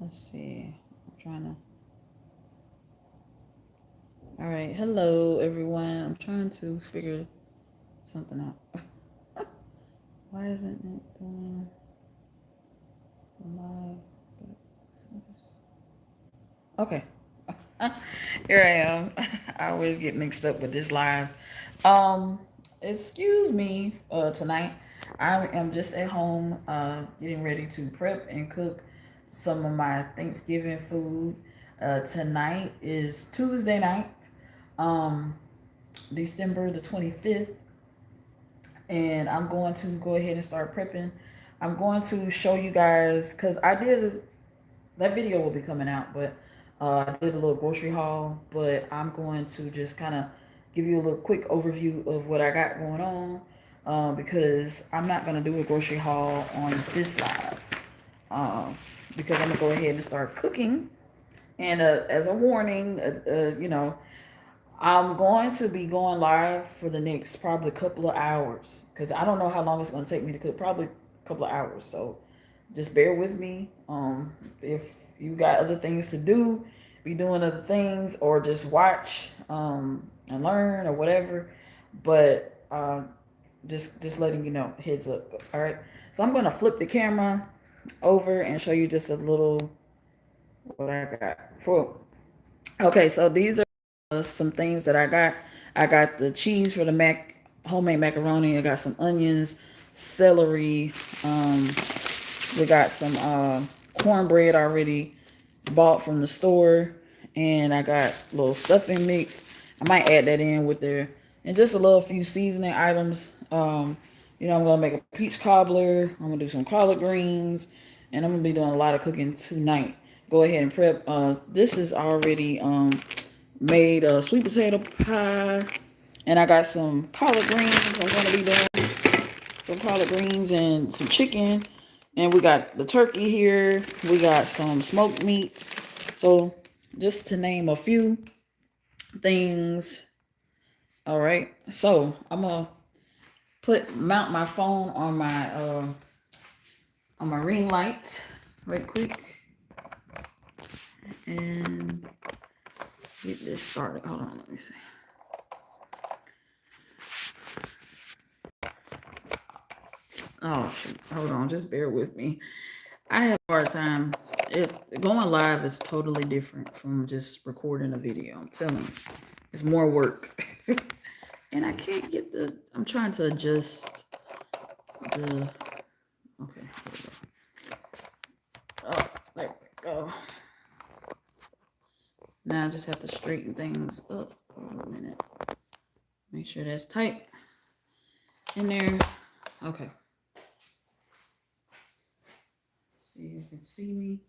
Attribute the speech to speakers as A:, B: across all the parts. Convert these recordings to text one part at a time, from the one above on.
A: Let's see. I'm trying to. All right. Hello, everyone. I'm trying to figure something out. Why isn't it doing live? Okay. Here I am. I always get mixed up with this live. Um, Excuse me, tonight. I am just at home, getting ready to prep and cook some of my Thanksgiving food. Tonight is Tuesday night, um, December the 25th, and I'm going to go ahead and start prepping. I'm going to show you guys because I did that video will be coming out, but I did a little grocery haul. But I'm going to just kind of give you a little quick overview of what I got going on, because I'm not going to do a grocery haul on this live, because I'm going to go ahead and start cooking. And as a warning, I'm going to be going live for the next probably couple of hours because I don't know how long it's going to take me to cook. Probably a couple of hours. So just bear with me. If you got other things to do, be doing other things, or just watch and learn or whatever. But just letting you know, heads up. All right. So I'm going to flip the camera over and show you just a little what I got for. Okay, so these are some things that I got. I got the cheese for the homemade macaroni. I got some onions, celery. We got some cornbread already bought from the store, and I got a little stuffing mix. I might add that in with there, and just a little few seasoning items. I'm gonna make a peach cobbler. I'm gonna do some collard greens, and I'm gonna be doing a lot of cooking tonight. Go ahead and prep. This is already made a sweet potato pie, and I got some collard greens. I'm gonna be doing some collard greens and some chicken. And we got the turkey here. We got some smoked meat. So just to name a few things. All right. So I'm gonna mount my phone on my ring light right quick and get this started. Hold on, let me see. Oh shoot. Hold on, just bear with me. I have a hard time. Going live is totally different from just recording a video. I'm telling you, it's more work, and I can't get the. I'm trying to adjust the. Okay, here we go. Oh, there we go. Now I just have to straighten things up for a minute. Make sure that's tight in there. Okay. See if you can see me.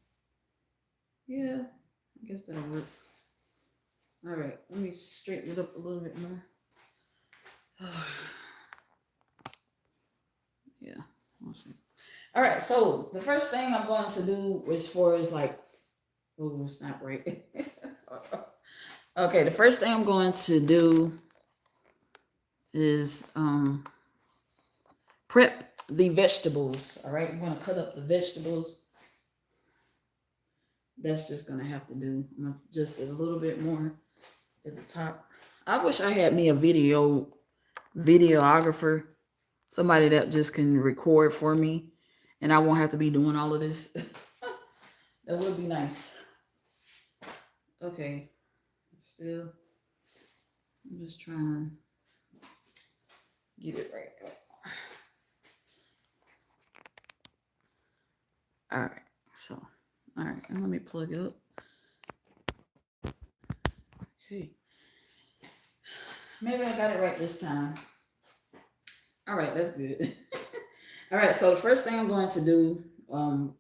A: Yeah, I guess that'll work. All right, let me straighten it up a little bit more. Yeah, we'll see. All right, so the first thing I'm going to do, which for is like, oh, it's not right. Okay, the first thing I'm going to do is prep the vegetables. All right, I'm going to cut up the vegetables. That's just going to have to do. I'm going to adjust it a little bit more at the top. I wish I had me a videographer, somebody that just can record for me, and I won't have to be doing all of this. That would be nice. Okay, still, I'm just trying to get it right. All right, so, all right, and let me plug it up. Okay, maybe I got it right this time. All right, that's good. All right, so the first thing I'm going to do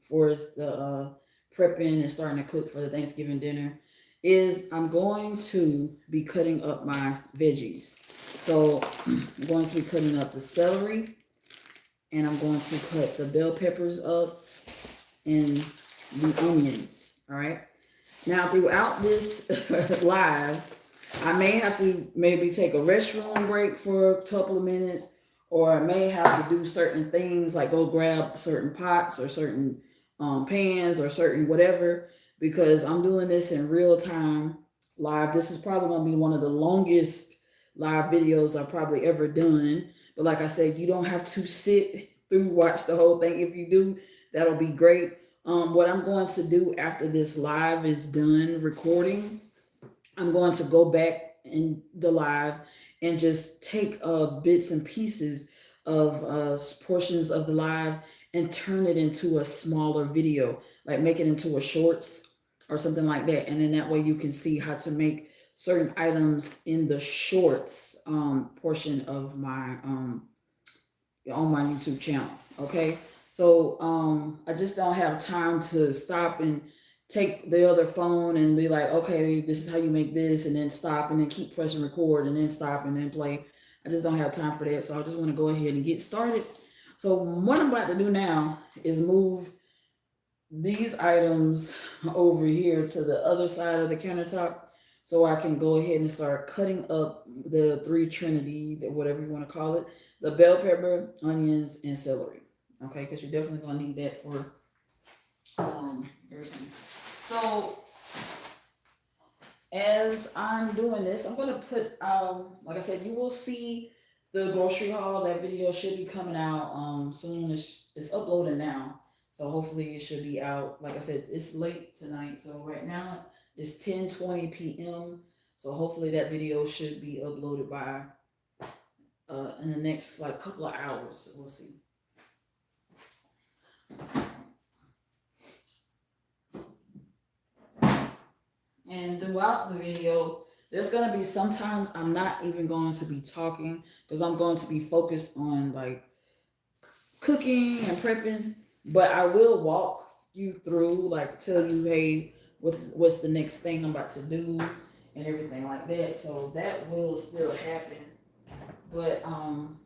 A: for is the prepping and starting to cook for the Thanksgiving dinner is I'm going to be cutting up my veggies. So I'm going to be cutting up the celery, and I'm going to cut the bell peppers up and the onions. All right. Now throughout this live, I may have to maybe take a restroom break for a couple of minutes, or I may have to do certain things like go grab certain pots or certain pans or certain whatever, because I'm doing this in real time live. This is probably going to be one of the longest live videos I've probably ever done. But like I said, you don't have to sit through watch the whole thing. If you do, that'll be great. What I'm going to do after this live is done recording, I'm going to go back in the live and just take bits and pieces of portions of the live and turn it into a smaller video, like make it into a shorts or something like that. And then that way you can see how to make certain items in the shorts portion of my on my YouTube channel. Okay. So I just don't have time to stop and take the other phone and be like, okay, this is how you make this, and then stop and then keep pressing record and then stop and then play. I just don't have time for that. So I just want to go ahead and get started. So what I'm about to do now is move these items over here to the other side of the countertop so I can go ahead and start cutting up the three trinity, whatever you want to call it, the bell pepper, onions, and celery. Okay, because you're definitely going to need that for everything. So as I'm doing this, I'm going to put, like I said, you will see the grocery haul. That video should be coming out soon. It's uploading now. So hopefully it should be out. Like I said, it's late tonight. So right now it's 10:20 p.m. So hopefully that video should be uploaded by in the next like couple of hours. We'll see. And throughout the video, there's going to be sometimes I'm not even going to be talking because I'm going to be focused on like cooking and prepping. But I will walk you through, like tell you, hey, what's the next thing I'm about to do and everything like that. So that will still happen. But I'm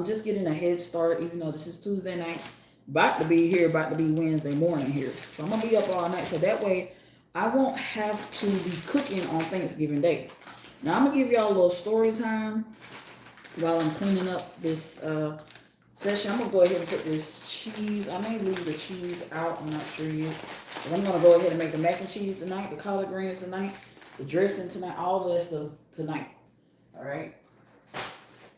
A: just getting a head start, even though this is Tuesday night. About to be here, about to be Wednesday morning here. So I'm going to be up all night. So that way I won't have to be cooking on Thanksgiving Day. Now I'm going to give y'all a little story time while I'm cleaning up this session. I'm going to go ahead and put this cheese. I may leave the cheese out. I'm not sure yet. But I'm going to go ahead and make the mac and cheese tonight, the collard greens tonight, the dressing tonight, all of that stuff tonight. All right.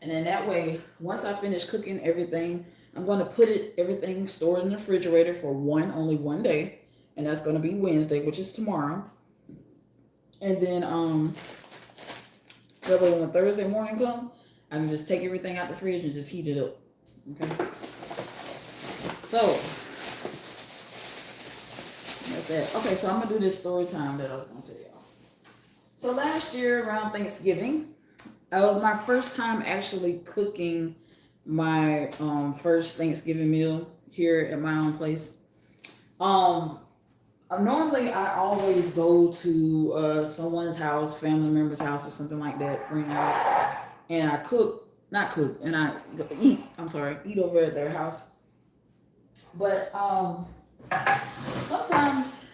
A: And then that way, once I finish cooking everything, I'm going to put everything stored in the refrigerator for only one day. And that's going to be Wednesday, which is tomorrow. And then that way when Thursday morning comes, I can just take everything out the fridge and just heat it up. Okay. So that's it. Okay, so I'm gonna do this story time that I was gonna tell y'all. So last year around Thanksgiving, it was my first time actually cooking my first Thanksgiving meal here at my own place. Normally I always go to someone's house, family member's house or something like that, friend house, and I eat over at their house. But sometimes,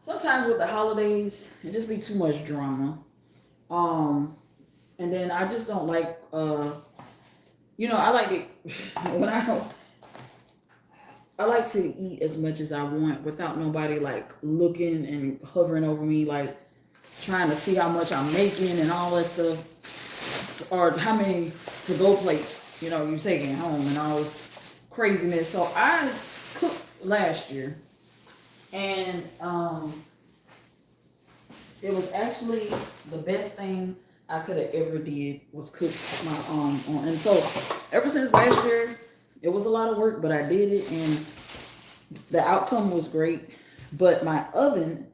A: sometimes with the holidays, it just be too much drama. And then I just don't like, I like it when I like to eat as much as I want without nobody like looking and hovering over me, like trying to see how much I'm making and all that stuff, or how many to-go plates, you're taking home and all this craziness. So I cooked last year, and it was actually the best thing I could have ever did was cook my on. And so ever since last year, it was a lot of work, but I did it, and the outcome was great. But my oven,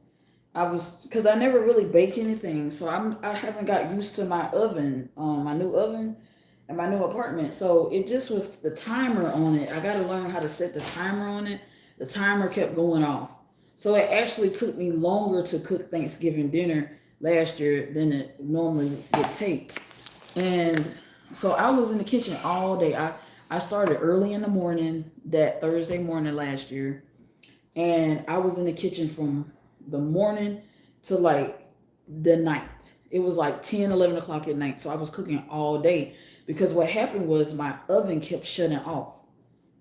A: because I never really bake anything, so I haven't got used to my oven, my new oven, and my new apartment. So it just was the timer on it. I got to learn how to set the timer on it. The timer kept going off, so it actually took me longer to cook Thanksgiving dinner last year than it normally would take. And so I was in the kitchen all day. I started early in the morning that Thursday morning last year, and I was in the kitchen from the morning to like the night. It was like 10, 11 o'clock at night. So I was cooking all day because what happened was my oven kept shutting off.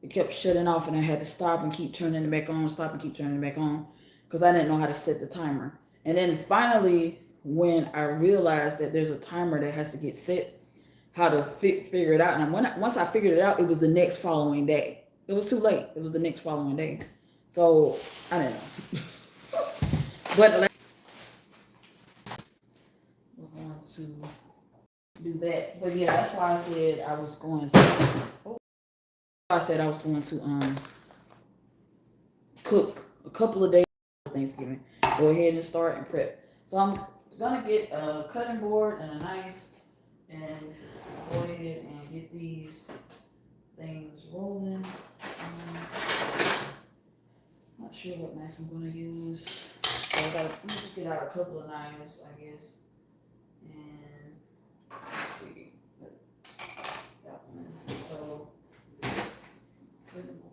A: it kept shutting off, and I had to stop and keep turning it back on, stop and keep turning it back on, because I didn't know how to set the timer. And then finally, when I realized that there's a timer that has to get set, how to figure it out. And once I figured it out, it was the next following day. It was too late. It was the next following day. So I don't know. But we're going to do that. But yeah, that's why I said I was going to. Oh, I said I was going to cook a couple of days before Thanksgiving. Go ahead and start and prep. So I'm gonna get a cutting board and a knife and go ahead and get these things rolling. Not sure what knife I'm gonna use. So let me just get out a couple of knives, I guess. And let's see. That one. So cutting board.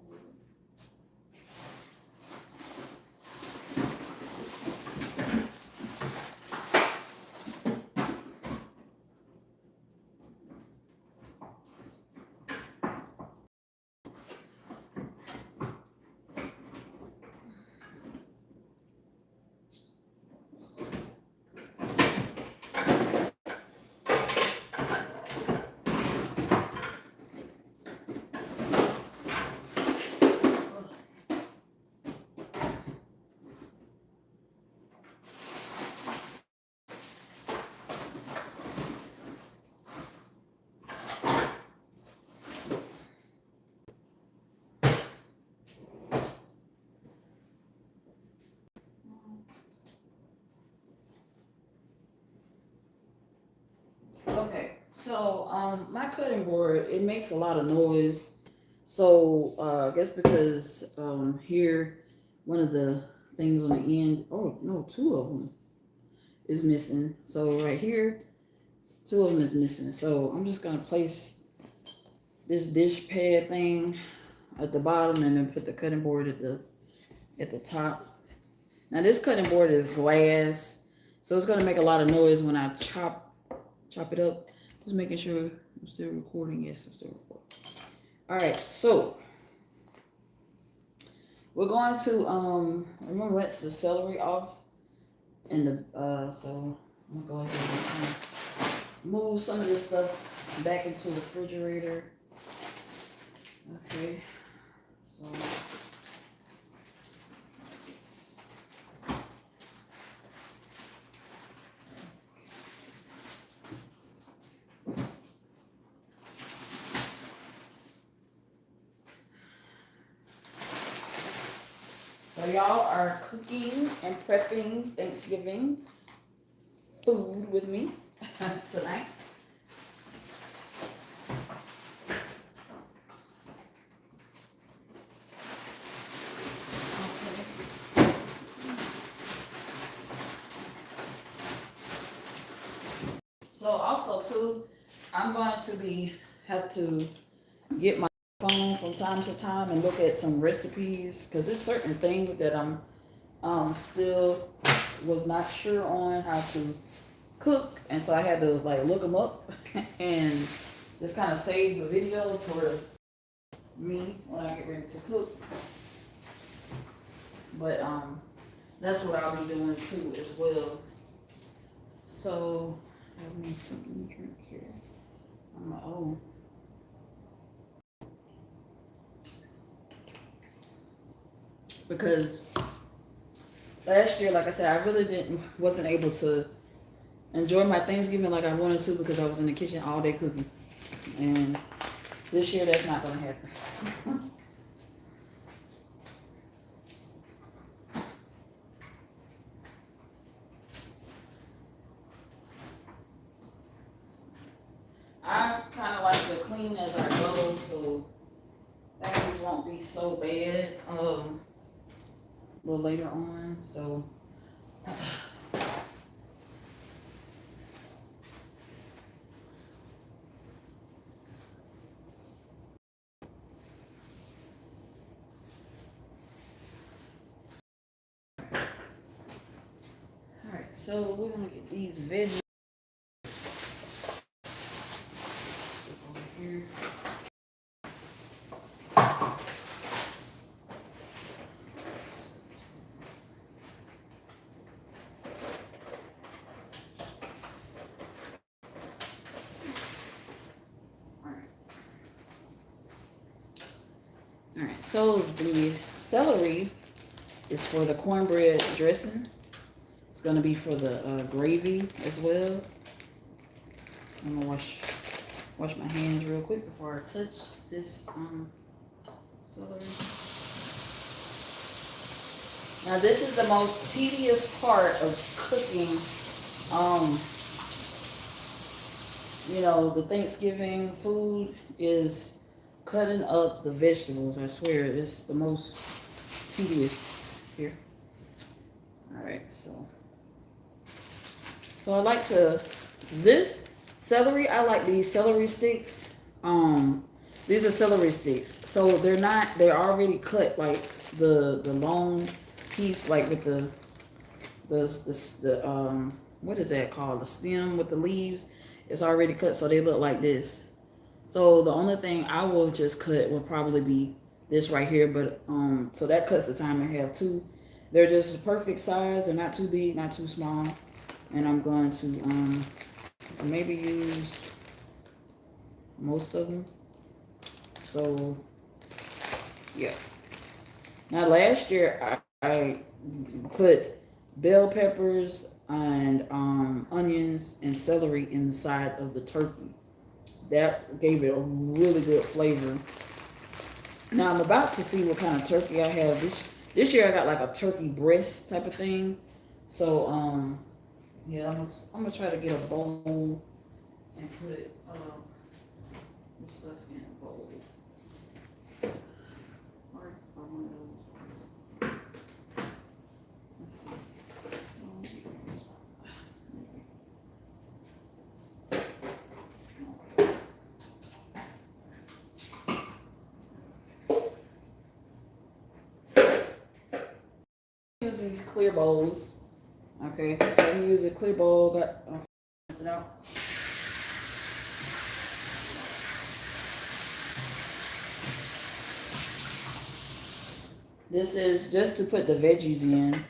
A: Okay, so my cutting board, it makes a lot of noise. So I guess because here one of the things on the end, oh no, two of them is missing. So right here, two of them is missing. So I'm just gonna place this dish pad thing at the bottom and then put the cutting board at the top. Now this cutting board is glass, so it's gonna make a lot of noise when I chop it up. Just making sure I'm still recording. Yes, I'm still recording. All right, so we're going to I'm gonna rinse the celery off, and so I'm gonna go ahead and move some of this stuff back into the refrigerator. Okay, so. So y'all are cooking and prepping Thanksgiving food with me tonight. Okay. So also too, I'm going to have to get my phone from time to time and look at some recipes, because there's certain things that I'm still was not sure on how to cook, and so I had to like look them up and just kind of save the video for me when I get ready to cook. But that's what I'll be doing too as well. So I need something to drink here on my own. Because last year, like I said, I really wasn't able to enjoy my Thanksgiving like I wanted to, because I was in the kitchen all day cooking. And this year that's not gonna happen. I kind of like to clean as I go, so things won't be so bad a little later on. So all right, so we're gonna get these veggies over here. So the celery is for the cornbread dressing. It's gonna be for the gravy as well. I'm gonna wash my hands real quick before I touch this celery. Now this is the most tedious part of cooking. You know, the Thanksgiving food is cutting up the vegetables. I swear, it's the most tedious here. All right, so I like to this celery. I like these celery sticks. These are celery sticks, so they're already cut, like the long piece, like with the what is that called? The stem with the leaves. It's already cut, so they look like this. So the only thing I will just cut will probably be this right here, but so that cuts the time in half too. They're just the perfect size. They're not too big, not too small. And I'm going to maybe use most of them. So yeah. Now last year I put bell peppers and onions and celery inside of the turkey. That gave it a really good flavor. Now I'm about to see what kind of turkey I have. This year I got like a turkey breast type of thing. So yeah, I'm gonna try to get a bowl and put this stuff in a bowl. Or one of those. Let's see. Use these clear bowls. Okay, so I'm use a clear bowl. Got it out. This is just to put the veggies in.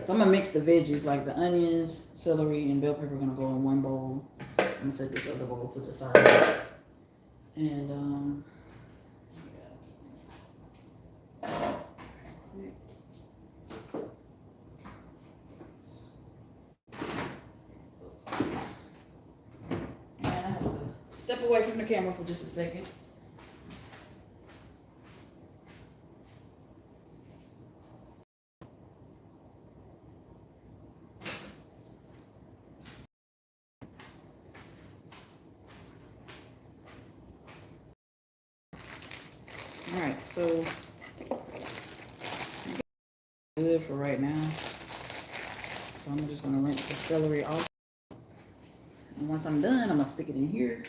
A: So I'm gonna mix the veggies, like the onions, celery, and bell pepper. Gonna go in one bowl. I'm gonna set this other bowl to the side. And I have to step away from the camera for just a second. All right, so good for right now. So I'm just gonna rinse the celery off. And once I'm done, I'm gonna stick it in here.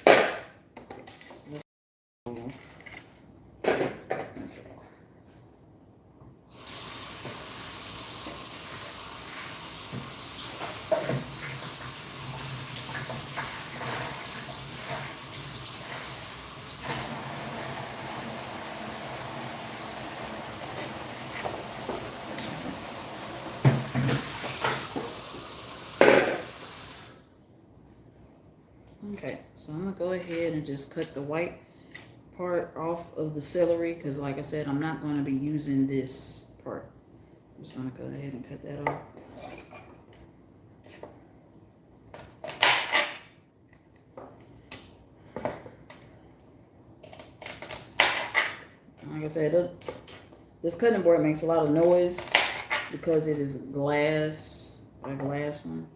A: Okay, so I'm gonna go ahead and just cut the white part off of the celery, because like I said, I'm not going to be using this part. I'm just going to go ahead and cut that off. Like I said, this cutting board makes a lot of noise because it is glass, a glass one.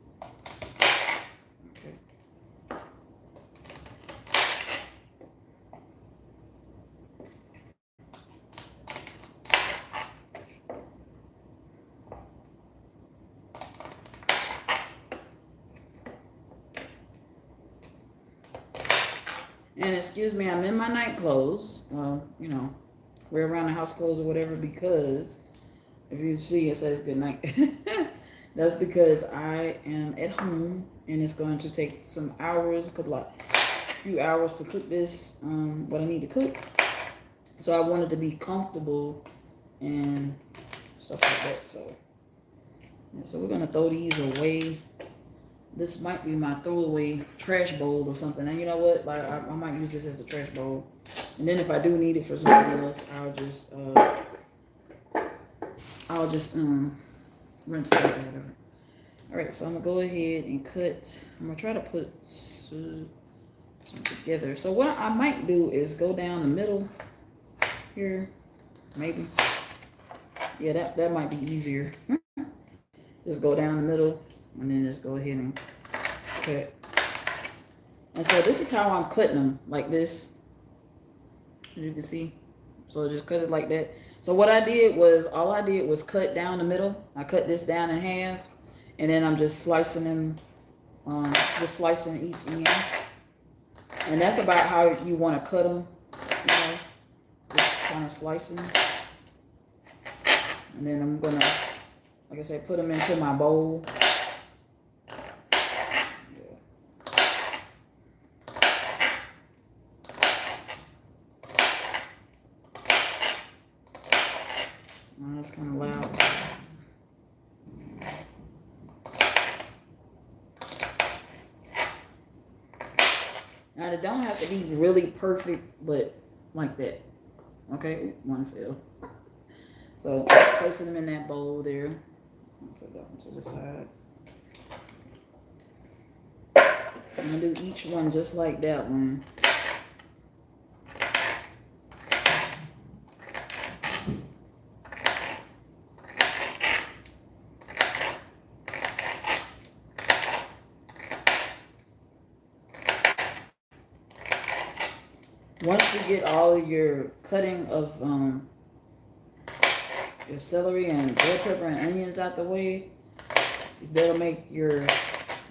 A: And excuse me, I'm in my night clothes. Well, you know, we're around the house clothes or whatever, because if you see it says good night. That's because I am at home and it's going to take some hours, a few hours to cook this, what I need to cook. So I wanted to be comfortable and stuff like that. So, yeah, so we're going to throw these away. This might be my throwaway trash bowl or something. And you know what? Like I might use this as a trash bowl. And then if I do need it for something else, I'll just rinse it out or whatever. All right, so I'm gonna go ahead and cut. I'm gonna try to put some together. So what I might do is go down the middle here, maybe. Yeah, that might be easier. Just go down the middle and then just go ahead and cut. And so this is how I'm cutting them, like this. As you can see. So just cut it like that. So what I did was, all I did was cut down the middle. I cut this down in half. And then I'm just slicing them, just slicing each end. And that's about how you want to cut them. You know, just kind of slicing. And then I'm going to, like I said, put them into my bowl. Oh, that's kind of loud. Now, it don't have to be really perfect, but like that. Okay, one fell. So, placing them in that bowl there. I'll put that one to the side. I'm going to do each one just like that one. Once you get all of your cutting of your celery and bell pepper and onions out the way, that'll make your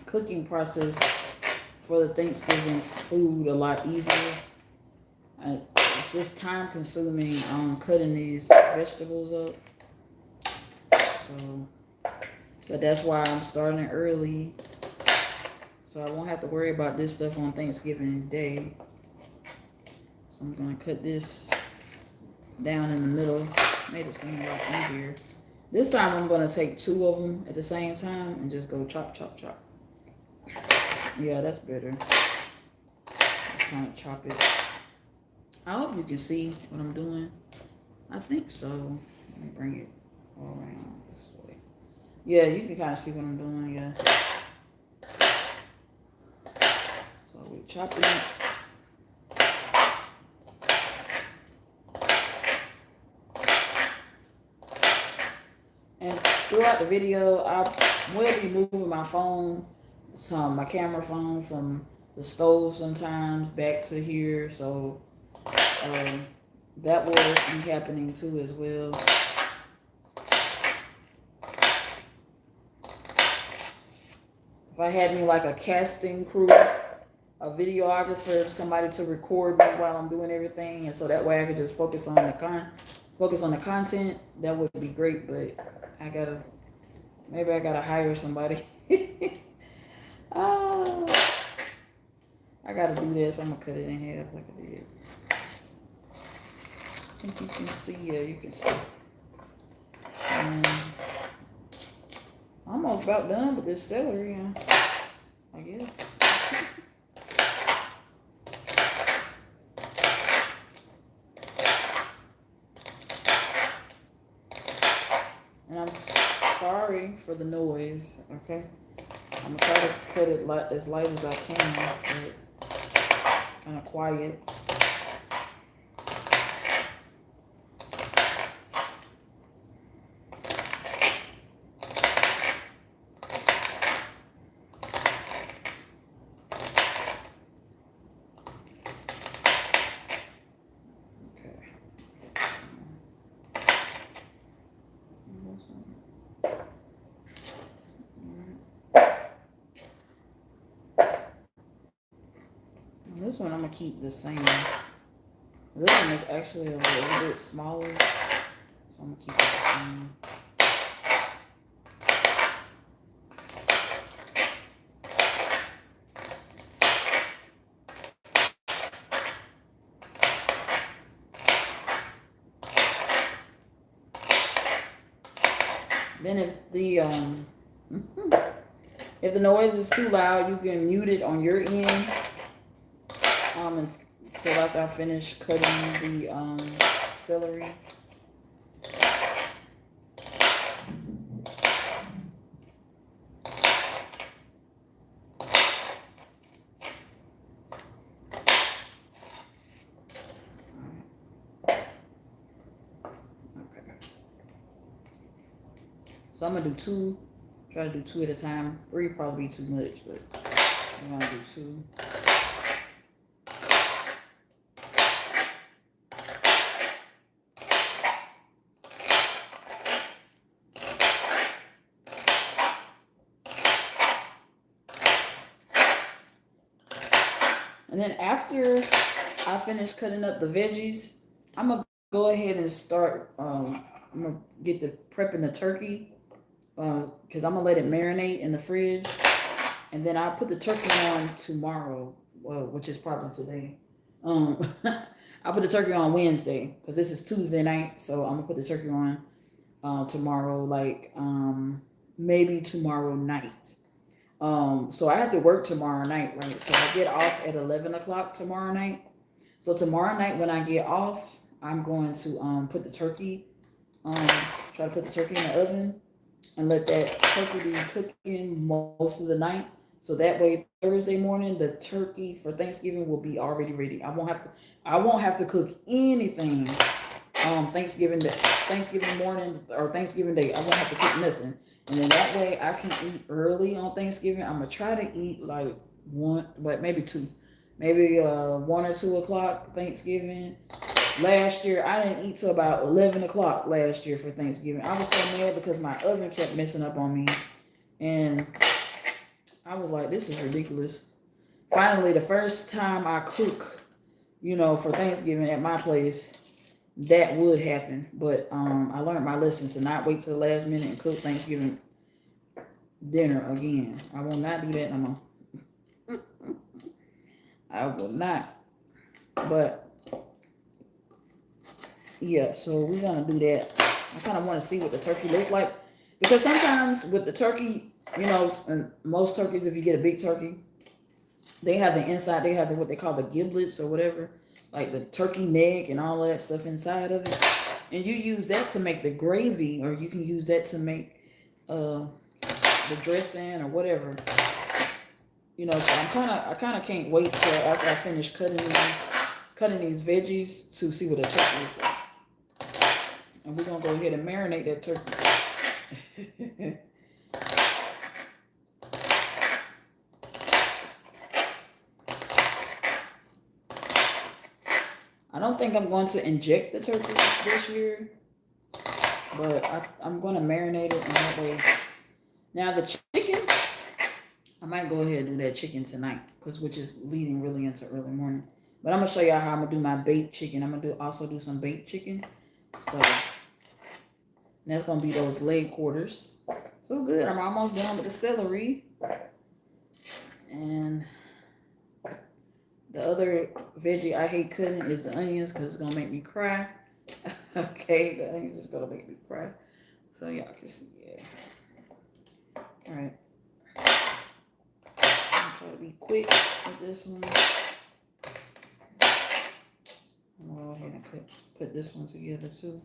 A: cooking process for the Thanksgiving food a lot easier. It's just time consuming cutting these vegetables up. So, but that's why I'm starting early, so I won't have to worry about this stuff on Thanksgiving Day. So I'm gonna cut this down in the middle. Made it seem a lot easier. This time I'm gonna take 2 of them at the same time and just go chop, chop, chop. Yeah, that's better. Kind of chop it. I hope you can see what I'm doing. I think so. Let me bring it all around this way. Yeah, you can kind of see what I'm doing. Yeah. So we're chopping it. And throughout the video, I will be moving my phone, my camera phone from the stove sometimes back to here. So that will be happening too as well. If I had me like a casting crew, a videographer, somebody to record me while I'm doing everything, and so that way I could just focus on the content, that would be great. But maybe I gotta hire somebody. I gotta do this. I'm gonna cut it in half like I did. I think you can see. Yeah, you can see. And almost about done with this celery, I guess. And I'm sorry for the noise, okay? I'm gonna try to cut it as light as I can, but kind of quiet. This one I'm gonna keep the same. This one is actually a little bit smaller, so I'm gonna keep it the same. Then If the noise is too loud, you can mute it on your end. Until after I finish cutting the celery. So I'm gonna do two. Try to do two at a time. Three probably be too much, but I'm gonna do two. And then after I finish cutting up the veggies, I'm gonna go ahead and start. I'm gonna get the prepping the turkey because I'm gonna let it marinate in the fridge, and then I'll put the turkey on tomorrow, which is probably today. I'll put the turkey on Wednesday because this is Tuesday night, so I'm gonna put the turkey on tomorrow, like maybe tomorrow night. So I have to work tomorrow night, right? So I get off at 11 o'clock tomorrow night. So tomorrow night when I get off, I'm going to put the turkey, try to put the turkey in the oven and let that turkey be cooking most of the night. So that way Thursday morning the turkey for Thanksgiving will be already ready. I won't have to cook anything Thanksgiving morning or Thanksgiving day. I won't have to cook nothing. And then that way I can eat early on Thanksgiving. I'm gonna try to eat like one, but maybe two. Maybe 1 or 2 o'clock Thanksgiving. Last year I didn't eat till about 11 o'clock last year for Thanksgiving. I was so mad because my oven kept messing up on me. And I was like, this is ridiculous. Finally, the first time I cook, for Thanksgiving at my place, that would happen. But I learned my lesson to not wait till the last minute and cook Thanksgiving dinner again. I will not do that no more. I will not. But yeah, so we're gonna do that. I kind of want to see what the turkey looks like because sometimes with the turkey, most turkeys, if you get a big turkey, they have the inside. They have what they call the giblets or whatever, like the turkey neck and all of that stuff inside of it. And you use that to make the gravy, or you can use that to make the dressing or whatever. So I kind of can't wait till after I finish cutting these veggies to see what the turkey is like. And we're gonna go ahead and marinate that turkey. I don't think I'm going to inject the turkey this year, but I'm going to marinate it in that way. Now the chicken, I might go ahead and do that chicken tonight, which is leading really into early morning. But I'm going to show y'all how I'm going to do my baked chicken. I'm going to also do some baked chicken. So that's going to be those leg quarters. So good. I'm almost done with the celery. And the other veggie I hate cutting is the onions because it's going to make me cry. Okay, the onions is going to make me cry. So y'all can see, yeah. All right. I'm trying to be quick with this one. I'm going to go ahead and put this one together too.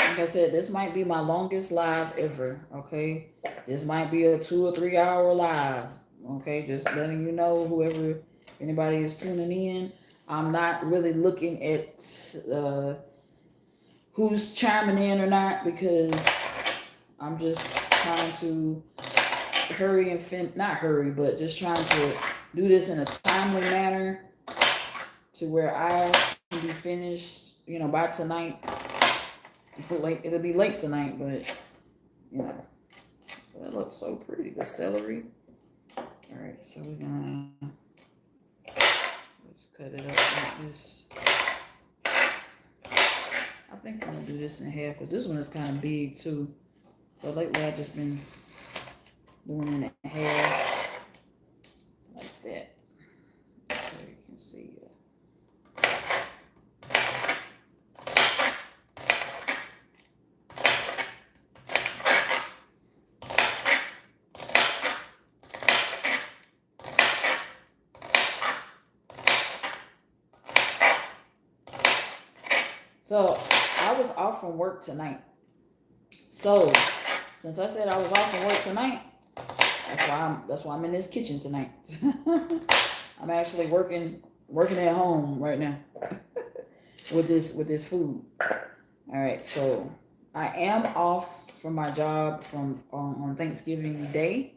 A: Like I said, this might be my longest live ever, okay? This might be a 2 or 3 hour live, okay? Just letting you know, anybody is tuning in. I'm not really looking at who's chiming in or not because I'm just trying to hurry and not hurry, but just trying to do this in a timely manner to where I can be finished, by tonight. It'll be late tonight, but that looks so pretty. The celery. All right, so we're gonna let's cut it up like this. I think I'm gonna do this in half because this one is kind of big too. So lately I've just been doing it in half like that, so you can see. So I was off from work tonight. So since I said I was off from work tonight, that's why I'm in this kitchen tonight. I'm actually working at home right now with this food. All right, so I am off from my job from on Thanksgiving Day,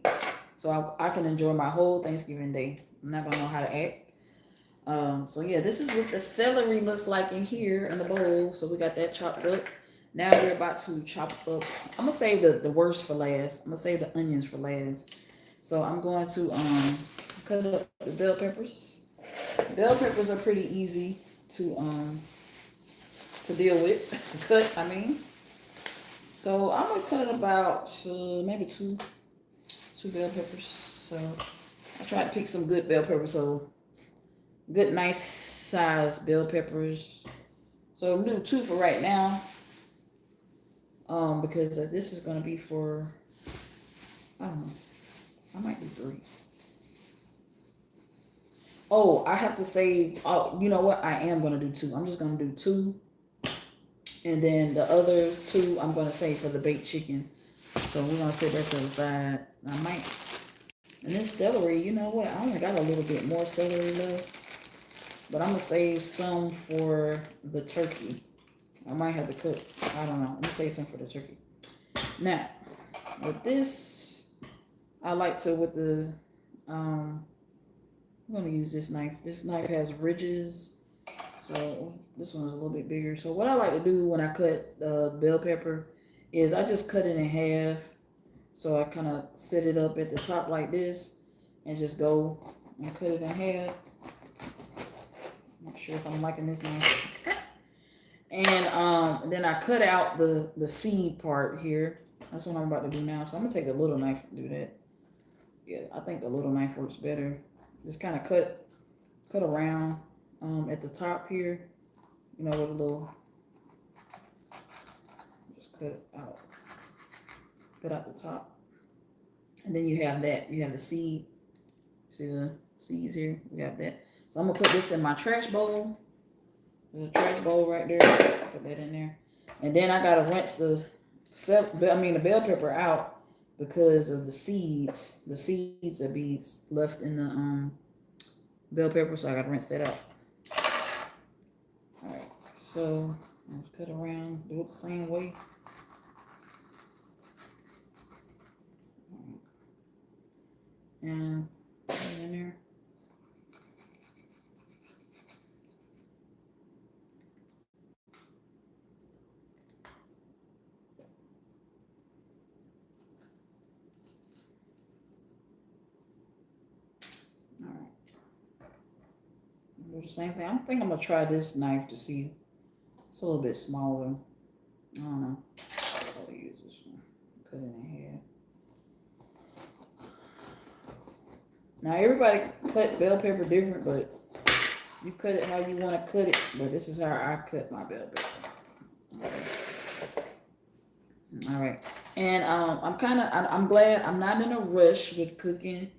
A: so I can enjoy my whole Thanksgiving Day. I'm not gonna know how to act. So yeah, this is what the celery looks like in here in the bowl. So we got that chopped up. Now we're about to chop up. I'm gonna save the worst for last. I'm gonna save the onions for last. So I'm going to cut up the bell peppers. Bell peppers are pretty easy to deal with. Cut, I mean. So I'm gonna cut about maybe two bell peppers. So I try to pick some good bell peppers. So good, nice size bell peppers. So I'm doing two for right now. Because this is gonna be for, I don't know, I might do three. Oh, I have to save. Oh, you know what? I am gonna do two. I'm just gonna do two, and then the other two I'm gonna save for the baked chicken. So we're gonna set that to the side. I might. And this celery, you know what? I only got a little bit more celery left, but I'm gonna save some for the turkey. I might have to cook. I don't know. Let me save some for the turkey. Now, with this, I like to with the I'm gonna use this knife. This knife has ridges, so this one is a little bit bigger. So what I like to do when I cut the bell pepper is I just cut it in half. So I kind of set it up at the top like this and just go and cut it in half. Not sure if I'm liking this knife. And then I cut out the seed part here. That's what I'm about to do now. So I'm gonna take the little knife and do that. Yeah, I think the little knife works better. Just kind of cut around at the top here, you know, with a little, just cut it out, cut out the top. And then you have that, you have the seed. See the seeds here? We have that. So I'm gonna put this in my trash bowl. There's a trash bowl right there. Put that in there. And then I gotta rinse the bell pepper out because of the seeds. The seeds that be left in the bell pepper, so I gotta rinse that out. Alright, so let's cut around, do it the same way. And put it in there. Do the same thing. I think I'm gonna try this knife to see. It's a little bit smaller. I don't know. I'll use this one. Cut it in half. Now everybody cut bell pepper different, but you cut it how you want to cut it. But this is how I cut my bell pepper. All right. And I'm glad I'm not in a rush with cooking.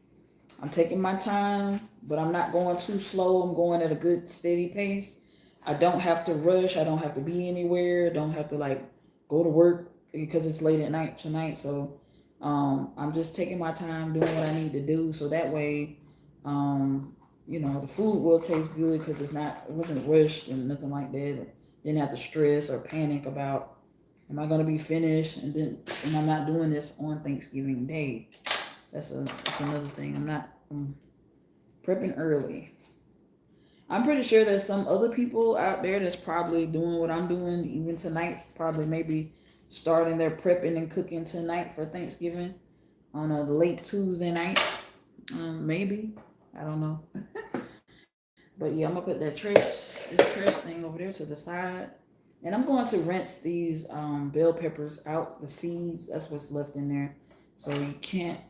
A: I'm taking my time, but I'm not going too slow. I'm going at a good steady pace. I don't have to rush. I don't have to be anywhere. Don't have to like go to work because it's late at night tonight. So I'm just taking my time doing what I need to do. So that way, the food will taste good because it wasn't rushed and nothing like that. Didn't have to stress or panic about, am I going to be finished? And I'm not doing this on Thanksgiving Day. That's another thing. I'm prepping early. I'm pretty sure there's some other people out there that's probably doing what I'm doing even tonight. Probably maybe starting their prepping and cooking tonight for Thanksgiving on a late Tuesday night. Maybe. I don't know. But yeah, I'm going to put this trash thing over there to the side. And I'm going to rinse these bell peppers out, the seeds. That's what's left in there. So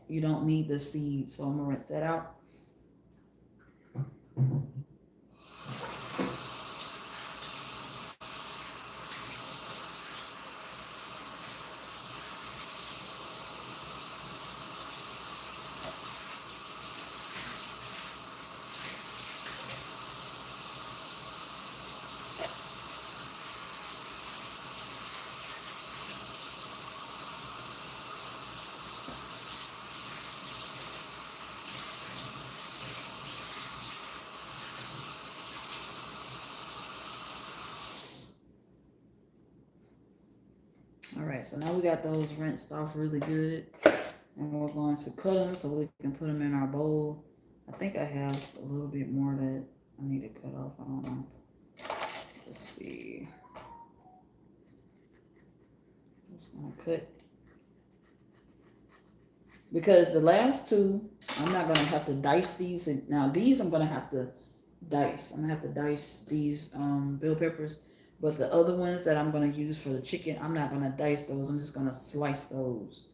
A: you don't need the seeds. So I'm gonna rinse that out. All right, so now we got those rinsed off really good. And we're going to cut them so we can put them in our bowl. I think I have a little bit more that I need to cut off. I don't know. Let's see. I'm just gonna cut. Because the last two, I'm not gonna have to dice these. And now these I'm gonna have to dice. I'm gonna have to dice these bell peppers. But the other ones that I'm gonna use for the chicken, I'm not gonna dice those. I'm just gonna slice those.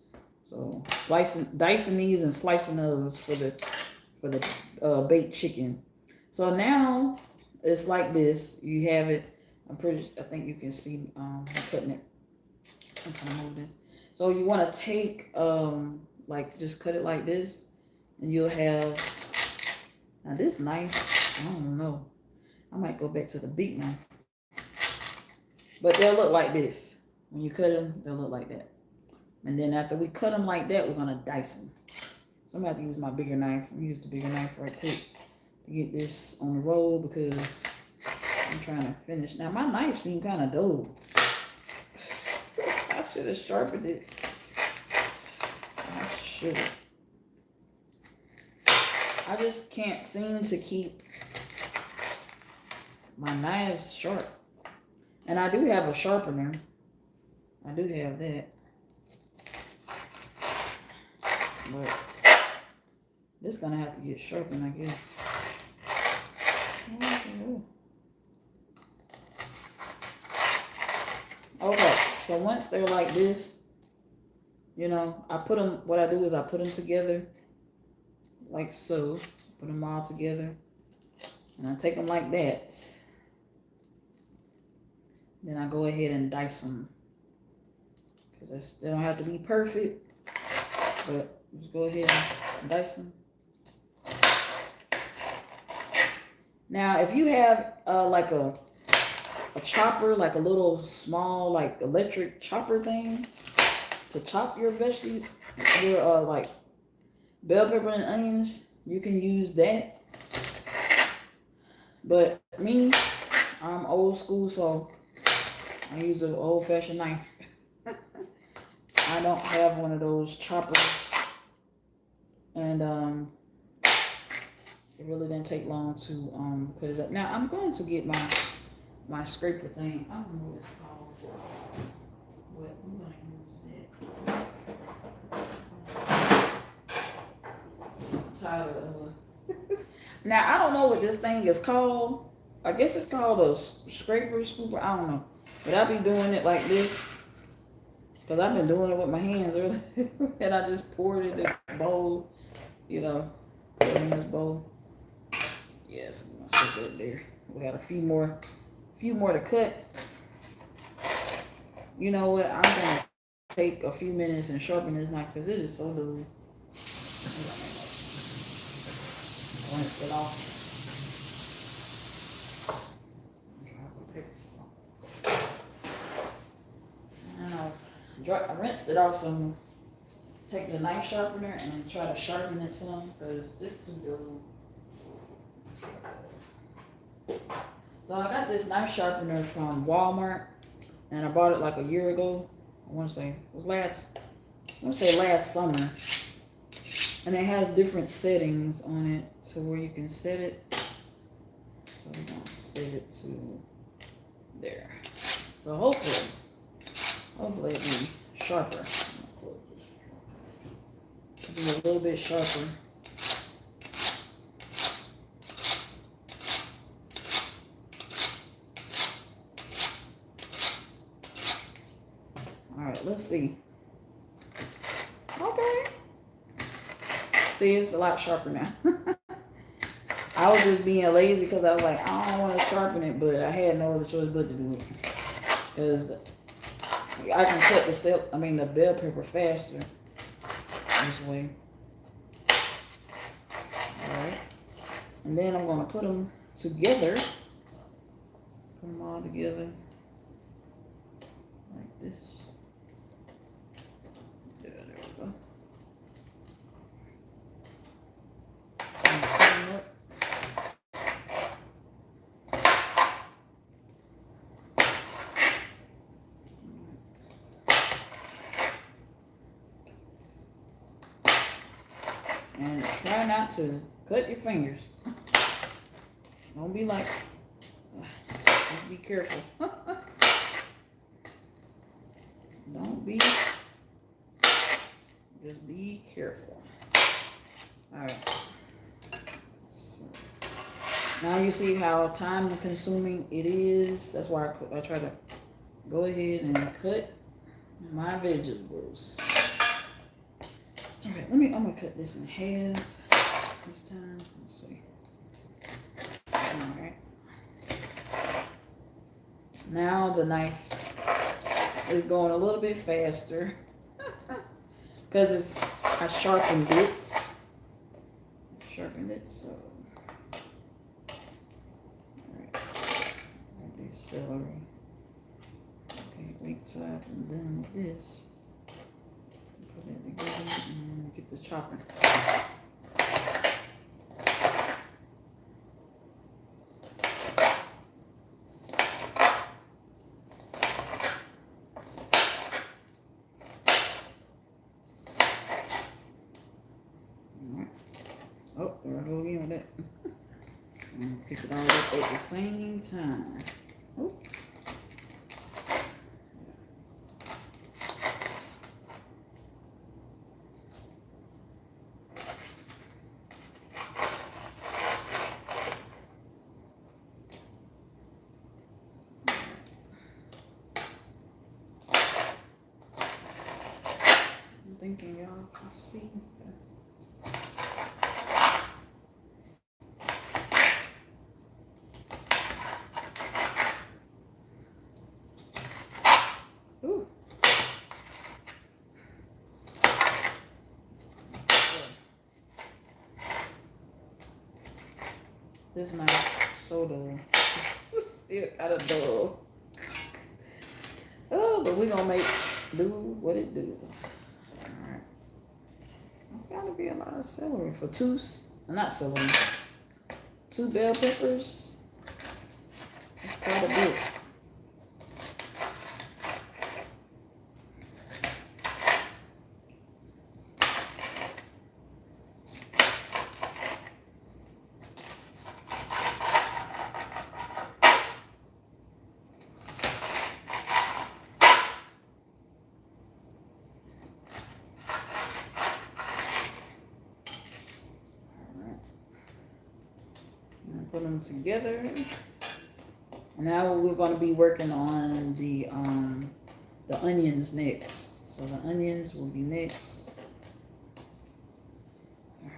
A: So dicing these and slicing those for the baked chicken. So now it's like this. You have it. I think you can see. I'm cutting it. I'm trying to move this. So you want to take like just cut it like this, and you'll have. Now this knife, I don't know. I might go back to the big knife, but they'll look like this. When you cut them, they'll look like that. And then after we cut them like that, we're gonna dice them. So I'm gonna have to use my bigger knife. I'm gonna use the bigger knife right quick to get this on the roll because I'm trying to finish. Now my knife seemed kind of dull. I should have sharpened it. I should have. I just can't seem to keep my knives sharp. And I do have a sharpener. I do have that. But this is gonna have to get sharpened, I guess. Okay, so once they're like this, I put them. What I do is I put them together, like so. Put them all together, and I take them like that. Then I go ahead and dice them, because they don't have to be perfect, but just go ahead and dice them. Now, if you have like a chopper, like a little small like electric chopper thing to chop your vegetable, your like bell pepper and onions, you can use that. But me, I'm old school, so I use an old-fashioned knife. I don't have one of those choppers, and it really didn't take long to put it up. Now I'm going to get my scraper thing. I don't know what it's called, but I'm gonna use that. I'm tired of Now I don't know what this thing is called. I guess it's called a scraper, scooper. I don't know, but I'll be doing it like this because I've been doing it with my hands earlier, and I just poured it in a bowl. Put it in this bowl. Yes, I'm gonna set that there. We got a few more to cut. You know what? I'm gonna take a few minutes and sharpen this knife because it is so dull. Rinse it off. I rinsed it off, so I'm gonna take the knife sharpener and try to sharpen it some because it's too dull. So I got this knife sharpener from Walmart, and I bought it like a year ago. I want to say last summer, and it has different settings on it, so where you can set it. So we're gonna set it to there. So hopefully it'll be sharper. It'll be a little bit sharper. All right, let's see. Okay. See, it's a lot sharper now. I was just being lazy because I was like, I don't want to sharpen it, but I had no other choice but to do it. Because I can cut the bell pepper faster this way. Alright. And then I'm going to put them together. Put them all together. Like this. Yeah, there we go. And try not to cut your fingers. Don't be like, just be careful. Don't be, just be careful. All right. So, now you see how time consuming it is. That's why I try to go ahead and cut my vegetables. All right, I'm gonna cut this in half this time. Let's see. All right. Now the knife is going a little bit faster because I sharpened it. So. All right. Got this celery. Okay, wait till I'm done with this. Put that together and get the chopper. Oh, there I go again with that. And pick it all up at the same time. Oh. I'm thinking y'all can see. Ooh. This knife so dull. Still kind of dull. Oh, but we're gonna do what it do. Alright. There's gotta be a lot of celery for two bell peppers. That's quite a bit. Put them together. Now we're going to be working on the onions next. So the onions will be next. All right.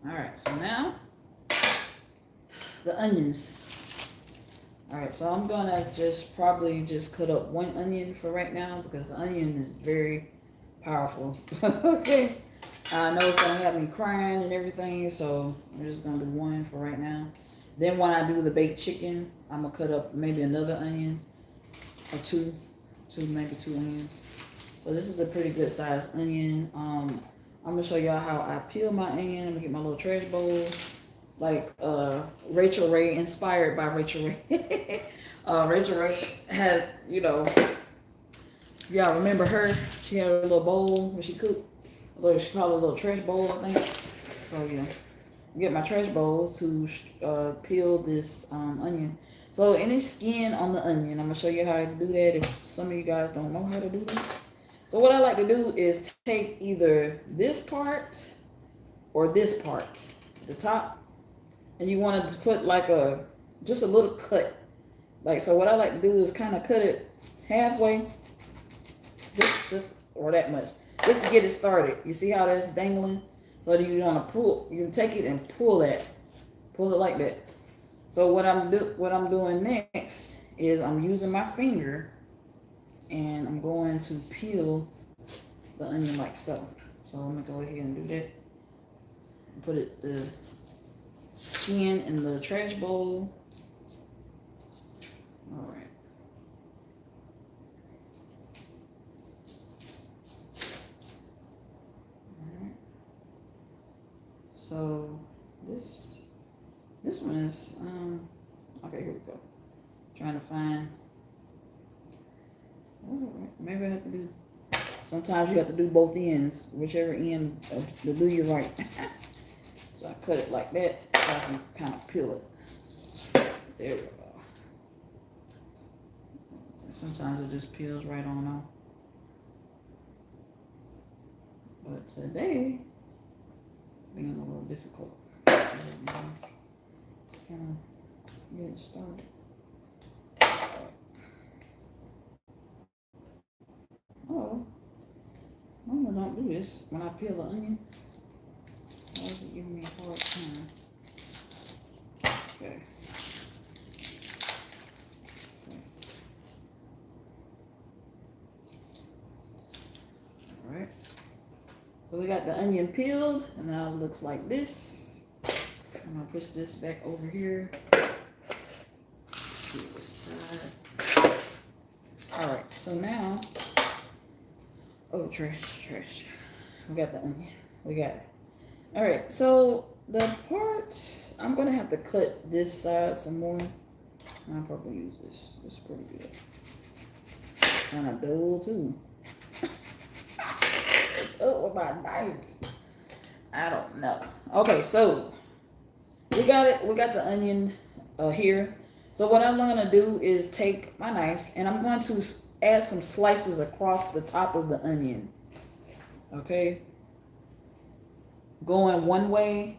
A: All right, so now the onions. All right, so I'm gonna probably cut up one onion for right now because the onion is very powerful. Okay, I know it's gonna have me crying and everything, so I'm just gonna do one for right now. Then when I do the baked chicken, I'm gonna cut up maybe another onion or maybe two onions. So this is a pretty good sized onion. I'm gonna show y'all how I peel my onion. I'm gonna get my little trash bowl, like Rachel Ray, inspired by Rachel Ray. Rachel Ray had, y'all remember her? She had a little bowl when she cooked. She called it a little trash bowl, I think. So yeah, get my trash bowl to peel this onion. So any skin on the onion, I'm gonna show you how to do that if some of you guys don't know how to do that. So what I like to do is take either this part or this part, the top, and you want to put like just a little cut. Like, so what I like to do is kind of cut it halfway, just or that much, just to get it started. You see how that's dangling? So you want to pull, you can take it and pull it like that. So what I'm doing next is I'm using my finger and I'm going to peel the onion like so. So I'm gonna go ahead and do that. And put the skin in the trash bowl. All right. So this one is okay, here we go. Trying to find, maybe I have to do, sometimes you have to do both ends, whichever end to do you right. So I cut it like that so I can kind of peel it. There we go. Sometimes it just peels right on off. But today being a little difficult. Kind of get it started. Oh, Mama don't do this when I peel the onion. Why is it giving me a hard time? Okay. All right. So we got the onion peeled, and now it looks like this. I'm gonna push this back over here. See this side. All right. So now, oh, trash. We got the onion. We got it. All right. So the part, I'm gonna have to cut this side some more. I'll probably use this. This is pretty good. Kind of dull too. Oh, with my knives. I don't know. Okay, so we got it. We got the onion here. So what I'm going to do is take my knife and I'm going to add some slices across the top of the onion. Okay. Going one way.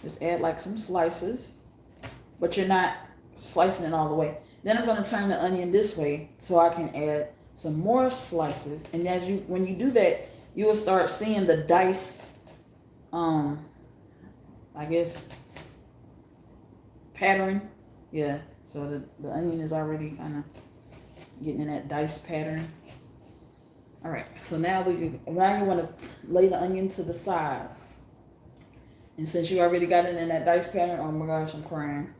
A: Just add like some slices, but you're not slicing it all the way. Then I'm going to turn the onion this way so I can add some more slices. And when you do that, you will start seeing the diced, I guess, pattern. Yeah, so the onion is already kind of getting in that diced pattern. All right, so now you want to lay the onion to the side. And since you already got it in that diced pattern, oh my gosh, I'm crying.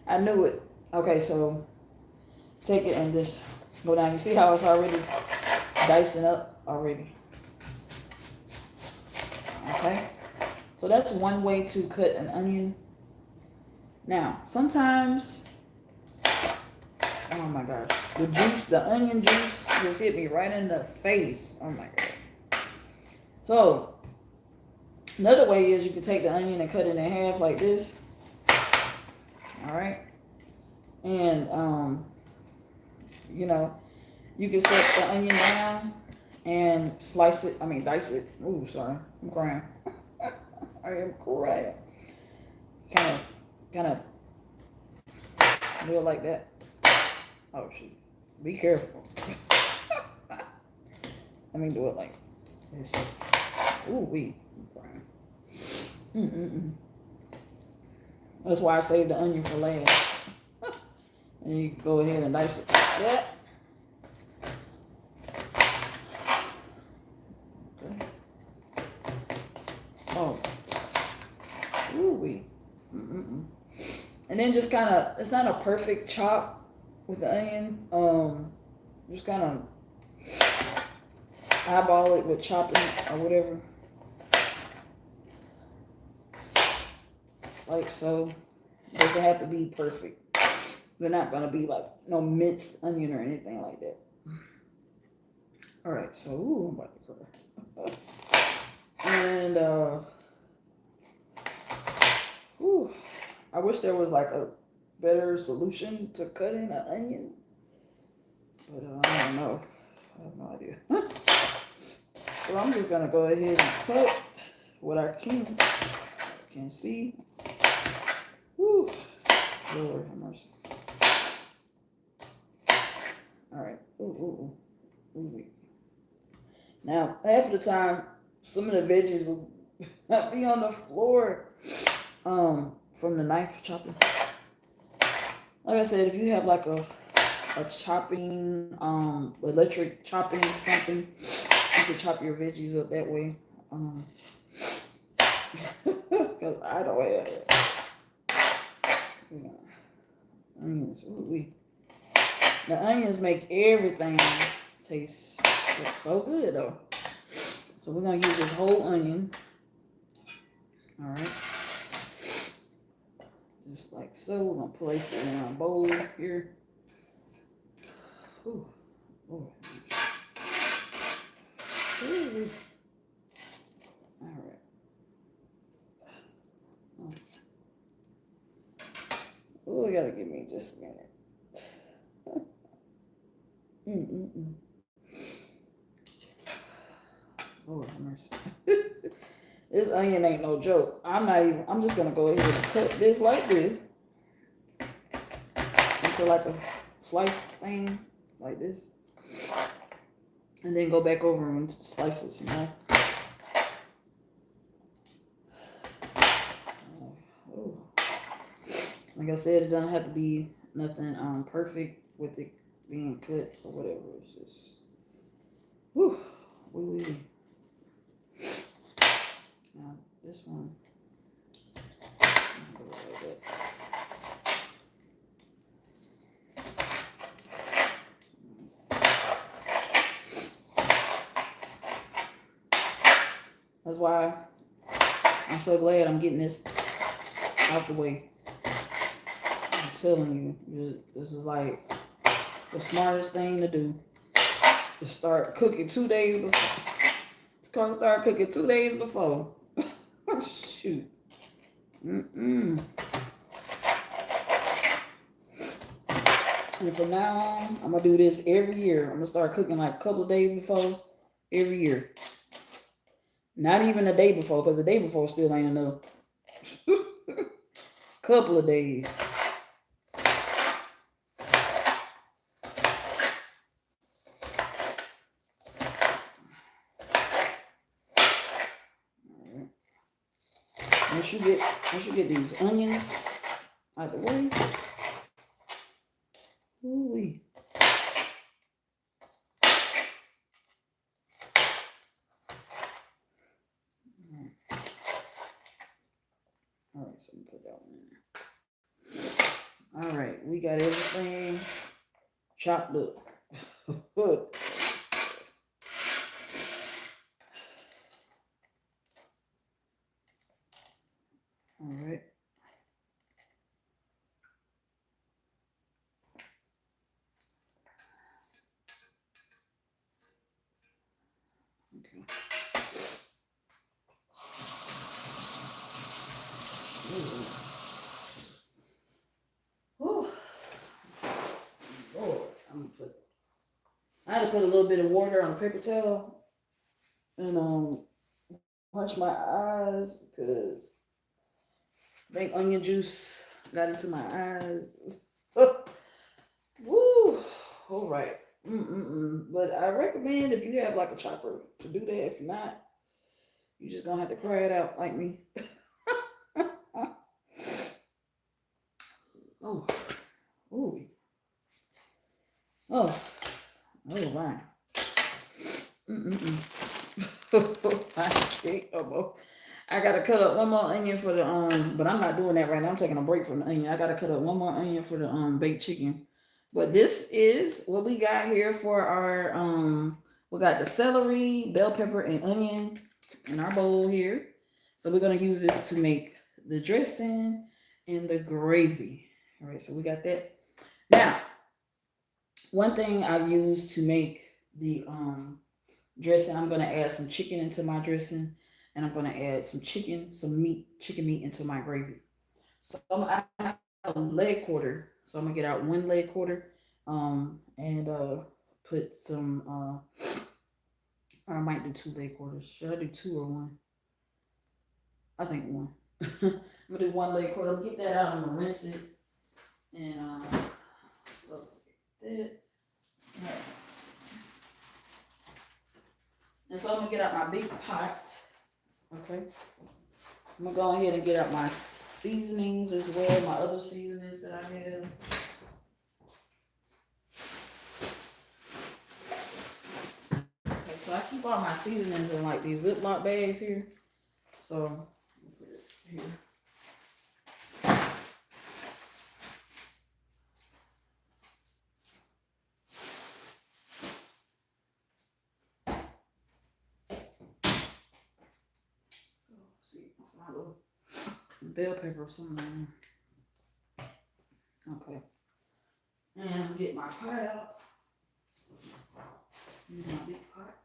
A: I knew it. Okay, so take it and just go down. You see how it's already dicing up already? Okay, so that's one way to cut an onion. Now, sometimes, oh my gosh, the onion juice just hit me right in the face. Oh my God. So, another way is you can take the onion and cut it in half like this. All right. And, you can set the onion down and dice it. Ooh, sorry. I'm crying. I am crying. Kind of do it like that. Oh, shoot. Be careful. Let me do it like this. Ooh, I'm crying. That's why I saved the onion for last. And you can go ahead and dice it like that. Okay. Oh. Ooh-wee. And then just kind of, it's not a perfect chop with the onion. Just kind of eyeball it with chopping or whatever. Like so. It doesn't have to be perfect. They're not gonna be like no minced onion or anything like that. All right, so I'm about to cry. And I wish there was like a better solution to cutting an onion, but I don't know. I have no idea. So I'm just gonna go ahead and cut what I can see. Whew. Lord have mercy. All right. Ooh. Now, half of the time, some of the veggies will be on the floor from the knife chopping. Like I said, if you have like a chopping, electric chopping something, you can chop your veggies up that way. Because I don't have it. Onions. Ooh. The onions make everything taste so good though. So we're gonna use this whole onion. All right. Just like so. We're gonna place it in our bowl here. Ooh. Ooh. Ooh. All right. Oh, you gotta give me just a minute. Lord have mercy. This onion ain't no joke. I'm just gonna go ahead and cut this like this into like a slice thing like this. And then go back over and slice it some more. Like I said, it doesn't have to be nothing perfect with it being cut or whatever. It's just, whew, Now this one, go like that. That's why I'm so glad I'm getting this out the way. I'm telling you, this is like the smartest thing to do. To start cooking 2 days before. Start cooking 2 days before. Shoot. And from now on, I'm gonna do this every year. I'm gonna start cooking like a couple of days before every year. Not even a day before, because the day before still ain't enough. Couple of days. Once you get these onions out the way. Ooh-wee. All right, so put that one in there. All right, we got everything chopped up. All right. Okay. Lord, I had to put a little bit of water on a paper towel and wash my eyes because I think onion juice got into my eyes. Woo! All right. But I recommend if you have like a chopper to do that. If not, you just gonna have to cry it out like me. Oh, ooh, oh my. I can't no more. I gotta cut up one more onion for the but I'm not doing that right now. I'm taking a break from the onion. I gotta cut up one more onion for the baked chicken. But this is what we got here for our we got the celery, bell pepper, and onion in our bowl here. So we're gonna use this to make the dressing and the gravy. All right, so we got that. Now, one thing I use to make the dressing, I'm gonna add some chicken into my dressing, and I'm gonna add some meat, chicken meat into my gravy. So I have a leg quarter. So I'm gonna get out one leg quarter, and put some. Or I might do two leg quarters. Should I do two or one? I think one. I'm gonna do one leg quarter. I'm gonna get that out. I'm gonna rinse it and stuff like that. All right. And so I'm gonna get out my big pot. Okay. I'm gonna go ahead and get out my seasonings as well. My other seasonings that I have. So I keep all my seasonings in like these Ziploc bags here. So I'll put it here. See, my little bell pepper or something. Okay. And I'll get my pot out. My big pot.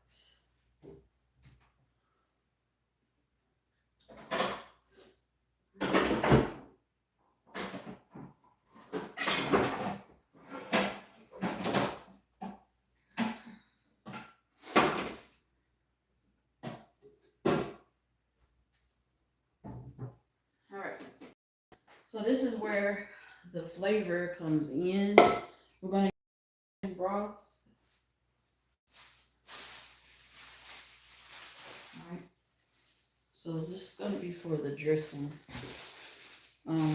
A: All right. So this is where the flavor comes in. We're gonna get broth. All right. So this is gonna be for the dressing.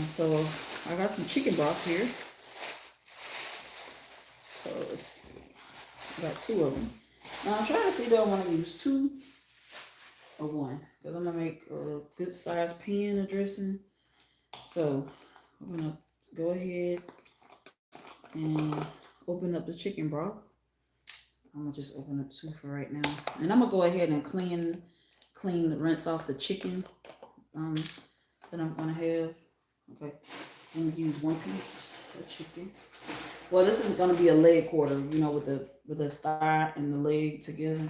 A: So I got some chicken broth here. So let's see. I got two of them. Now I'm trying to see, do I want to use two or one? Because I'm gonna make a good sized pan of dressing. So I'm gonna go ahead and open up the chicken broth. I'm gonna just open up two for right now, and I'm gonna go ahead and rinse off the chicken that I'm gonna have. Okay, I'm gonna use one piece of chicken. Well, this is gonna be a leg quarter, you know, with the thigh and the leg together.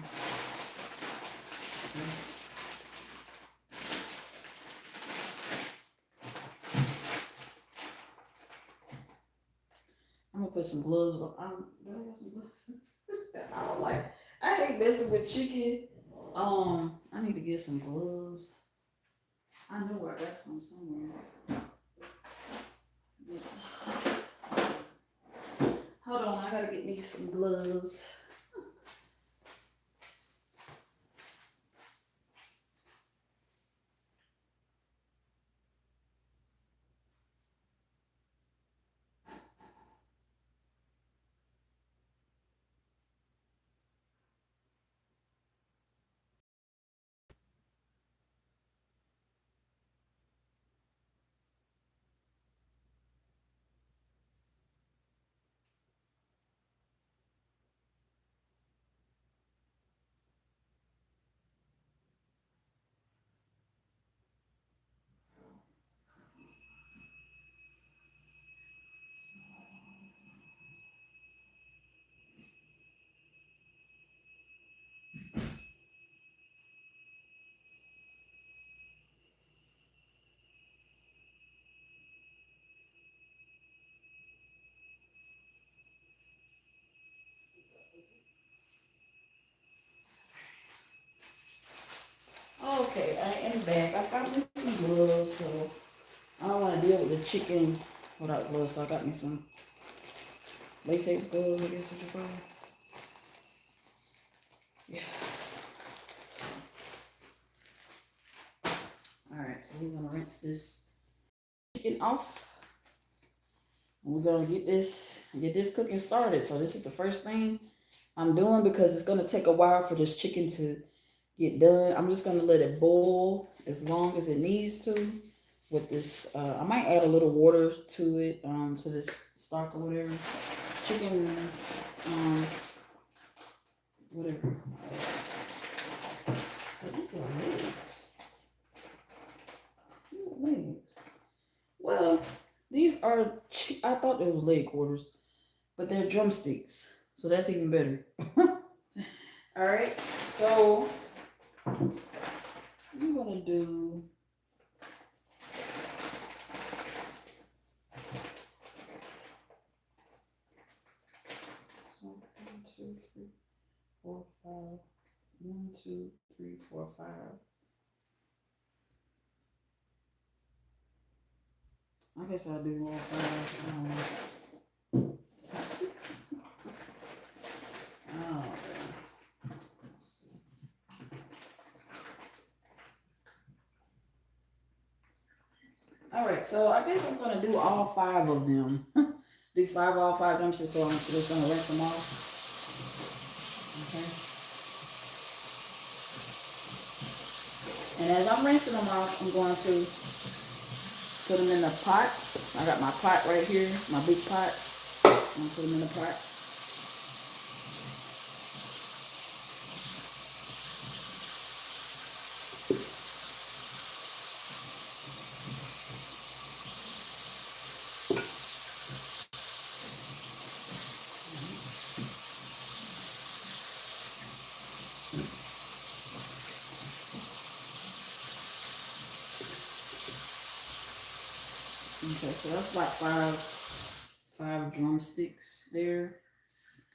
A: Okay. I'm gonna put some gloves on. Do I got some gloves? I don't like. I hate messing with chicken. I need to get some gloves. I know I got some somewhere. Hold on, I gotta get me some gloves. Okay, I am back. I found me some gloves, so I don't want to deal with the chicken without gloves. So I got me some latex gloves, I guess what you call it. Yeah. All right, so we're gonna rinse this chicken off, and we're gonna get this cooking started. So this is the first thing I'm doing because it's gonna take a while for this chicken to get done. I'm just gonna let it boil as long as it needs to with this. I might add a little water to it, to this stock or whatever. chicken, whatever. So these are legs. Well, these are, I thought they was leg quarters, but they're drumsticks. So that's even better. All right, so I'm gonna do one, two, three, four, five. 1, 2, 3, 4, 5. I guess I'll do all 5. Oh. All right, so I guess I'm gonna do all 5 of them. Do 5 all 5 dumpsters, so I'm just gonna rinse them off. Okay. And as I'm rinsing them off, I'm going to put them in the pot. I got my pot right here, my big pot. I'm gonna put them in the pot. Okay, so that's like five drumsticks there,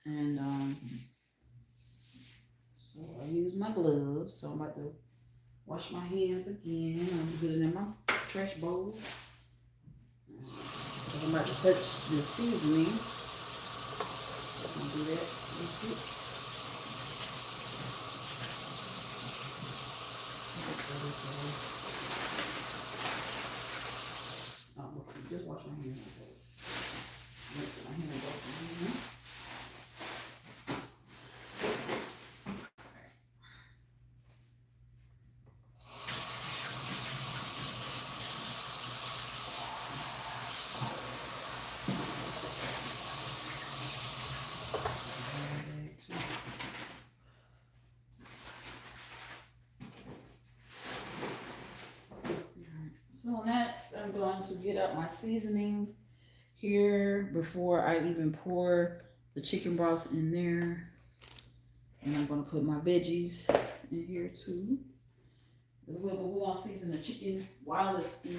A: and so I use my gloves. So I'm about to wash my hands again. I'm put it in my trash bowl. So I'm about to touch the seasoning. I'll do that real quick. Oh, okay, just wash my hands. Rinse my hands off. So next, I'm going to get up my seasonings here before I even pour the chicken broth in there. And I'm going to put my veggies in here too as well. But we're going to season the chicken while it's in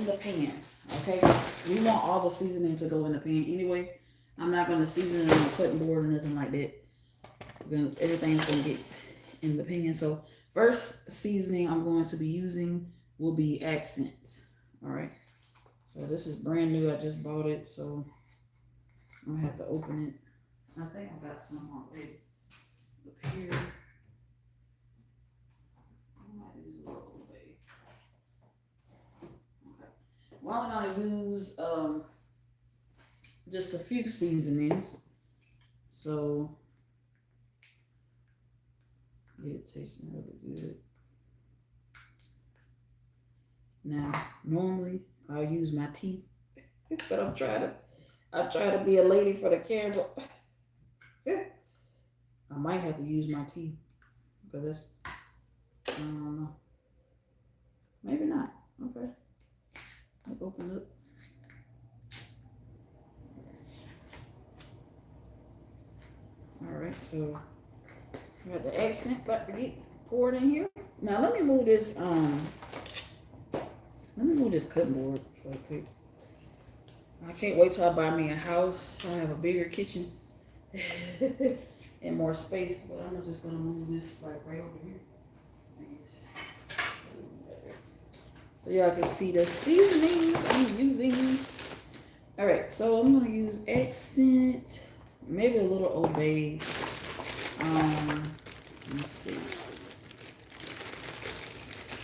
A: the pan. Okay, we want all the seasoning to go in the pan anyway. I'm not going to season it on a cutting board or nothing like that. Everything's going to get in the pan. So first seasoning I'm going to be using will be accent. All right, so this is brand new. I just bought it, so I'm gonna have to open it. I think I got some already up here. I might use a little bit. Okay, well, I'm gonna use just a few seasonings, so get it tasting really good. Now, normally I'll use my teeth, but I try to be a lady for the camera. I might have to use my teeth because that's, I don't know. Maybe not. Okay. I'll open up. All right, so we got the accent about to get poured in here. Now let me move this cutting board real quick. I can't wait till I buy me a house. I have a bigger kitchen and more space, but I'm just gonna move this like right over here. So y'all can see the seasonings I'm using. All right, so I'm gonna use accent, maybe a little Old Bay. Let's see.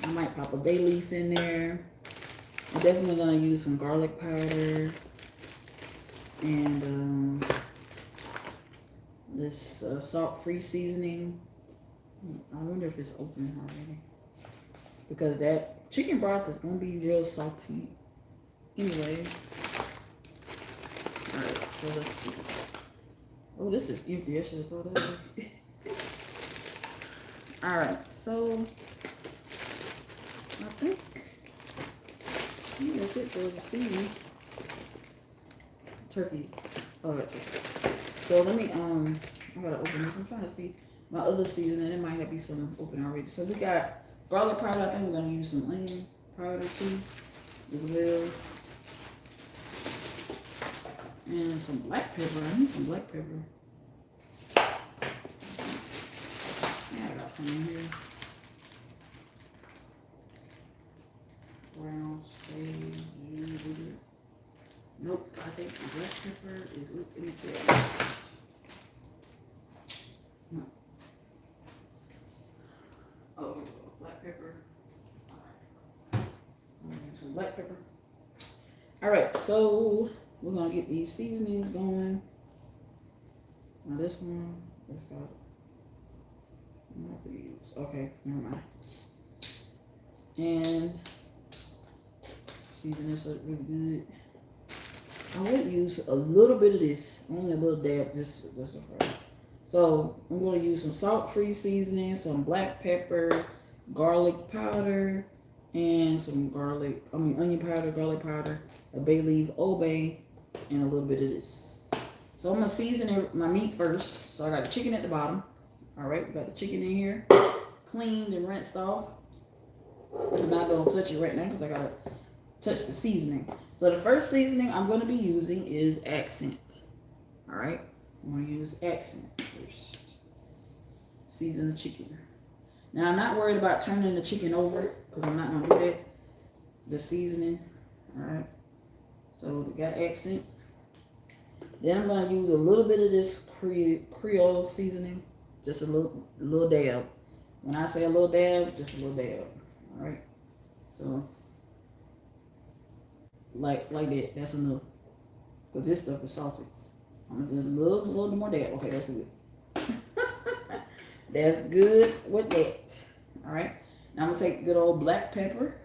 A: I might pop a bay leaf in there. I'm definitely gonna use some garlic powder and this salt-free seasoning. I wonder if it's open already, because that chicken broth is gonna be real salty anyway. All right, So let's see. Oh, this is empty. I should have thought of it. All right, so I think that's it for the seasoning. Turkey. Oh, I got turkey. So let me I gotta open this. I'm trying to see my other seasoning. It might have be some open already. So we got garlic powder. I think we're gonna use some onion powder too, as well, and some black pepper. I need some black pepper. Yeah, I got some in here. Brown sage. Nope, I think the black pepper is in the gas. No. Oh, black pepper. Some black pepper. All right, so we're gonna get these seasonings going. Now this one, let's go. Okay, never mind. And season this up really good. I would use a little bit of this, only a little dab, just right. So I'm going to use some salt-free seasoning, some black pepper, garlic powder, and some onion powder, garlic powder, a bay leaf, Old Bay, and a little bit of this. So I'm going to season my meat first. So I got the chicken at the bottom. All right, we got the chicken in here, cleaned and rinsed off. I'm not going to touch it right now because I got to touch the seasoning. So the first seasoning I'm going to be using is accent. All right, I'm going to use accent first. Season the chicken. Now I'm not worried about turning the chicken over because I'm not going to do that. The seasoning. All right. So we got accent. Then I'm going to use a little bit of this Creole seasoning, just a little dab. When I say a little dab, just a little dab. All right. So like that. That's enough. Because this stuff is salty. I'm gonna do a little more dab. Okay, that's good. That's good with that. All right. Now I'm gonna take good old black pepper.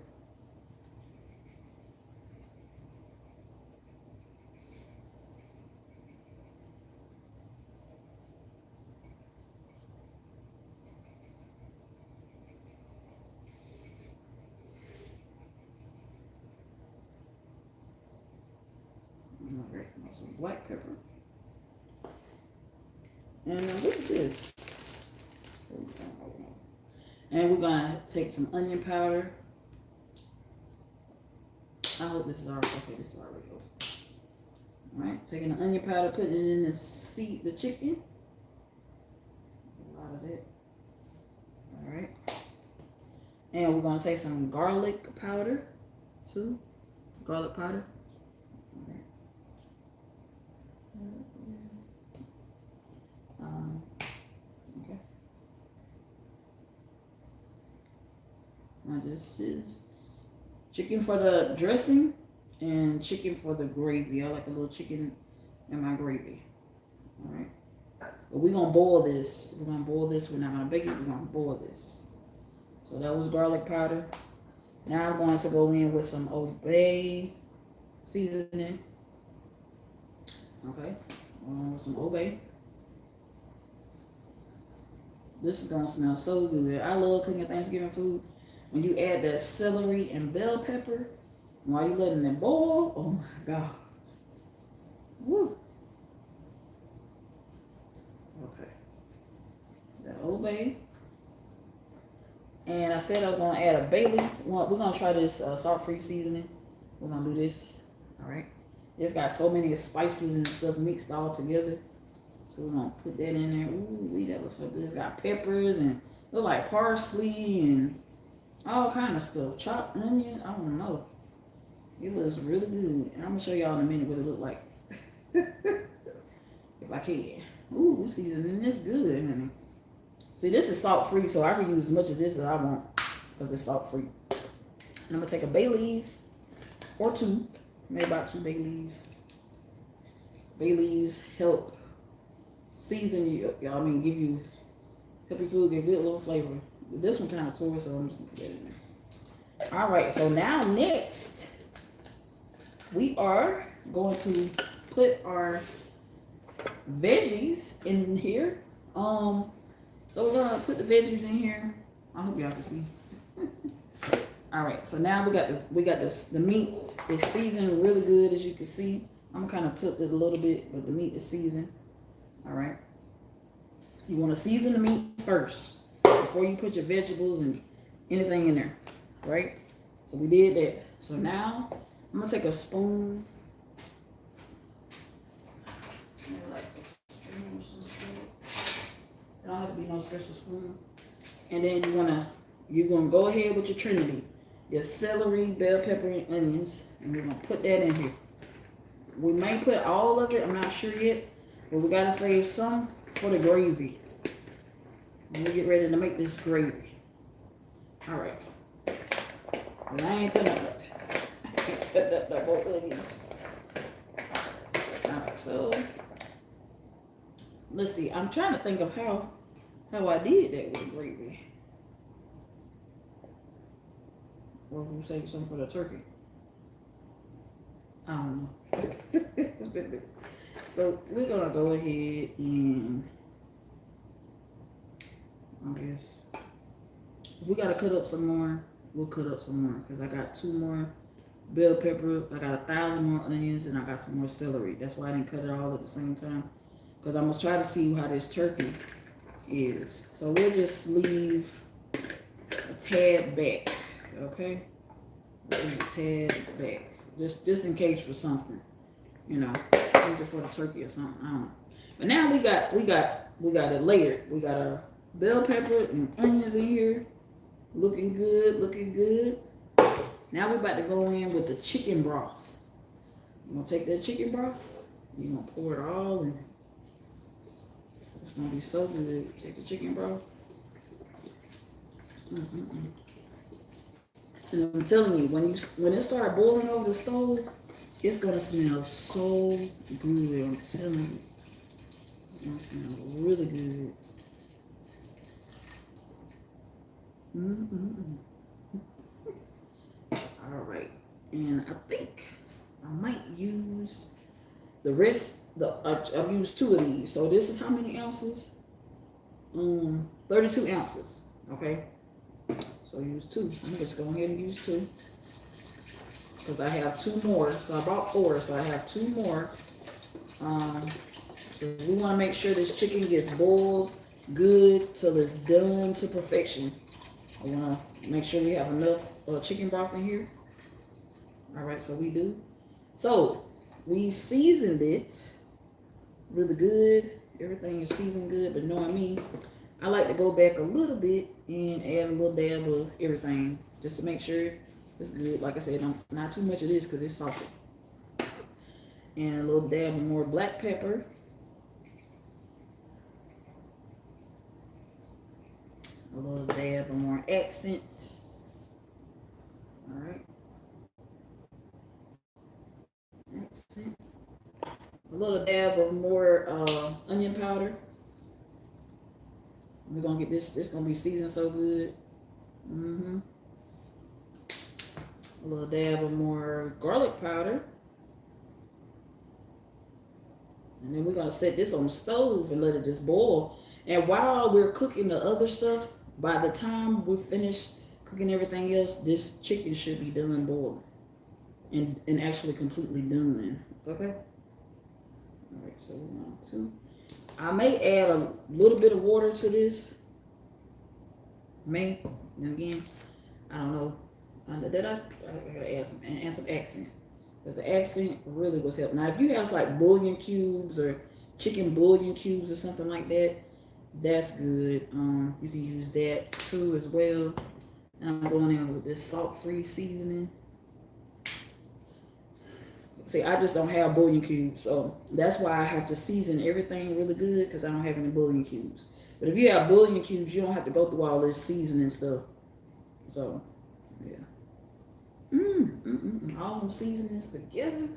A: Some black pepper. And what is this? And we're gonna take some onion powder. I hope this is already okay. This is already okay. All right, taking the onion powder, putting it in the chicken. A lot of that. All right. And we're gonna take some garlic powder too. Garlic powder. All right. Okay. Now this is chicken for the dressing and chicken for the gravy. I like a little chicken in my gravy. All right. But we're going to boil this. We're going to boil this. We're not going to bake it. We're going to boil this. So that was garlic powder. Now I'm going to go in with some Old Bay seasoning. Okay. With some Old Bay. This is going to smell so good. I love cooking Thanksgiving food. When you add that celery and bell pepper, while you're letting it boil, oh my God. Woo. Okay. That Old Bay. And I said I was going to add a bay leaf. We're going to try this salt-free seasoning. We're going to do this. All right. It's got so many spices and stuff mixed all together. So we're going to put that in there. Ooh, that looks so good. It's got peppers and look like parsley and all kind of stuff. Chopped onion. I don't know. It looks really good. And I'm going to show y'all in a minute what it looks like. If I can. Ooh, this seasoning is good, honey. See, this is salt-free, so I can use as much of this as I want because it's salt-free. And I'm going to take a bay leaf or two. Maybe about 2 bay leaves. Bay leaves help season you, y'all. I mean, help your food get good little flavor. This one kind of tore, so I'm just gonna put that in there. All right, so now next we are going to put our veggies in here. So we're gonna put the veggies in here. I hope y'all can see. All right, so now we got the meat is seasoned really good, as you can see. I'm kind of took it a little bit, but the meat is seasoned. All right, you want to season the meat first before you put your vegetables and anything in there, right? So we did that. So now I'm gonna take a spoon. Like a spoon or some sort. It don't have to be no special spoon. And then you're gonna go ahead with your trinity. Your celery, bell pepper, and onions. And we're gonna put that in here. We may put all of it, I'm not sure yet. But we gotta save some for the gravy. When we get ready to make this gravy. Alright. I ain't cutting up that. I ain't cutting up that both onions. Alright, so let's see. I'm trying to think of how I did that with the gravy. Or we'll save some for the turkey. I don't know. It's been big. So we're gonna go ahead and I guess if we gotta cut up some more, we'll cut up some more. Because I got 2 more bell pepper, I got 1,000 more onions, and I got some more celery. That's why I didn't cut it all at the same time. Because I'm gonna try to see how this turkey is. So we'll just leave a tad back. Okay? Leave a tad back. Just in case for something. You know, either for the turkey or something. I don't know. But now we got it layered. We got our bell pepper and onions in here. Looking good, looking good. Now we're about to go in with the chicken broth. You're gonna take that chicken broth, you're gonna pour it all in. It's gonna be so good. Take the chicken broth. And I'm telling you, when it starts boiling over the stove, it's gonna smell so good. I'm telling you, it's gonna smell really good. All right, and I think I might use the rest. I've used 2 of these, so this is how many ounces? 32 ounces. Okay, so use 2. I'm just going ahead and use 2 because I have 2 more. So I bought 4, so I have 2 more. We want to make sure this chicken gets boiled good till it's done to perfection. I want to make sure we have enough chicken broth in here. All right, so we do. So we seasoned it really good. Everything is seasoned good, but knowing me, I like to go back a little bit and add a little dab of everything just to make sure it's good. Like I said, not too much of this because it's salty. And a little dab of more black pepper. A little dab of more accent. All right. Accent. A little dab of more onion powder. We're gonna get this. This gonna be seasoned so good. A little dab of more garlic powder. And then we're gonna set this on the stove and let it just boil. And while we're cooking the other stuff, by the time we finish cooking everything else, this chicken should be done boiling. And actually completely done. Okay? Alright, so we're going to. I may add a little bit of water to this. May. And again, I don't know. I gotta add some accent. Because the accent really was helping. Now, if you have like bouillon cubes or chicken bouillon cubes or something like that, that's good. You can use that too as well. And I'm going in with this salt-free seasoning. See, I just don't have bouillon cubes, so that's why I have to season everything really good because I don't have any bouillon cubes. But if you have bouillon cubes, you don't have to go through all this seasoning stuff. So, yeah. All them seasonings together.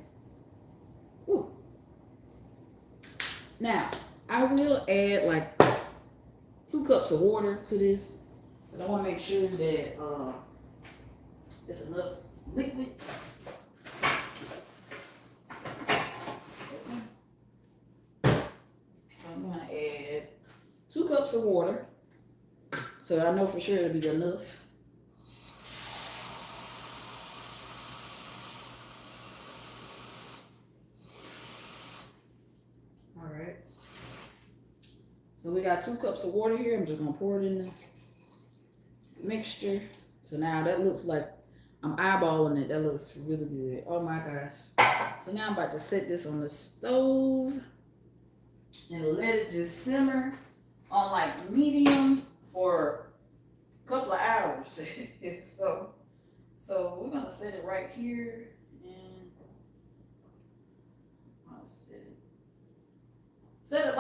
A: Woo. Now, I will add like 2 cups of water to this because I want to make sure that it's enough liquid. cups of water. So I know for sure it'll be enough. All right. So we got 2 cups of water here. I'm just gonna pour it in the mixture. So now that looks like I'm eyeballing it. That looks really good. Oh my gosh. So now I'm about to set this on the stove and let it just simmer on like medium for a couple of hours. so we're gonna set it right here and I'll set it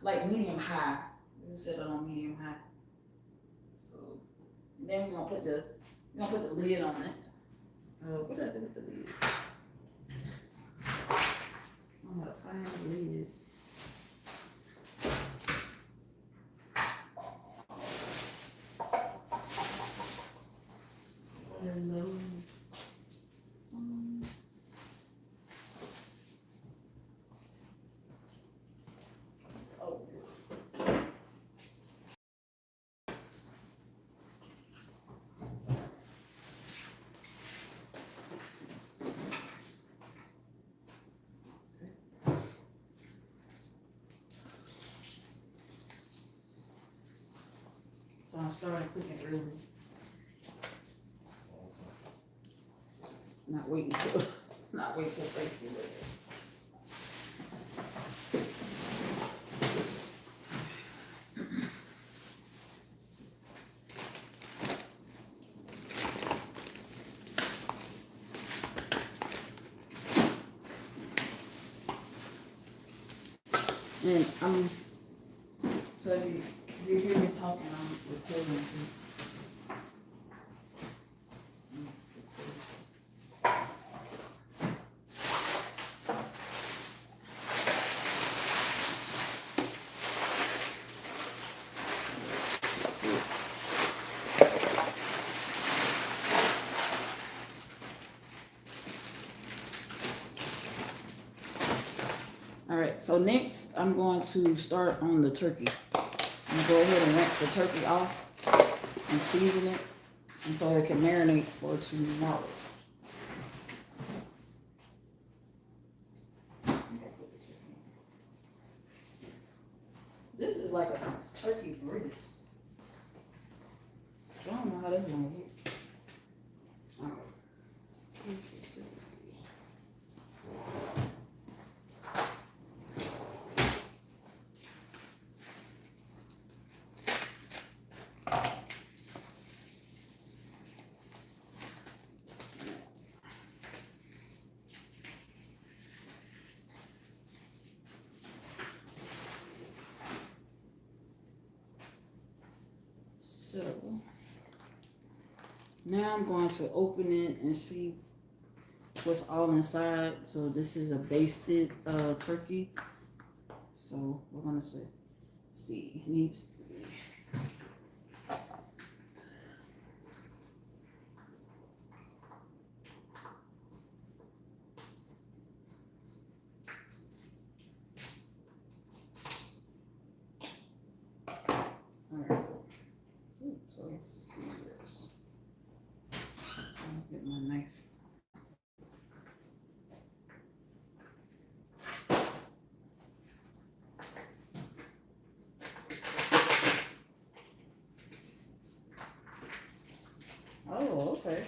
A: like medium high. We'll set it on medium high. So and then we're gonna put the lid on it. Oh, what did I do with the lid? I'm gonna find the lid. Hello. Oh. So I'm starting cooking early. Not waiting till Thanksgiving. And so if you hear me talking, I'm recording too. All right, so next I'm going to start on the turkey. I'm gonna go ahead and rinse the turkey off and season it, and so it can marinate for tomorrow. This is like a turkey breast. I don't know how this one works. All right. So now I'm going to open it and see what's all inside. So this is a basted turkey. So we're gonna see needs. All right. So let's see this. I'll get my knife. Oh, okay.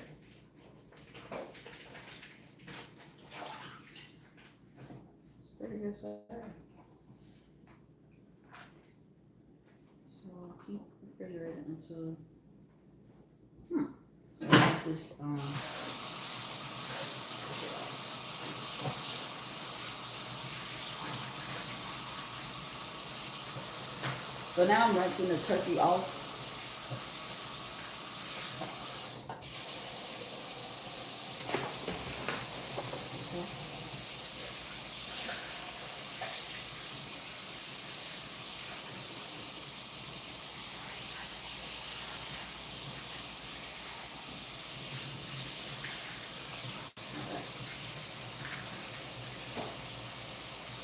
A: It's pretty good size. So I'll keep refrigerating until. So what's this? So now I'm rinsing the turkey off.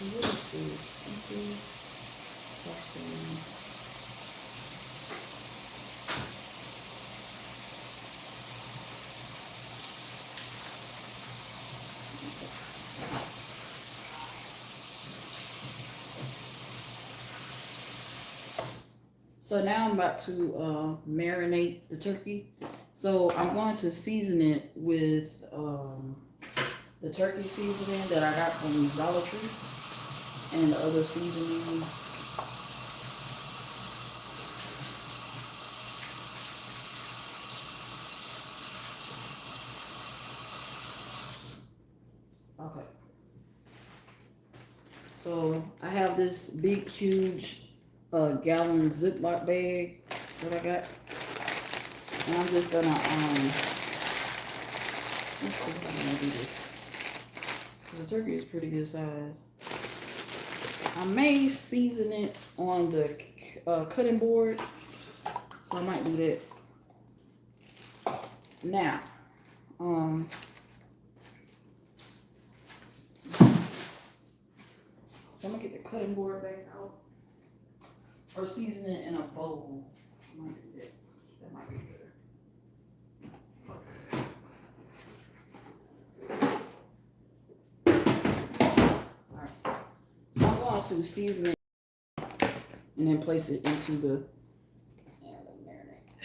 A: What is this? So now I'm about to marinate the turkey. So I'm going to season it with the turkey seasoning that I got from Dollar Tree and the other seasonings. Okay. So I have this big, huge gallon Ziploc bag that I got. And I'm just gonna let's see how I'm gonna do this. The turkey is pretty good size. I may season it on the cutting board, so I might do that. Now, so I'm gonna get the cutting board back out or season it in a bowl. I might do that. That might be better. Alright. So I'm going to season it and then place it into the marinade.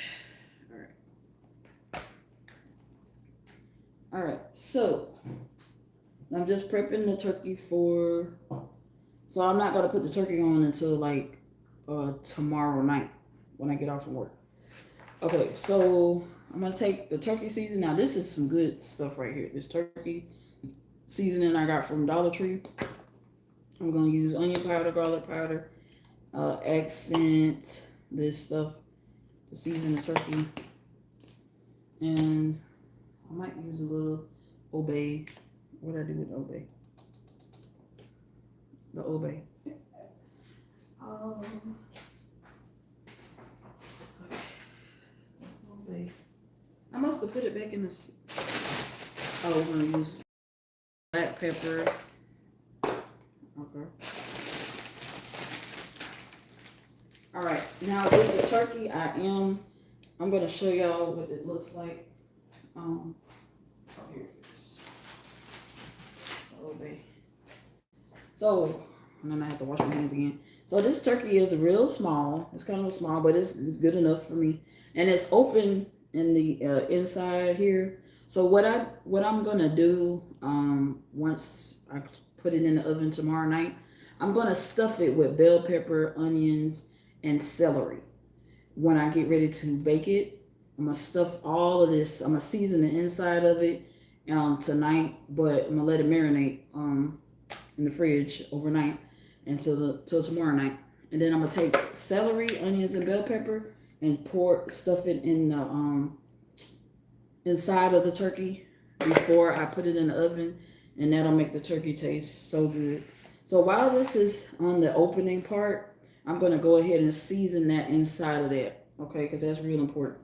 A: Alright, so I'm just prepping the turkey for. So I'm not gonna put the turkey on until like tomorrow night when I get off from work. Okay, so I'm gonna take the turkey seasoning. Now this is some good stuff right here. This turkey seasoning I got from Dollar Tree. I'm gonna use onion powder, garlic powder, accent this stuff to season the turkey, and I might use a little obey. What did I do with obey? The obey. Obey. I must have put it back in this. Oh, we're gonna use black pepper. Okay. All right. Now with the turkey, I'm gonna show y'all what it looks like. Here it is. Obey. So, and then I have to wash my hands again. So this turkey is real small. It's kind of small, but it's good enough for me. And it's open in the inside here. So what I'm gonna do once I put it in the oven tomorrow night, I'm gonna stuff it with bell pepper, onions, and celery. When I get ready to bake it, I'm gonna stuff all of this. I'm gonna season the inside of it tonight, but I'm gonna let it marinate in the fridge overnight till tomorrow night. And then I'm gonna take celery, onions, and bell pepper and stuff it in the inside of the turkey before I put it in the oven, and that'll make the turkey taste so good. So while this is on the opening part, I'm gonna go ahead and season that inside of that, okay? Because that's real important.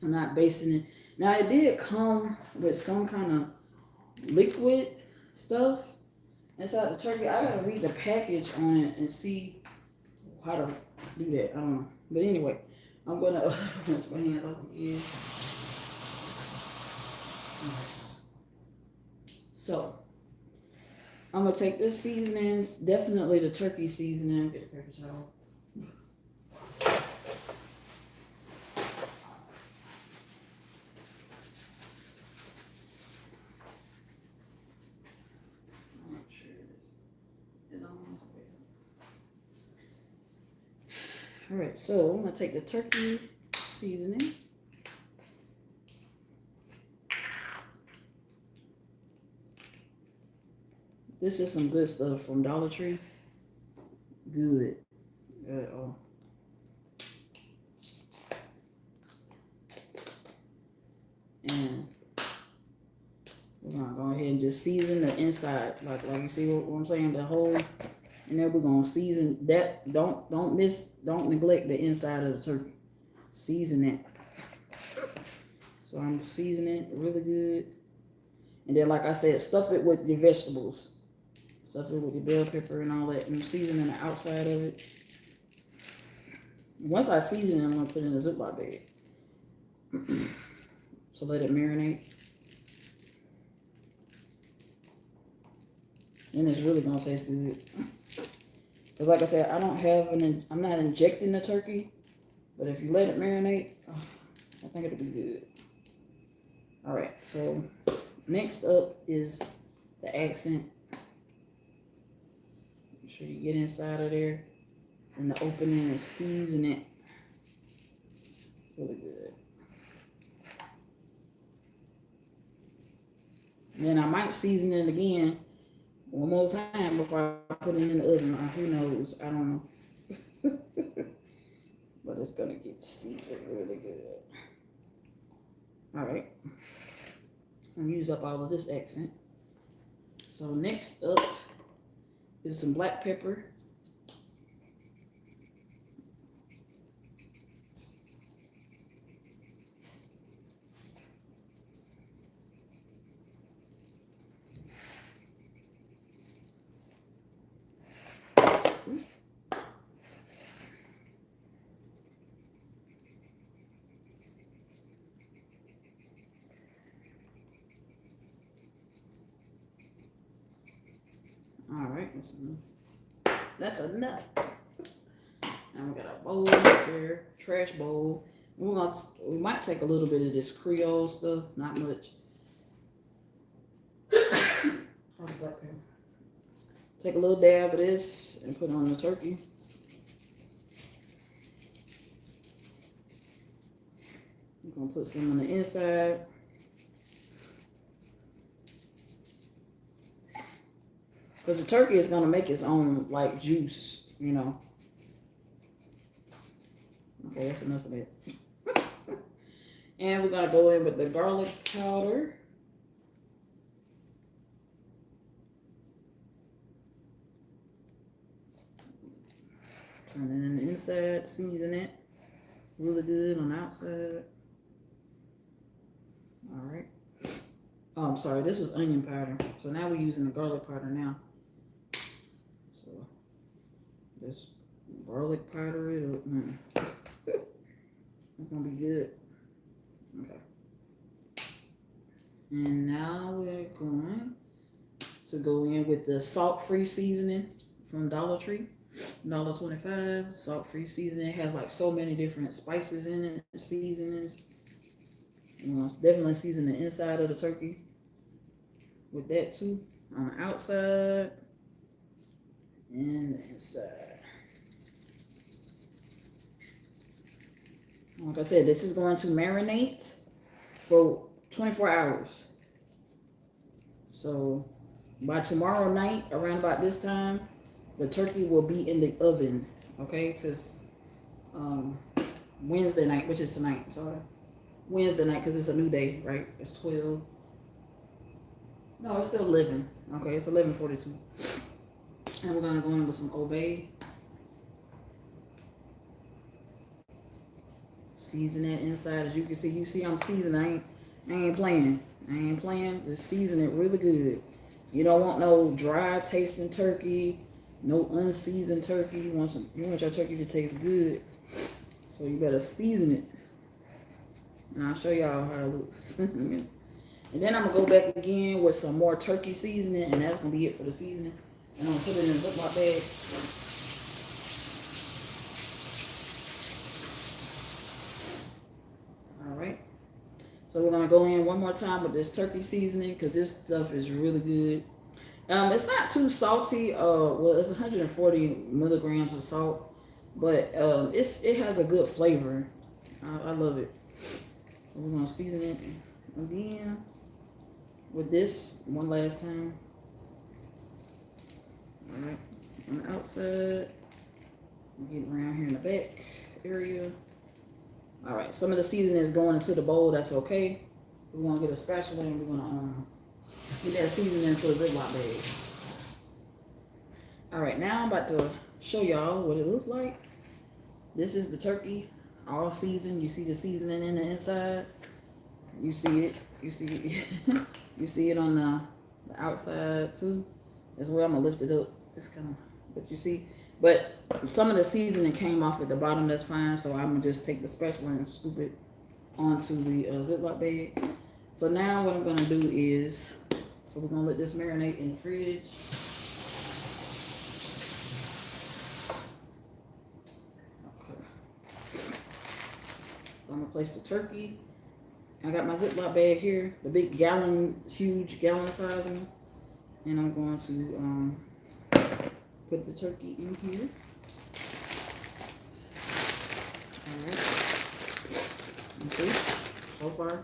A: I'm not basting it. Now it did come with some kind of liquid stuff inside the turkey. I gotta read the package on it and see how to do that. I don't know. But anyway, I'm gonna rinse my hands off again. So I'm gonna take this seasonings, definitely the turkey seasoning. Get the paper towel. All right, so I'm gonna take the turkey seasoning. This is some good stuff from Dollar Tree. Good. Oh. And we're gonna go ahead and just season the inside, like you see what I'm saying, the whole. And then we're gonna season that. Don't neglect the inside of the turkey. Season it. So I'm seasoning it really good. And then, like I said, stuff it with your vegetables. Stuff it with your bell pepper and all that. And I'm seasoning the outside of it. Once I season it, I'm gonna put it in a Ziploc bag. So let it marinate. And it's really gonna taste good. Because like I said, I'm not injecting the turkey, but if you let it marinate, I think it'll be good. All right, so next up is the accent. Make sure you get inside of there in the opening and season it really good. And then I might season it again one more time before I put it in the oven. Who knows? I don't know. But it's gonna get seasoned really good. All right. I'm gonna use up all of this accent. So next up is some black pepper. All right, that's enough. Now we got a bowl here, trash bowl. We might take a little bit of this Creole stuff, not much. Black pepper. Take a little dab of this and put it on the turkey. I'm gonna put some on the inside. Because the turkey is gonna make its own like juice, you know. Okay, that's enough of that. And we're gonna go in with the garlic powder. Turn it in the inside, season it really good on the outside. All right. Oh, I'm sorry, this was onion powder. So now we're using the garlic powder now. So just garlic powder it up. It's gonna be good. Okay. And now we're going to go in with the salt-free seasoning from Dollar Tree. $1.25. Salt-free seasoning. It has like so many different spices in it, seasonings. You want to definitely season the inside of the turkey with that too. On the outside and the inside. Like I said, this is going to marinate for 24 hours. So by tomorrow night, around about this time, the turkey will be in the oven. Okay, to Wednesday night, which is tonight. Sorry, Wednesday night, because it's a new day, right? It's 12. No, it's still 11. Okay, it's 11:42. And we're gonna go in with some Obey. Season that inside. As you can see, I'm seasoning. I ain't playing. Just season it really good. You don't want no dry tasting turkey, no unseasoned turkey. You want your turkey to taste good. So you better season it. And I'll show y'all how it looks. And then I'm gonna go back again with some more turkey seasoning, and that's gonna be it for the seasoning. And I'm gonna put it in a Ziploc bag. Alright. So we're gonna go in one more time with this turkey seasoning because this stuff is really good. It's not too salty. Well, it's 140 milligrams of salt, but it has a good flavor. I love it. So we're gonna season it again with this one last time. All right, on the outside, get around here in the back area. All right, some of the seasoning is going into the bowl. That's okay. We're gonna get a spatula and we're gonna get that seasoning into a Ziploc bag. All right, now I'm about to show y'all what it looks like. This is the turkey, all seasoned. You see the seasoning in the inside. You see it. You see it. You see it on the outside too. That's where I'm gonna lift it up. It's kind of, but you see. But some of the seasoning came off at the bottom. That's fine. So I'm gonna just take the spatula and scoop it onto the Ziploc bag. So now what I'm gonna do is, so we're gonna let this marinate in the fridge. So I'm gonna place the turkey. I got my Ziploc bag here, the big huge gallon size one, and I'm going to put the turkey in here. All right. Okay. So far.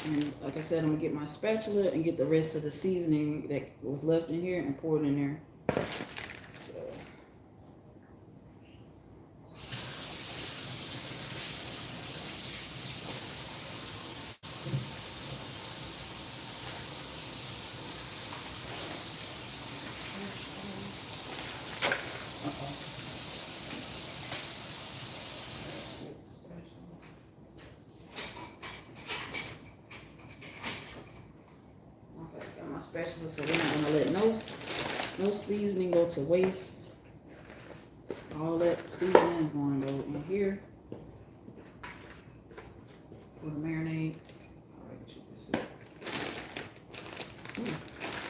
A: And like I said, I'm gonna get my spatula and get the rest of the seasoning that was left in here and pour it in there. So. Okay, got my spatula, so we're not gonna let no seasoning go to waste. All that seasoning is going to go in here for the marinade. All right, you can see.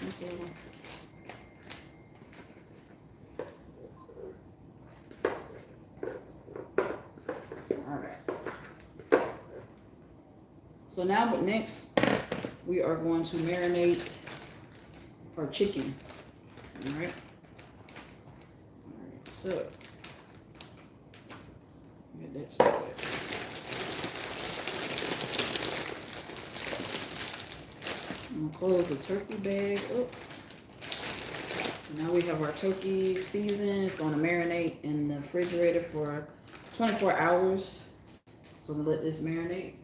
A: Okay. All right. So now, but next, we are going to marinate our chicken. All right. All right. So get that started. I'm gonna close the turkey bag up. Now we have our turkey seasoned. It's gonna marinate in the refrigerator for 24 hours. So I'm gonna let this marinate.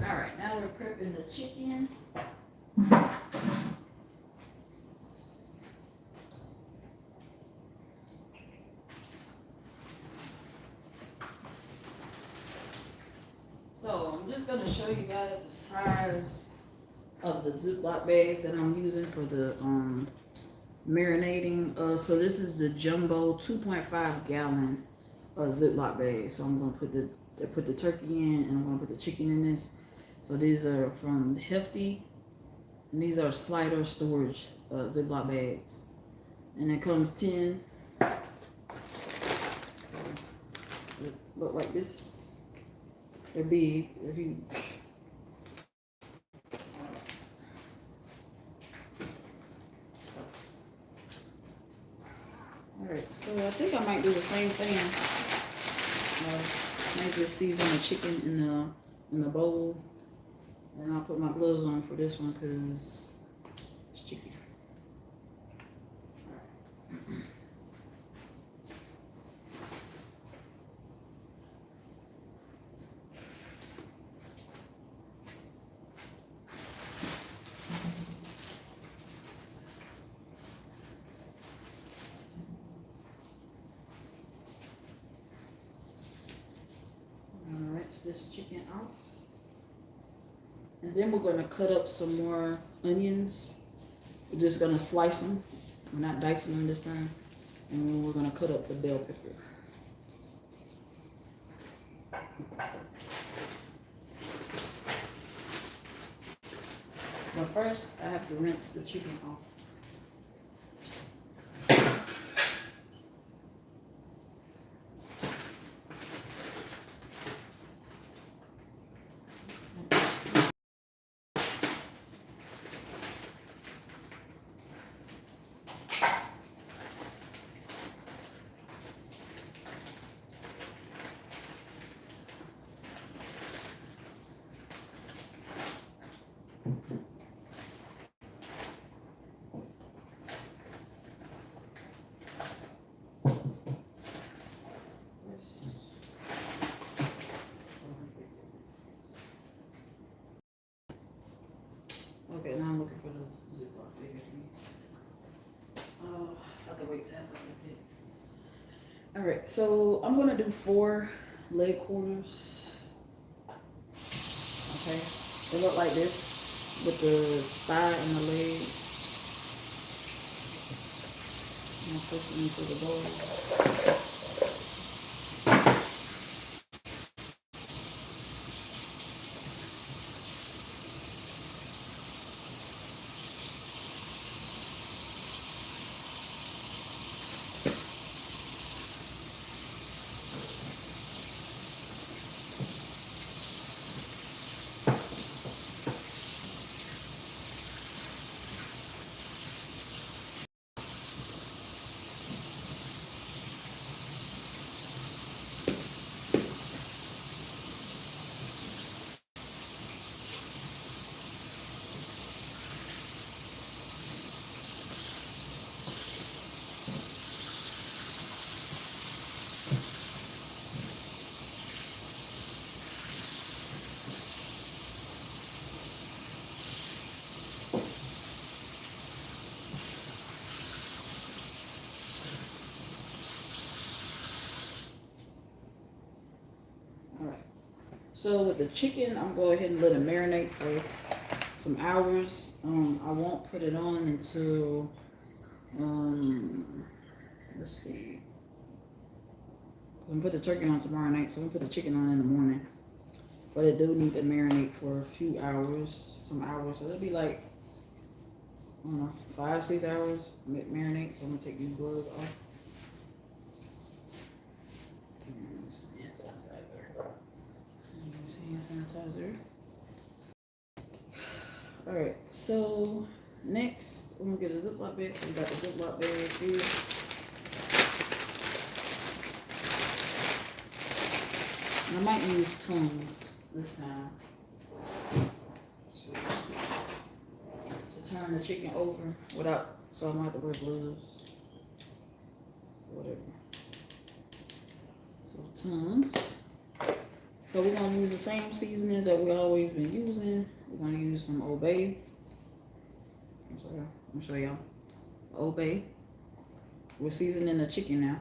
A: All right, now we're prepping the chicken. So I'm just gonna show you guys the size of the Ziploc bags that I'm using for the marinating. So this is the jumbo 2.5 gallon Ziploc bag. So I'm gonna put the turkey in, and I'm gonna put the chicken in this. So these are from Hefty, and these are slider storage Ziploc bags, and it comes 10. So it look like this. They're big. They're huge. Alright, so I think I might do the same thing. Maybe just season the chicken in the bowl. And I'll put my gloves on for this one because it's chicken. Rinse this chicken out. And then we're going to cut up some more onions. We're just going to slice them. We're not dicing them this time. And then we're going to cut up the bell pepper. But first, I have to rinse the chicken off. Okay, now I'm looking for the Ziploc bag. I have to wait till after a bit. All right, so I'm gonna do 4 leg quarters. Okay, they look like this with the thigh and the leg. I'm gonna push them into the bowl. All right. So with the chicken, I'm going ahead and let it marinate for some hours. I won't put it on until let's see. Cause I'm gonna put the turkey on tomorrow night, so I'm gonna put the chicken on in the morning. But it do need to marinate for a few hours, some hours. So it'll be like, I don't know, 5, 6 hours marinate. So I'm gonna take these gloves off. Use hand sanitizer. All right, so next we're gonna get a Ziploc bag. So we got the Ziploc bag here. I might use tongs this time to turn the chicken over without, so I don't have to wear gloves. Whatever. So tongs. So we're gonna use the same seasonings that we always been using. We're gonna use some Old Bay. I'm sorry, I'm gonna show y'all. Old Bay. We're seasoning the chicken now.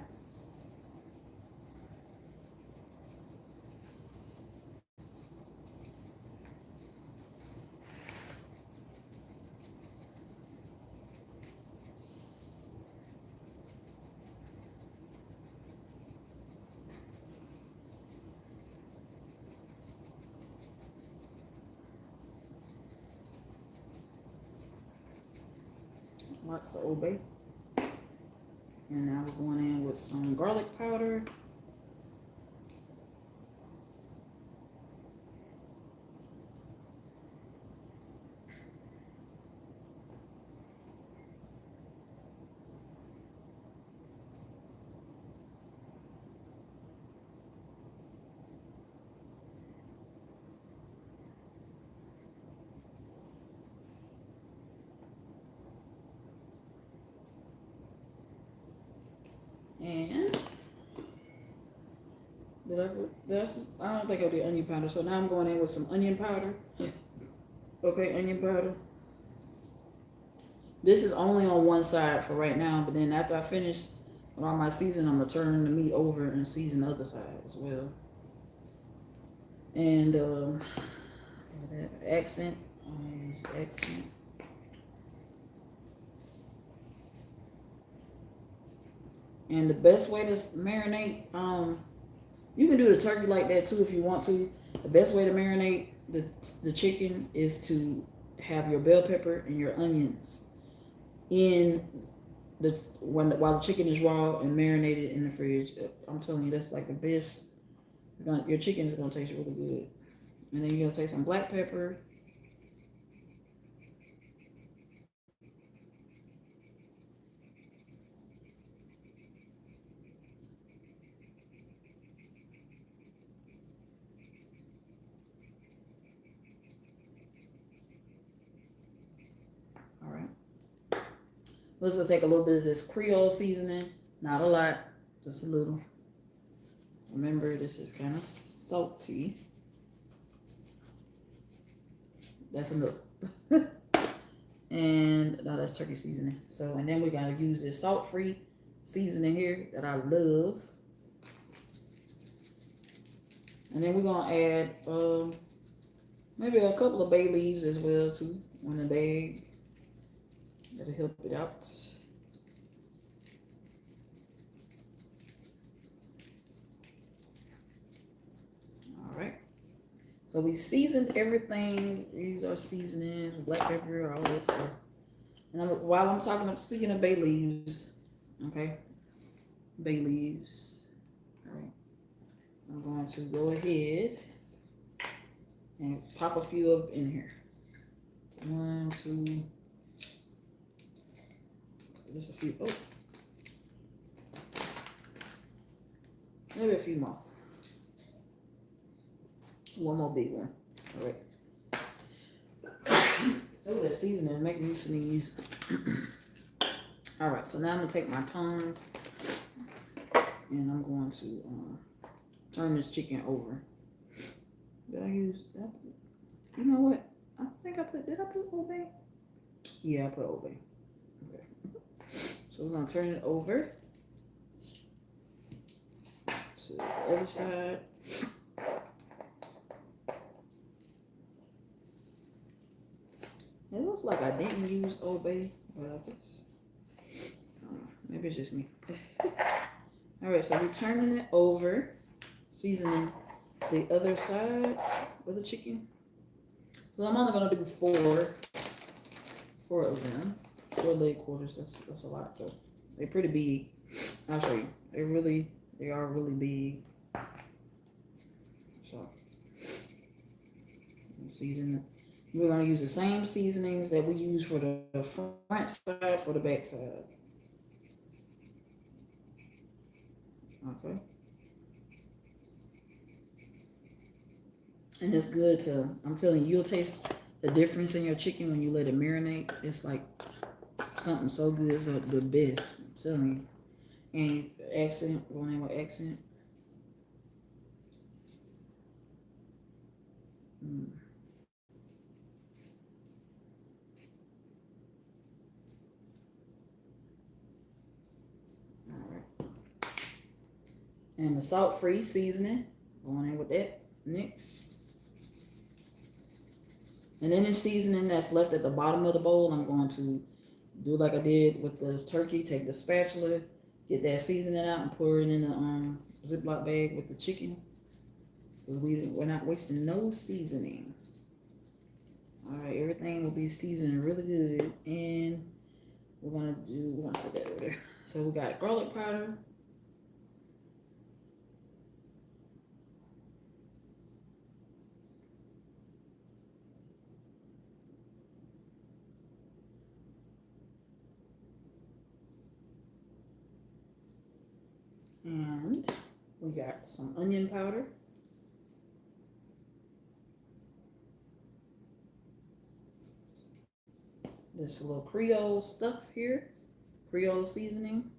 A: Lots of Old Bay. And now we're going in with some garlic powder. And I don't think I did onion powder. So now I'm going in with some onion powder. Okay, onion powder. This is only on one side for right now, but then after I finish with all my seasoning, I'm gonna turn the meat over and season the other side as well. And that accent, I'll use accent. And the best way to marinate, you can do the turkey like that too if you want to. The best way to marinate the chicken is to have your bell pepper and your onions in while the chicken is raw and marinated in the fridge. I'm telling you, that's like the best. Your chicken is gonna taste really good. And then you're gonna take some black pepper. We're gonna take a little bit of this Creole seasoning, not a lot, just a little. Remember, this is kind of salty. That's enough. And now that's turkey seasoning. So, and then we gotta use this salt-free seasoning here that I love. And then we're gonna add maybe a couple of bay leaves as well too in the bag. That'll help it out. All right. So we seasoned everything. We use our seasonings, black pepper, all that stuff. And while I'm talking, I'm speaking of bay leaves. Okay, bay leaves. All right. I'm going to go ahead and pop a few of in here. 1, 2, just a few. Oh, maybe a few more. One more big one. All right. Oh, that seasoning is making me sneeze. All right, so now I'm gonna take my tongs and I'm going to turn this chicken over. Did I use that? You know what? I think I put. Did I put Old Bay? Yeah, I put Old Bay. Okay. So we're gonna turn it over to the other side. It looks like I didn't use Old Bay, but I guess maybe it's just me. All right, so we're turning it over, seasoning the other side of the chicken. So I'm only gonna do four of them, 4 leg quarters. That's a lot though. They're pretty big. I'll show you. They are really big. So season it. We're going to use the same seasonings that we use for the front side, for the back side. Okay. And it's good to, I'm telling you, you'll taste the difference in your chicken when you let it marinate. It's like something so good. It's the best. I'm telling you. And accent, going in with accent. And the salt-free seasoning, going in with that next. And then the seasoning that's left at the bottom of the bowl, I'm going to do like I did with the turkey. Take the spatula, get that seasoning out, and pour it in the Ziploc bag with the chicken. Because we're not wasting no seasoning. All right, everything will be seasoned really good. And we're gonna set that over there. So we got garlic powder. And we got some onion powder. This little Creole stuff here, Creole seasoning.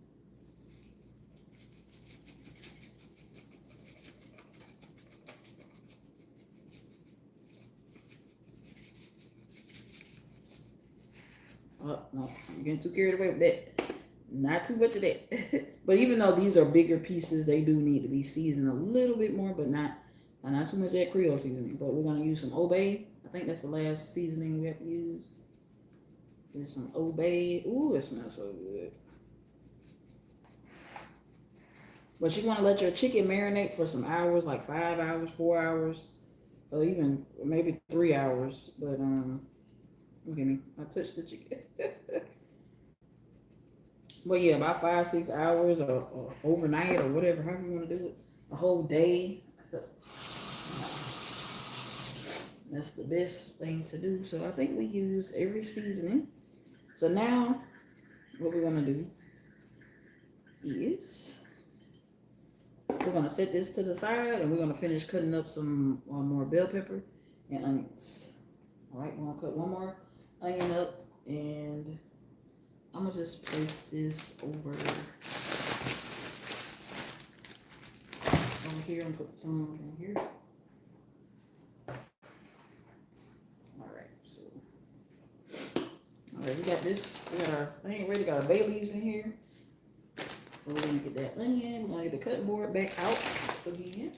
A: Oh, no, I'm getting too carried away with that. Not too much of that. But even though these are bigger pieces, they do need to be seasoned a little bit more, but not too much of that Creole seasoning. But we're going to use some Old Bay. I think that's the last seasoning we have to use. There's some Old Bay. Ooh, it smells so good. But you want to let your chicken marinate for some hours, like 5 hours, 4 hours, or even maybe 3 hours. But look at me, I touched the chicken. But yeah, about 5, 6 hours, or overnight, or whatever, however you want to do it, a whole day. That's the best thing to do. So I think we used every seasoning. So now, what we're gonna do is we're gonna set this to the side, and we're gonna finish cutting up some more bell pepper and onions. All right, we're gonna cut one more onion up and I'm gonna just place this over here and put the tongs in here. Alright, so alright, we got this. We got our thing ready, got our bay leaves in here. So we're gonna get that onion, we're gonna get the cutting board back out again.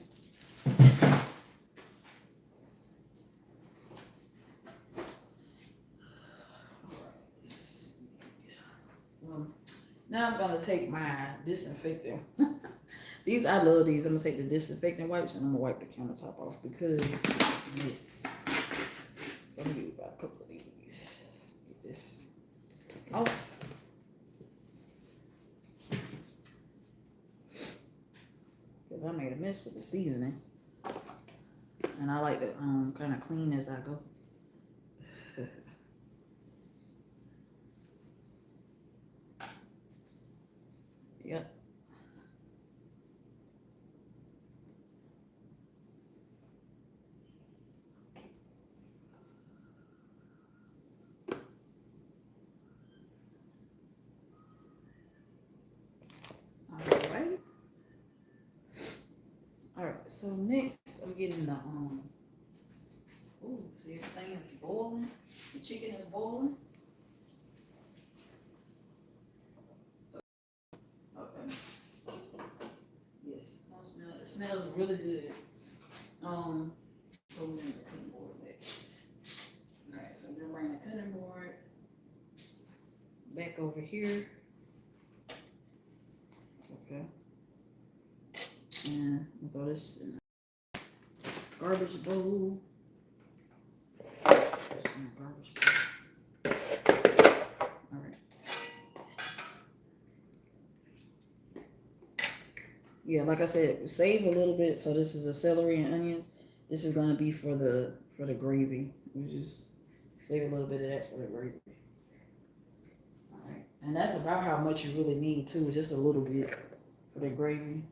A: Now I'm gonna take my disinfectant. These, I love these. I'm gonna take the disinfectant wipes and I'm gonna wipe the countertop off because this. So I'm gonna do about a couple of these. Get this off. Because I made a mess with the seasoning. And I like to kind of clean as I go. Yep. Alright, so next I'm getting the see everything is boiling. The chicken is boiling. Okay. Yes, it smells really good. So we're gonna cutting board back. Alright, so we're gonna bring the cutting board back over here. Okay. And we'll throw this in a garbage bowl. Garbage bowl. Alright. Yeah, like I said, save a little bit. So this is a celery and onions. This is gonna be for the gravy. We just save a little bit of that for the gravy. Alright. And that's about how much you really need too, just a little bit for the gravy.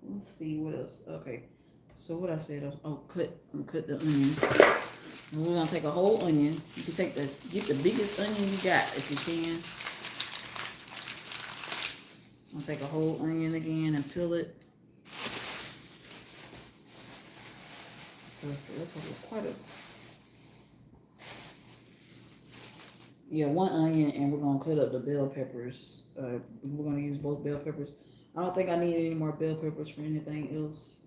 A: Let's see what else. Okay, so what I said was, I'm gonna cut the onion. And we're gonna take a whole onion. You can get the biggest onion you got if you can. I'm gonna take a whole onion again and peel it. So that's quite a, yeah, one onion, and we're gonna cut up the bell peppers. We're gonna use both bell peppers. I don't think I need any more bell peppers for anything else.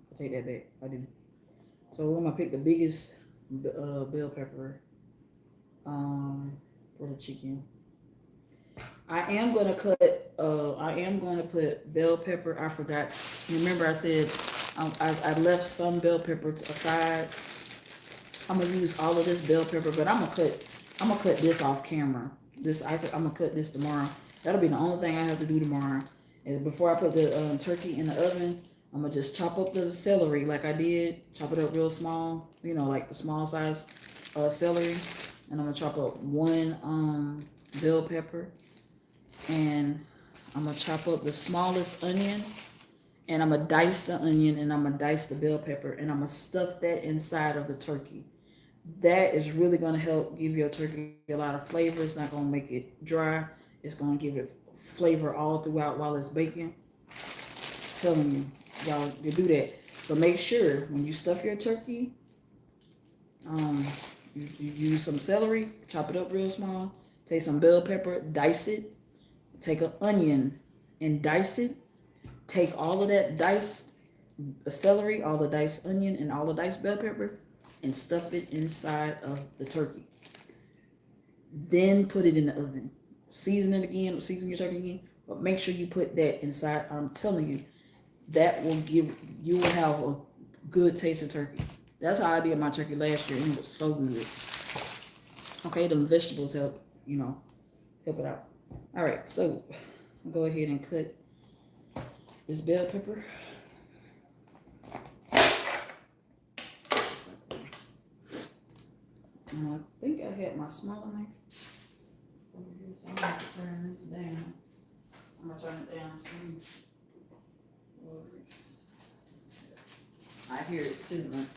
A: I'll take that back. I do. So I'm gonna pick the biggest bell pepper for the chicken. I am gonna put bell pepper. I forgot. Remember I said I left some bell pepper aside. I'm gonna use all of this bell pepper, but I'm gonna cut this off camera. I'm gonna cut this tomorrow. That'll be the only thing I have to do tomorrow. And before I put the turkey in the oven, I'm gonna just chop up the celery like I did. Chop it up real small, like the small size celery. And I'm gonna chop up one bell pepper. And I'm gonna chop up the smallest onion. And I'm gonna dice the onion and I'm gonna dice the bell pepper. And I'm gonna stuff that inside of the turkey. That is really gonna help give your turkey a lot of flavor. It's not gonna make it dry. It's gonna give it flavor all throughout while it's baking. I'm telling you, y'all, you do that. So make sure when you stuff your turkey, you use some celery, chop it up real small. Take some bell pepper, dice it. Take an onion and dice it. Take all of that diced celery, all the diced onion, and all the diced bell pepper, and stuff it inside of the turkey. Then put it in the oven. Season it again, season your turkey again, but make sure you put that inside. I'm telling you, that will you will have a good taste of turkey. That's how I did my turkey last year, and it was so good. Okay, them vegetables help it out. All right, so I'll go ahead and cut this bell pepper. And I think I had my smaller knife. So I'm gonna have to turn this down. I'm gonna turn it down soon. I hear it sizzling.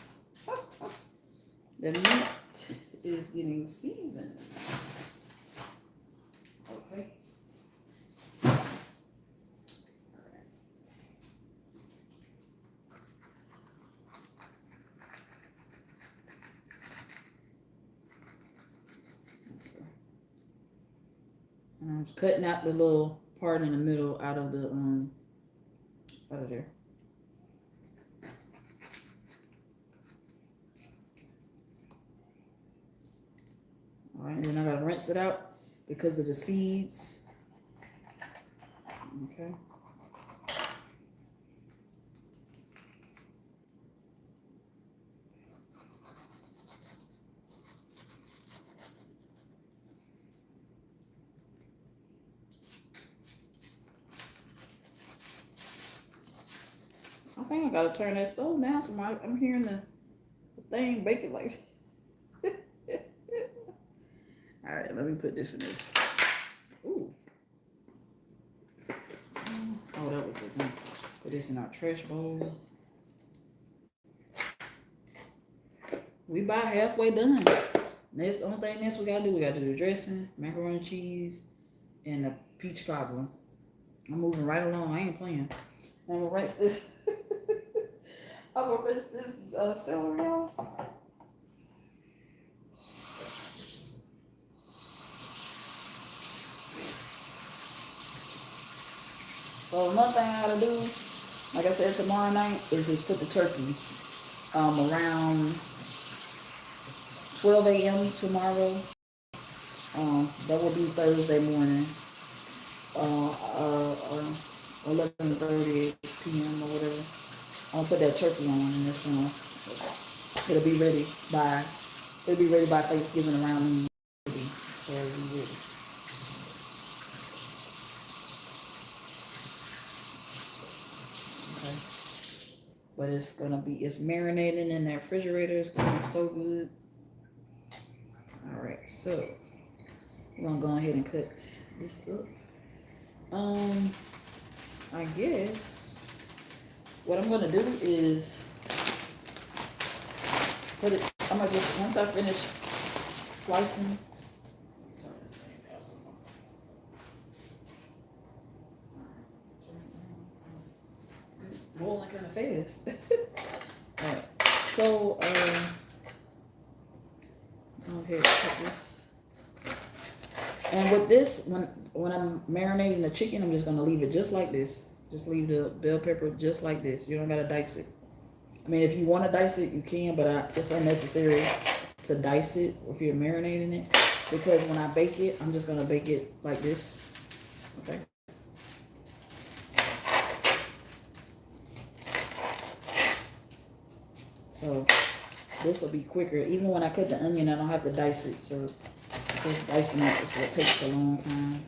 A: The meat is getting seasoned. Okay. And I'm cutting out the little part in the middle out of the out of there. All right, and then I gotta rinse it out because of the seeds. Okay. I think I gotta turn that stove down. So I'm hearing the thing baking like. All right, let me put this in there. Ooh. Oh, that was the thing. Put this in our trash bowl. We about halfway done. Next, only thing next we gotta do the dressing, macaroni and cheese, and the peach cobbler. I'm moving right along. I ain't playing. I'm gonna rinse this. I'm gonna rinse this celery off. So another thing I gotta do, like I said, tomorrow night is just put the turkey around 12 a.m. tomorrow. That will be Thursday morning. 11:30 p.m. or whatever. I'll put that turkey on, and it'll be ready by Thanksgiving around. So it'll be ready. Okay. But it's marinating in that refrigerator. It's gonna be so good. All right, so we're gonna go ahead and cut this up. I guess what I'm gonna do is put it. I'm gonna just once I finish slicing. Boiling kind of fast. All right, so go ahead and cut this. And with this, when I'm marinating the chicken, I'm just gonna leave it just like this. Just leave the bell pepper just like this. You don't gotta dice it. I mean, if you want to dice it, you can, but it's unnecessary to dice it if you're marinating it, because when I bake it, I'm just gonna bake it like this. Okay. So this will be quicker. Even when I cut the onion, I don't have to dice it. So it's just dicing it, so it takes a long time.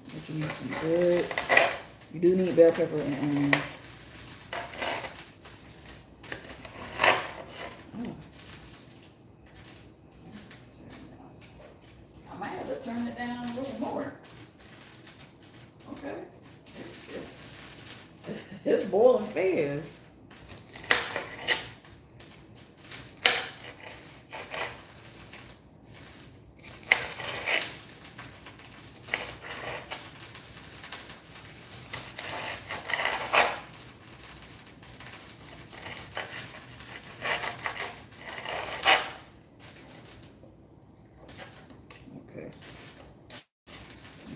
A: But you need some good. You do need bell pepper and onion. Oh. I might have to turn it down a little more. Okay. It's boiling fast. Okay.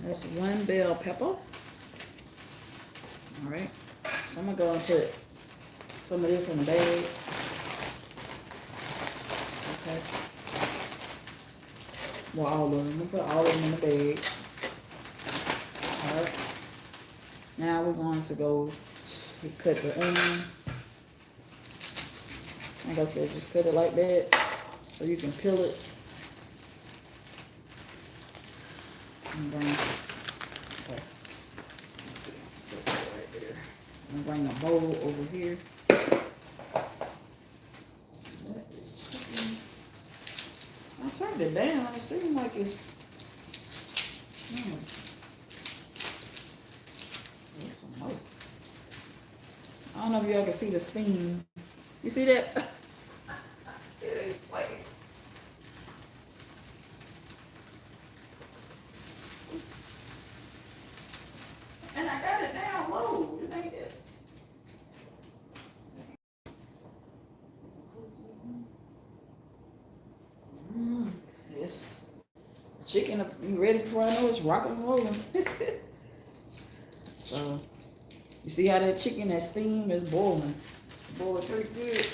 A: That's one bell pepper. All right. So I'm gonna go and put some of this in the bag. Okay. Well, all of them. I'm gonna put all of them in the bag. All right. Now we're going to go cut the onion. Like I said, just cut it like that so you can peel it. And bring, okay. Set that right there. And bring a bowl over here. I turned it down. It seems like it's. don't know if y'all can see the steam. You see that? And I got it down low. It ain't it. Yes. Chicken, you ready before I know it's rocking and rolling. So, you see how that chicken, that steam is boiling. Boiling pretty good.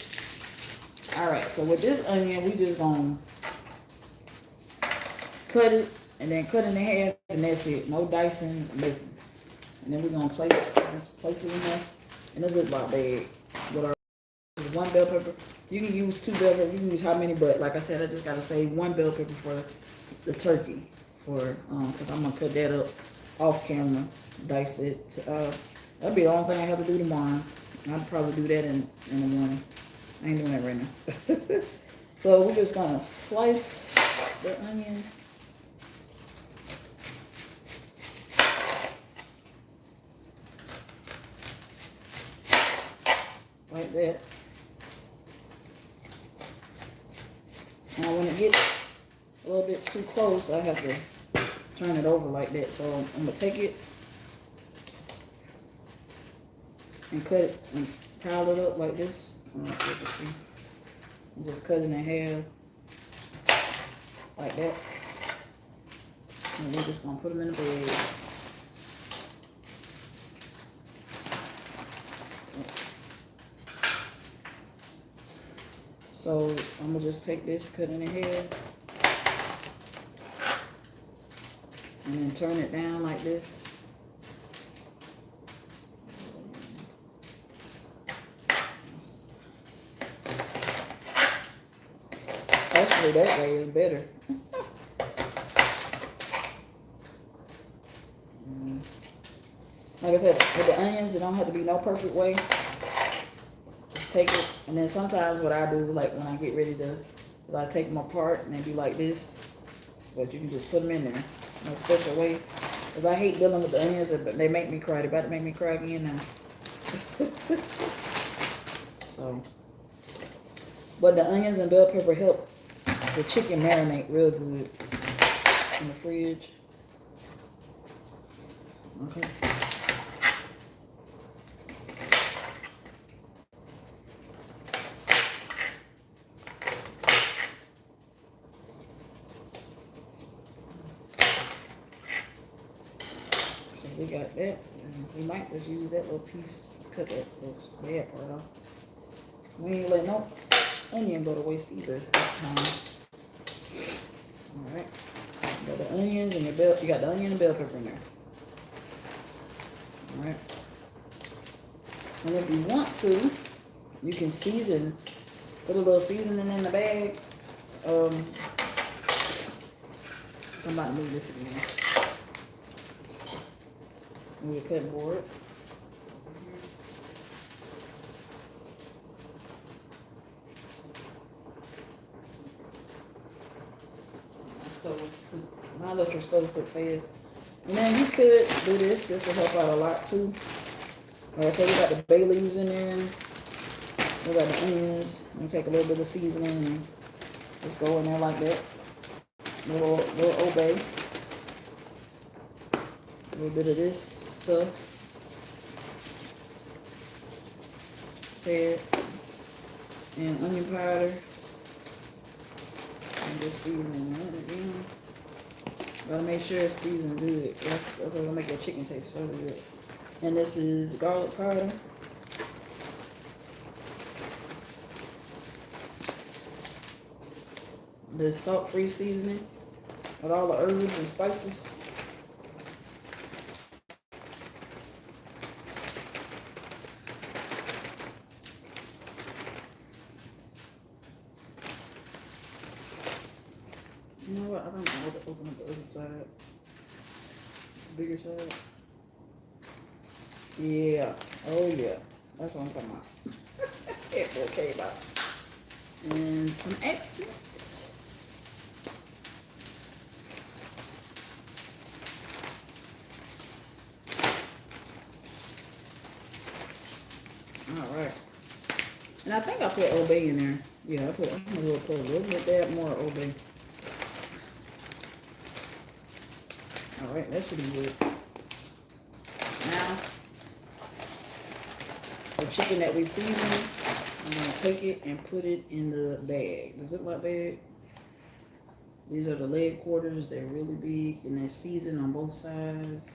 A: Alright, so with this onion, we just gonna cut it and then cut it in half and that's it. No dicing, nothing. And then we're gonna place it in there. And this is about bag with our one bell pepper. You can use 2 bell peppers, you can use how many, but like I said, I just gotta say 1 bell pepper for the turkey. For cause I'm gonna cut that up off camera, dice it. That'll be the only thing I have to do tomorrow. I'll probably do that in the morning. I ain't doing that right now. So we're just gonna slice the onion. Like that. Now when it gets a little bit too close, I have to turn it over like that. So I'm gonna take it and cut it and pile it up like this. See. And just cut it in half like that. And we're just gonna put them in the bag. So I'm gonna just take this, cut it in half, and then turn it down like this. Actually, that way is better. Like I said, with the onions, it don't have to be no perfect way. Just take it, and then sometimes what I do, like when I get ready to, is I take them apart and they be like this. But you can just put them in there, no special way. Cause I hate dealing with the onions, but they make me cry. They about to make me cry again now. So, but the onions and bell pepper help the chicken marinate real good in the fridge. Okay. So we got that. And we might just use that little piece, cut that little bad part off. We ain't let no onion go to waste either this time. Alright. You got the onions and you got the onion and bell pepper in there. Alright. And if you want to, you can season, put a little seasoning in the bag. Somebody move this again. Move the cutting board. My electric stove cook fast. And then you could do this. This will help out a lot too. Like I said, we got the bay leaves in there. We got the onions. I'm gonna take a little bit of seasoning and just go in there like that. Little Old Bay. A little bit of this stuff. Sage and onion powder. And just seasoning it again. Gotta make sure it's seasoned good. That's what's gonna make your chicken taste so good. And this is garlic powder. This salt-free seasoning with all the herbs and spices. You know what? I don't know how to open up the other side. The bigger side. Yeah. Oh yeah. That's what I'm talking about. It okay about. And some accents. All right. And I think I put obey in there. Yeah, I'm gonna put a little bit that more obey. All right, that should be good. Now, the chicken that we seasoned, I'm gonna take it and put it in the bag, the Ziploc bag. These are the leg quarters. They're really big and they're seasoned on both sides.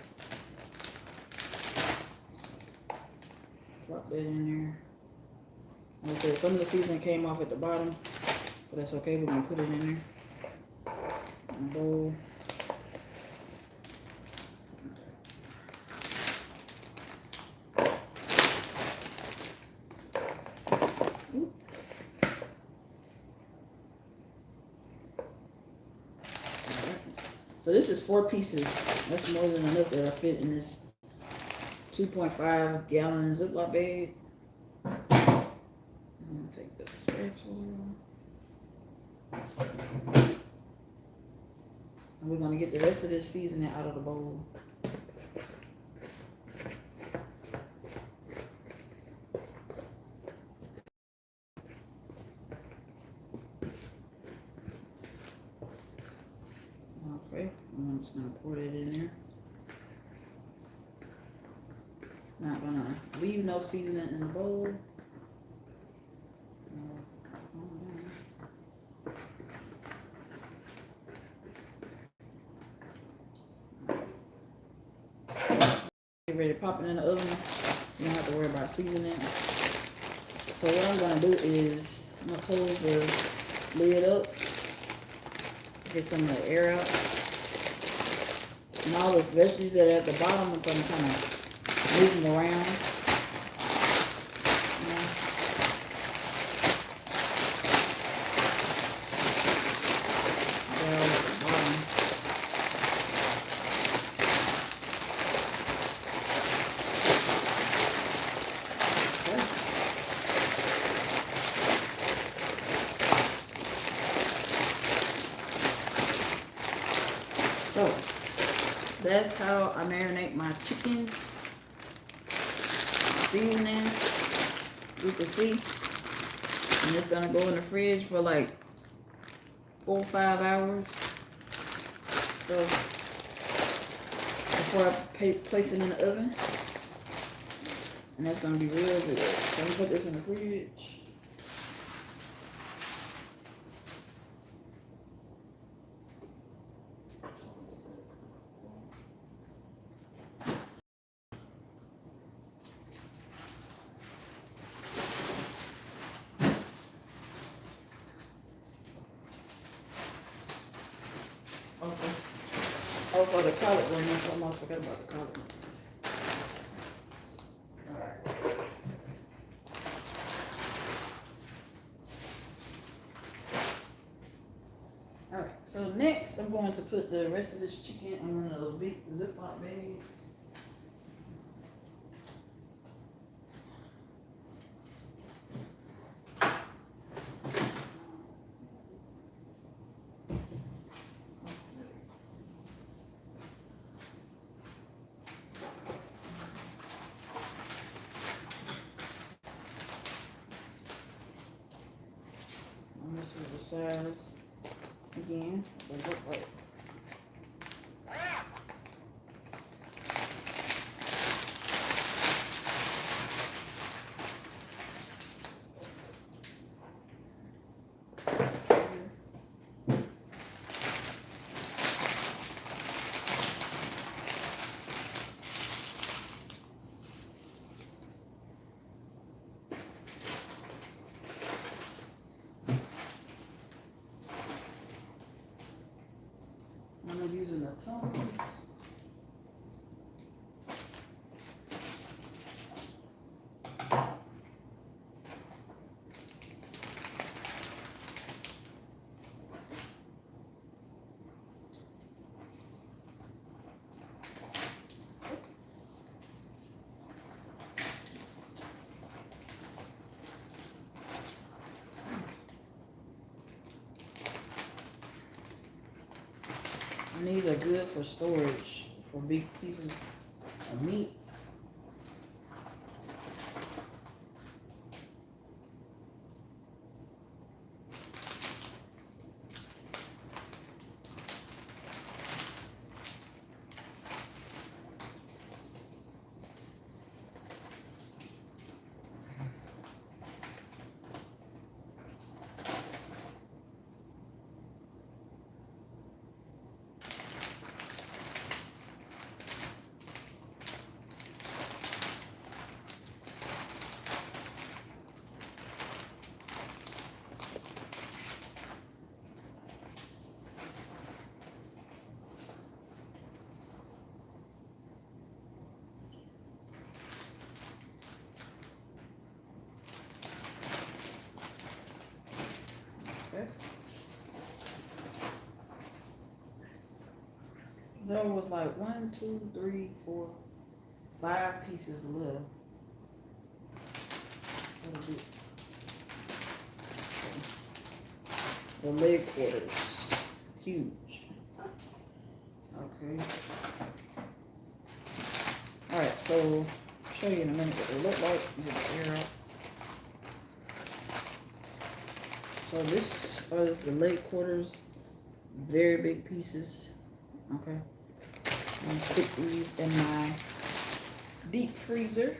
A: Plop that in there. Like I said, some of the seasoning came off at the bottom, but that's okay. We're gonna put it in there. In a bowl. So this is 4 pieces. That's more than enough that I fit in this 2.5 gallon Ziploc bag. I'm gonna take the spatula. And we're gonna get the rest of this seasoning out of the bowl. Okay, I'm just gonna pour that in there. Not gonna leave no seasoning in the bowl. Get ready to pop it in the oven. You don't have to worry about seasoning. So what I'm gonna do is I'm gonna close the lid up, get some of the air out, and all the veggies that are at the bottom, I'm gonna kind of move them around. So that's how I marinate my chicken. Seasoning, you can see, and it's gonna go in the fridge for like 4 or 5 hours. So before I place it in the oven, and that's gonna be real good. So I'm gonna put this in the fridge. Also the collard greens. I almost forgot about the collard greens. Alright, so next I'm going to put the rest of this chicken in one of those big Ziploc bags. This is the size again. They look like. I'm using the tongs. And these are good for storage for big pieces of meat. There was like one, two, three, four, 5 pieces left. That'll be the leg quarters. Huge. Okay. Alright, so I'll show you in a minute what they look like. Get the air out. So this is the leg quarters. Very big pieces. Okay. I'm gonna stick these in my deep freezer.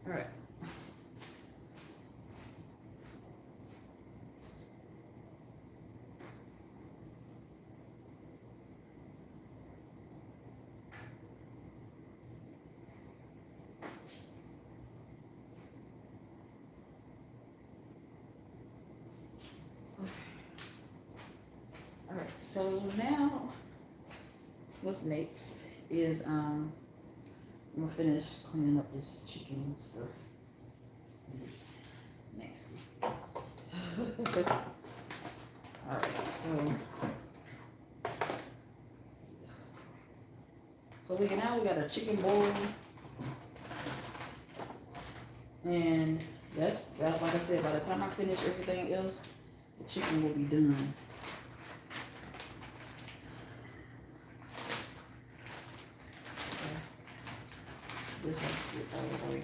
A: Alright. Alright, so now what's next is I'm gonna finish cleaning up this chicken and stuff. It's nasty. Alright, so we got a chicken bowl, and that's like I said, by the time I finish everything else, the chicken will be done. Okay. This has to get all the way.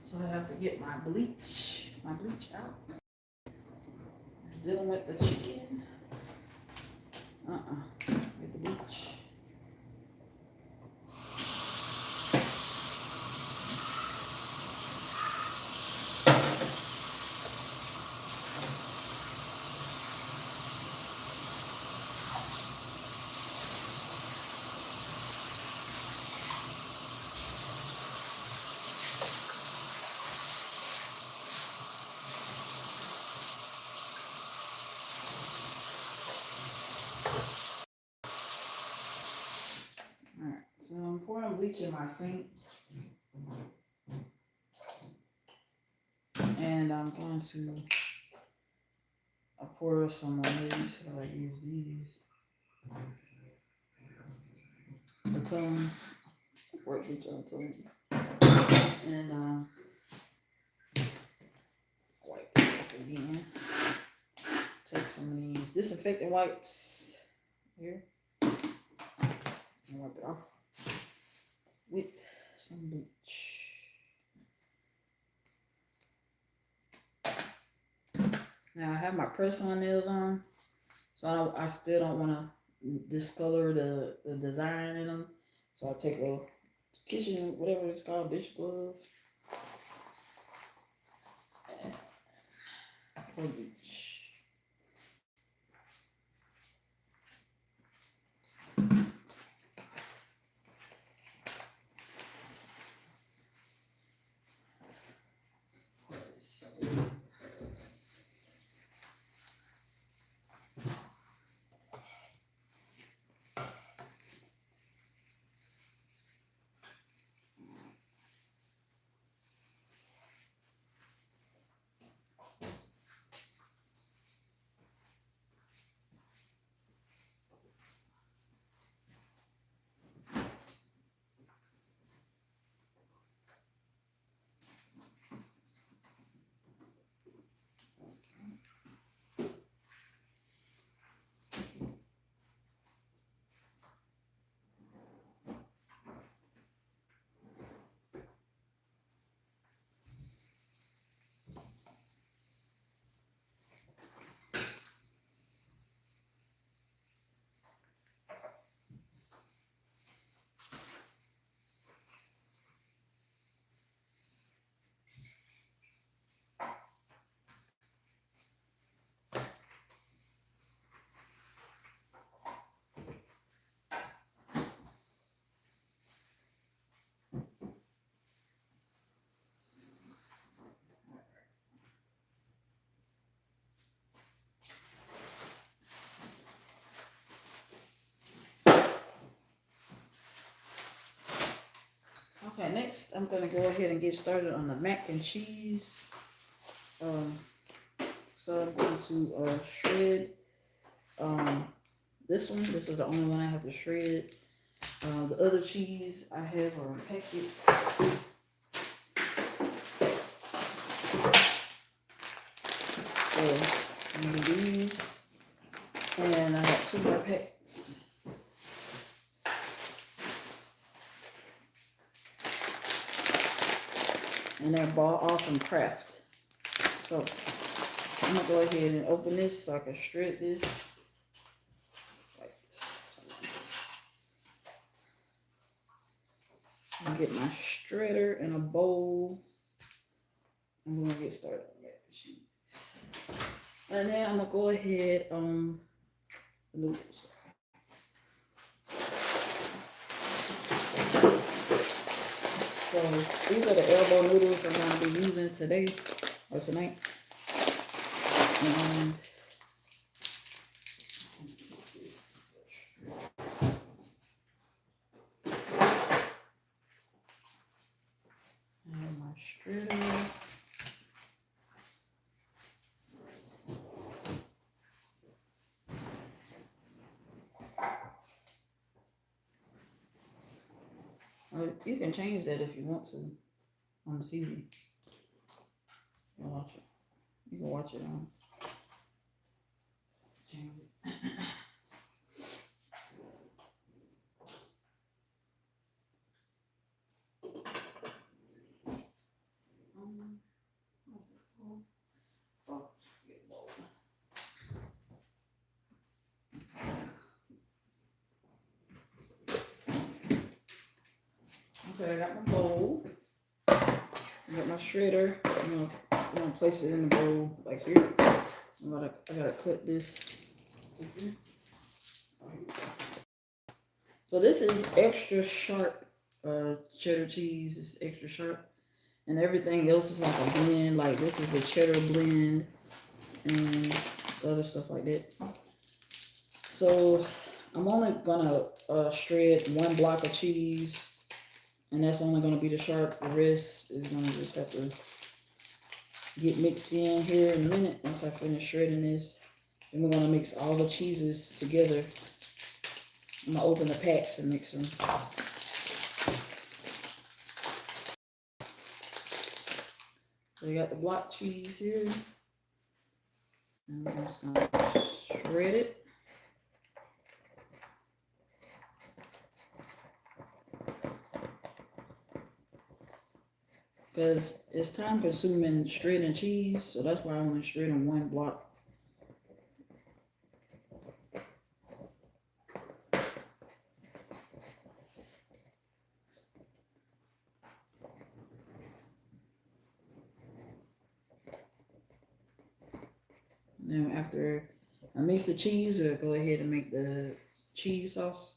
A: So I have to get my bleach out. Dealing with the chicken. Get the bleach. Alright, so I'm pouring bleach in my sink. And I'm going to pour some on these. So I use these. The tongues. Pour bleach on tongues. And wipe this off again. Take some of these disinfectant wipes here. And wipe it off with some bleach. Now I have my press-on nails on, so I still don't want to discolor the design in them. So I take a kitchen, whatever it's called, dish glove, and pour bleach. Okay, next I'm gonna go ahead and get started on the mac and cheese. Um, so I'm going to shred this one. This is the only one I have to shred. The other cheese I have are packets. So I'm gonna do these, and I have 2 more packs. And they're bought off from Kraft. So I'm gonna go ahead and open this so I can shred this like this. I'm gonna get my shredder in a bowl. I'm gonna get started on mac and cheese. And then I'm gonna go ahead noodles. So these are the elbow noodles I'm gonna be using today or tonight. And I have my shredder. You can change that if you want to on the TV. You can watch it. You can watch it on. Change it. Okay, I got my bowl. I got my shredder. I'm gonna place it in the bowl like here. I gotta cut this. So this is extra sharp cheddar cheese. It's extra sharp, and everything else is like a blend. Like this is a cheddar blend, and other stuff like that. So I'm only gonna shred 1 block of cheese. And that's only going to be the sharp. The rest is going to just have to get mixed in here in a minute once I finish shredding this. Then we're going to mix all the cheeses together. I'm going to open the packs and mix them. So you got the block cheese here. And I'm just going to shred it. Because it's time consuming shredding cheese, so that's why I'm only shredding 1 block. Now after I mix the cheese, I'll go ahead and make the cheese sauce.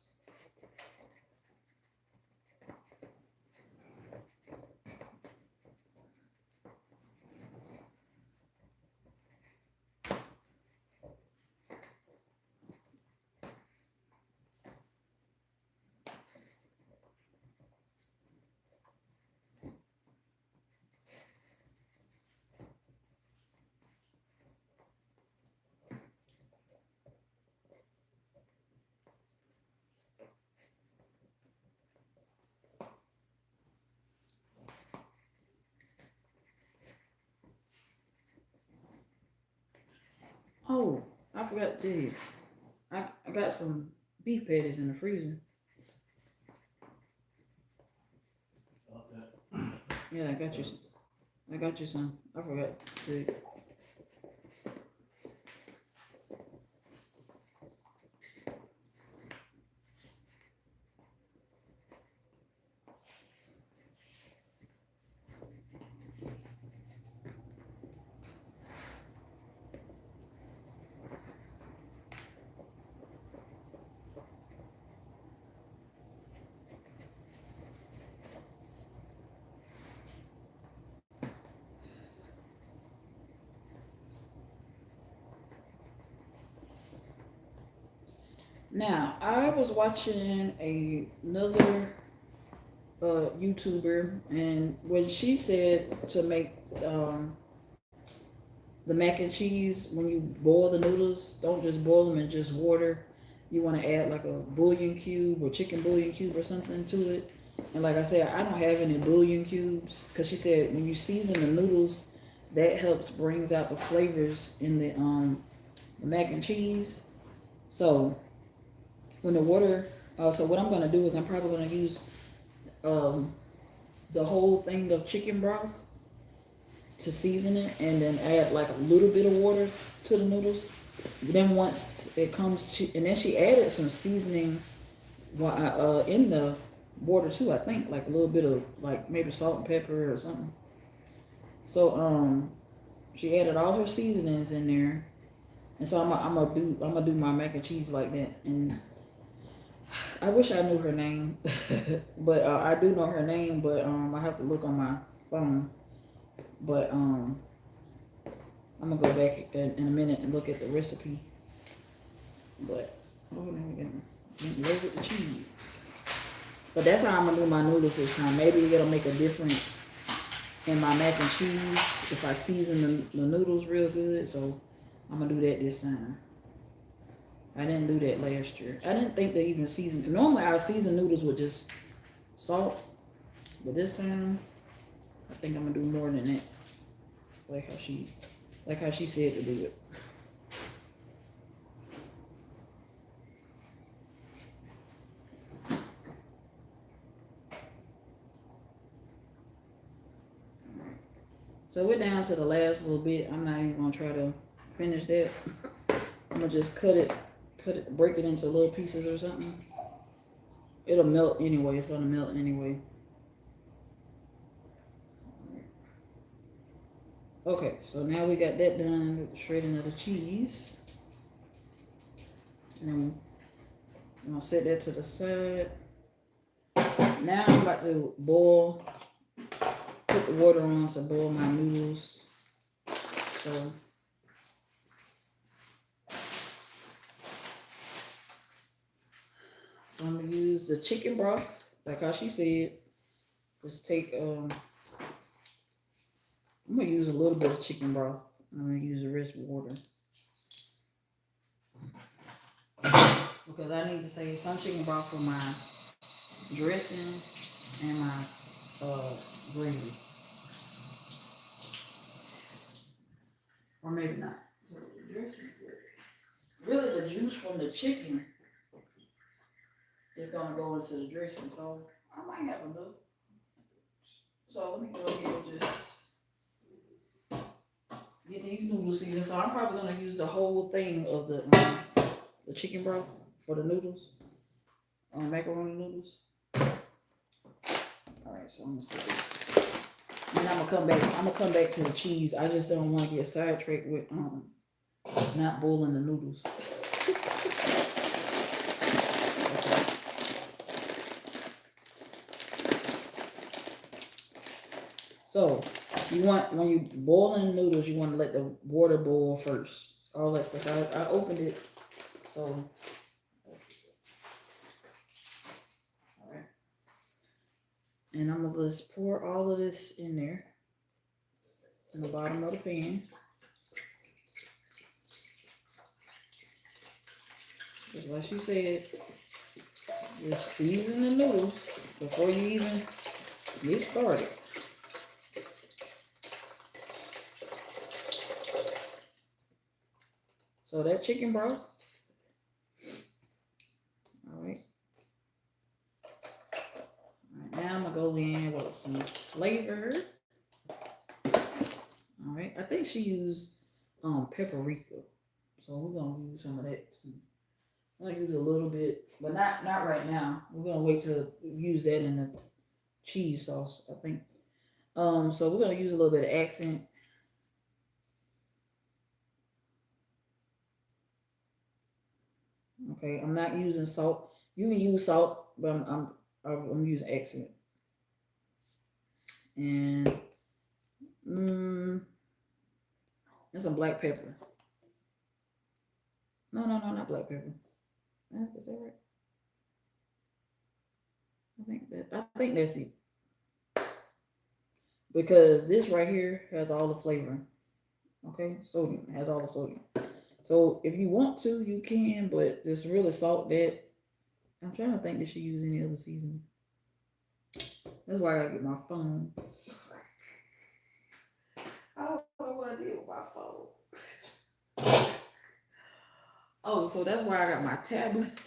A: Oh, I forgot to tell you. I got some beef patties in the freezer. Yeah, I got you some. I got you some. I forgot to. Now, I was watching another YouTuber, and when she said to make the mac and cheese, when you boil the noodles, don't just boil them in just water. You want to add like a bouillon cube or chicken bouillon cube or something to it. And like I said, I don't have any bouillon cubes because she said when you season the noodles, that helps brings out the flavors in the mac and cheese. So when the water, so what I'm gonna do is I'm probably gonna use um, the whole thing of chicken broth to season it, and then add like a little bit of water to the noodles. Then once it comes to, and then she added some seasoning in the water too. I think like a little bit of like maybe salt and pepper or something. So she added all her seasonings in there, and so I'm gonna do my mac and cheese like that. And I wish I knew her name, but I do know her name, but I have to look on my phone. But I'm gonna go back in a minute and look at the recipe. But oh, now we got loaded the cheese. But that's how I'm gonna do my noodles this time. Maybe it'll make a difference in my mac and cheese if I season the noodles real good. So I'm gonna do that this time. I didn't do that last year. I didn't think they even season. Normally I season noodles with just salt, but this time I think I'm gonna do more than that. Like how she said to do it. So we're down to the last little bit. I'm not even gonna try to finish that. I'm gonna just break it into little pieces or something. It'll melt anyway. It's gonna melt anyway. Okay, so now we got that done with the shredding of the cheese. And I'm gonna set that to the side. Now I'm about to put the water on to boil my noodles. So I'm gonna use the chicken broth, like how she said. Just take I'm gonna use a little bit of chicken broth. I'm gonna use the rest of water. Because I need to save some chicken broth for my dressing and my gravy. Or maybe not. So the dressing, really the juice from the chicken is gonna go into the dressing. So I might have a little. So let me go ahead and just get these noodles seasoned. So I'm probably gonna use the whole thing of the chicken broth for the noodles, macaroni noodles. All right, so I'm gonna say this. Then I'm gonna come back to the cheese. I just don't want to get sidetracked with not boiling the noodles. So when you boiling noodles, you want to let the water boil first. All that stuff. I opened it. So all right. And I'm gonna just pour all of this in there in the bottom of the pan. Just like she said, just season the noodles before you even get started. So that chicken broth. All right. Now I'm gonna go in with some flavor. All right. I think she used paprika. So we're gonna use some of that too. I'm gonna use a little bit, but not right now. We're gonna wait to use that in the cheese sauce, I think. So we're gonna use a little bit of accent. Okay, I'm not using salt. You can use salt, but I'm using accent. And and some black pepper. No, not black pepper. Is that right? I think that's it. Because this right here has all the flavor. Okay, sodium has all the sodium. So if you want to, you can, but just really salt that. I'm trying to think that she use any other seasoning. That's why I gotta get my phone. I don't know what I did with my phone. Oh, so that's why I got my tablet.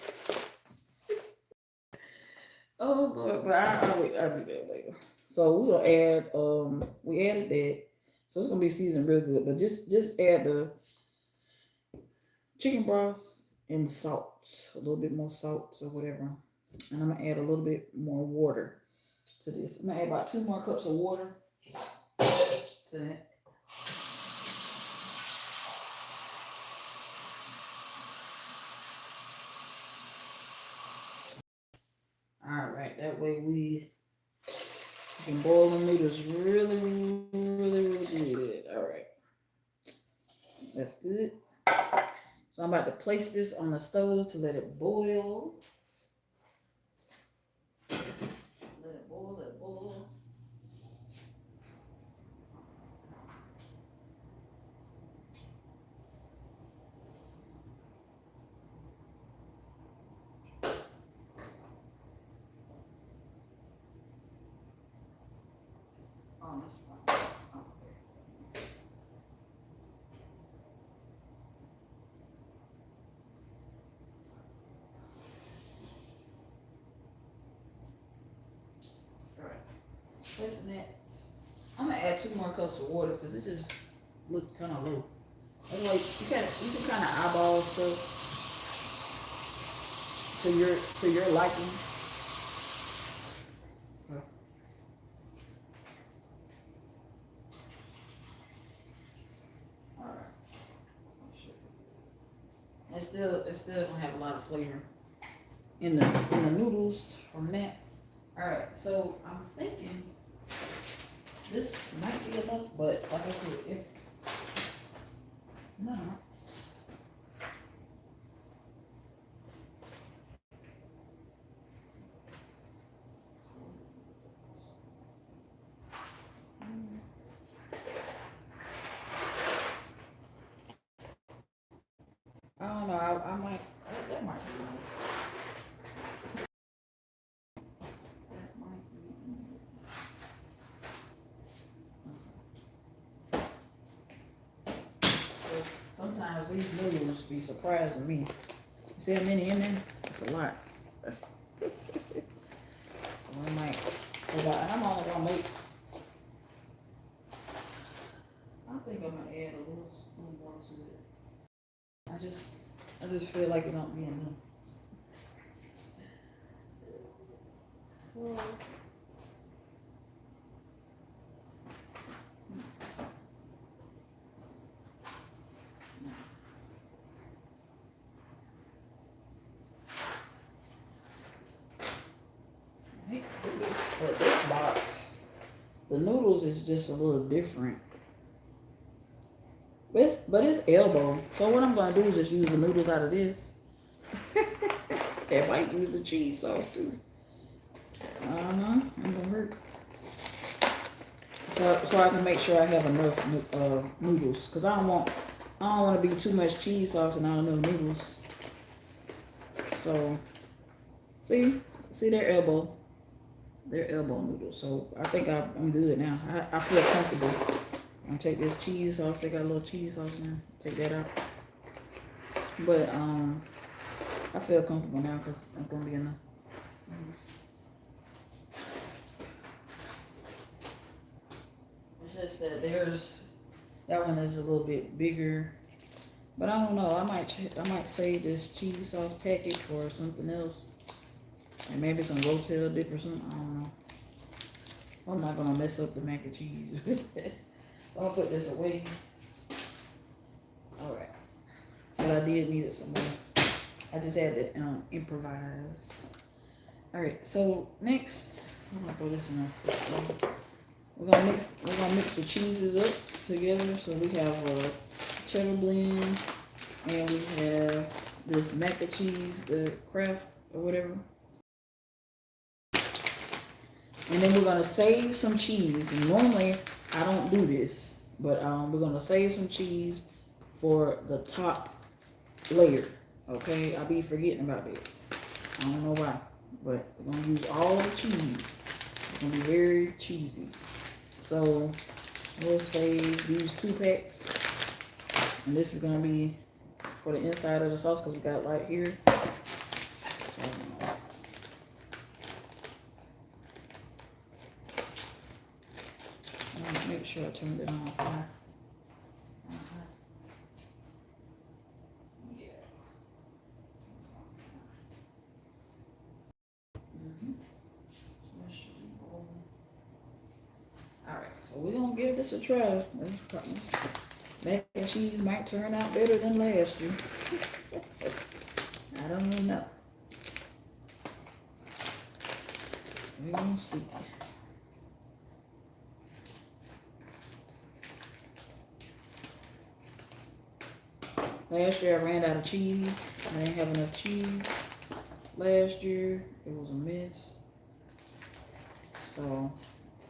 A: Oh Lord, but I'll do that later. So we'll add we added that. So it's gonna be seasoned real good. But just add the chicken broth and salt. A little bit more salt or whatever. And I'm gonna add a little bit more water to this. I'm gonna add about 2 more cups of water to that. Alright, that way we can boil the noodles really, really good. Alright, that's good. So I'm about to place this on the stove to let it boil. Let it boil, let it boil. Oh, that's fine. Okay. Alright, placing that. I'm gonna add 2 more cups of water because it just looked kind of low. Otherwise, you can kind of eyeball stuff to your likings. Yeah. All right. It's still gonna have a lot of flavor in the noodles from that. All right. So I'm thinking this might be enough, but like I said, if no, I don't know. I might that might be enough. That might be enough. Sometimes these noodles be surprising me. You see how many in there? That's a lot. So I might. And I'm only gonna make. I think I'm gonna add a little more to it. I just, I just feel like it don't be enough. So I hate to do this, but this box, the noodles is just a little different. But it's elbow. So what I'm gonna do is just use the noodles out of this. I might use the cheese sauce too. Ain't gonna hurt. So I can make sure I have enough noodles, cause I don't want to be too much cheese sauce and not enough noodles. So see their elbow noodles. So I think I'm good now. I feel comfortable. I'm gonna take this cheese sauce. They got a little cheese sauce now. Take that out. But I feel comfortable now because it's gonna be enough. It's just that that one is a little bit bigger. But I don't know. I might save this cheese sauce packet for something else, and maybe some rotel dip or something. I don't know. I'm not gonna mess up the mac and cheese. So I'll put this away. All right. But I did need it some more. I just had to improvise. All right. So next, I'm gonna throw this in there. We're gonna mix the cheeses up together. So we have a cheddar blend, and we have this mac and cheese, the Kraft or whatever. And then we're gonna save some cheese. And normally I don't do this, but we're gonna save some cheese for the top layer. Okay, I'll be forgetting about it. I don't know why, but we're gonna use all the cheese. It's gonna be very cheesy. So we'll save these 2 packs, and this is gonna be for the inside of the sauce because we got it right here. So make sure I turned it on fire. Yeah. Alright, so we're gonna give this a try. This mac and cheese might turn out better than last year. I don't even know. We're gonna see. Last year I ran out of cheese. I didn't have enough cheese. Last year it was a mess. So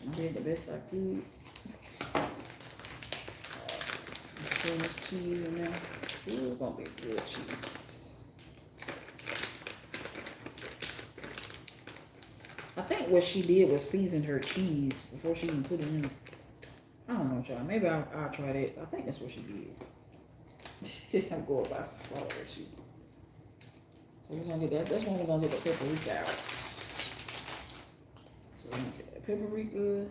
A: I did the best I could. Put this cheese in there. Ooh, it's gonna be good cheese. I think what she did was season her cheese before she even put it in. I don't know, y'all. Maybe I'll try that. I think that's what she did. I'm going by follow that she. So we're gonna get that. That's when we're gonna get the paprika out. So we're gonna get that paprika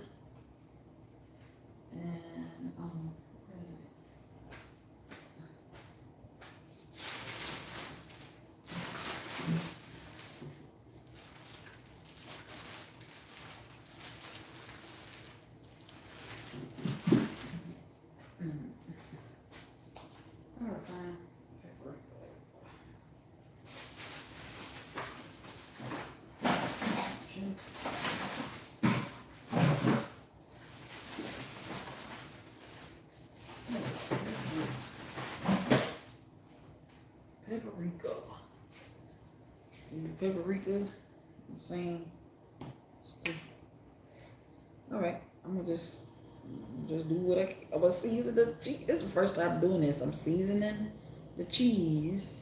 A: and paprika, same stuff. All right, I'm gonna just do what I'm gonna season the cheese. This is the first time doing this. I'm seasoning the cheese.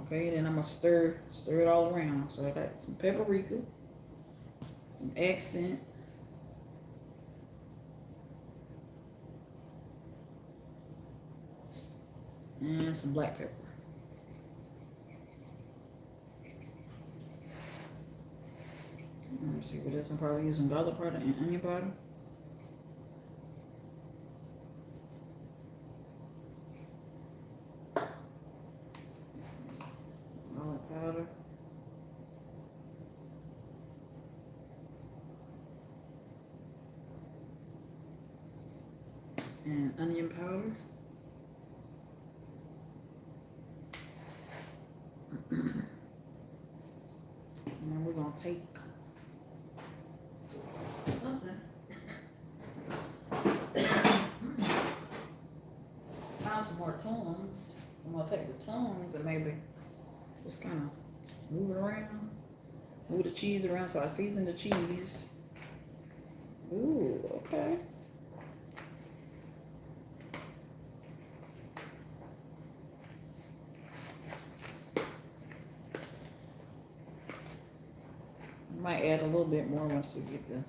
A: Okay, then I'm gonna stir it all around. So I got some paprika, some accent, and some black pepper. Let me see what else. I'm probably using garlic powder and onion powder. Garlic powder. And onion powder. And then we're gonna take something. Find some more tongs. I'm gonna take the tongs and maybe just kind of move it around, move the cheese around. So I season the cheese. Ooh, okay. Might add a little bit more once we get the.